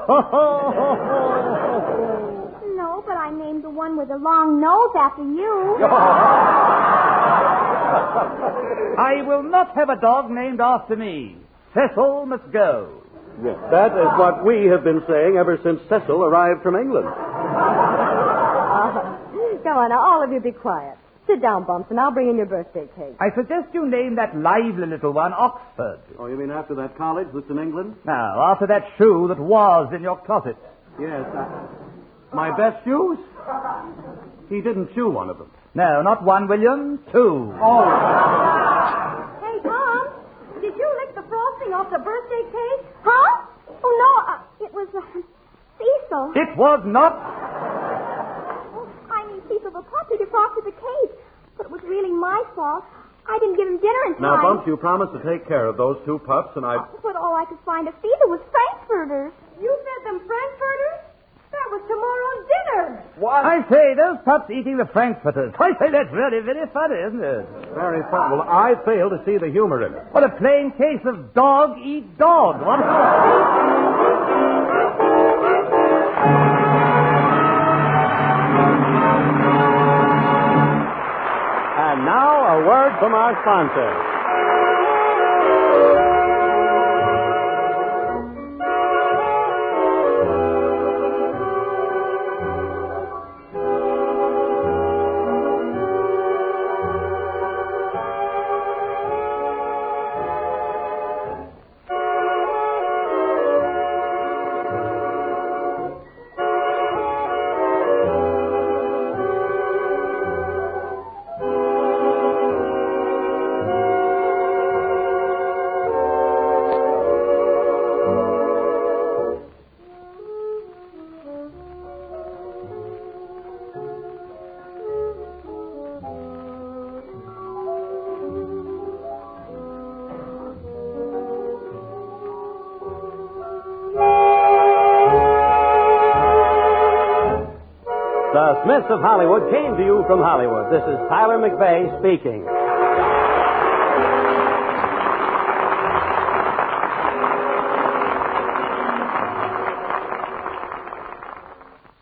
No, but I named the one with the long nose after you. I will not have a dog named after me. Cecil must go. Yes, that is what we have been saying ever since Cecil arrived from England. Come on, now, all of you be quiet. Sit down, Bumps, and I'll bring in your birthday cake. I suggest you name that lively little one Oxford. Oh, you mean after that college that's in England? No, after that shoe that was in your closet. Yes. My best shoes? He didn't chew one of them. No, not 1, William. 2. Oh. Hey, Tom, did you lick the frosting off the birthday cake? Huh? Oh, no, it was Cecil. It was not. I mean, Cecil the puppy defrosted the cake. But it was really my fault. I didn't give him dinner in time. Now, Bumps, you promised to take care of those 2 pups, and I... But all I could find to feed them was Frankfurters. You fed them Frankfurters? That was tomorrow's dinner. What? I say, those pups eating the Frankfurters. I say, that's really very funny, isn't it? Very fun. Well, I fail to see the humor in it. What a plain case of dog eat dog. What? And now, a word from our sponsor. The Smiths of Hollywood came to you from Hollywood. This is Tyler McVeigh speaking.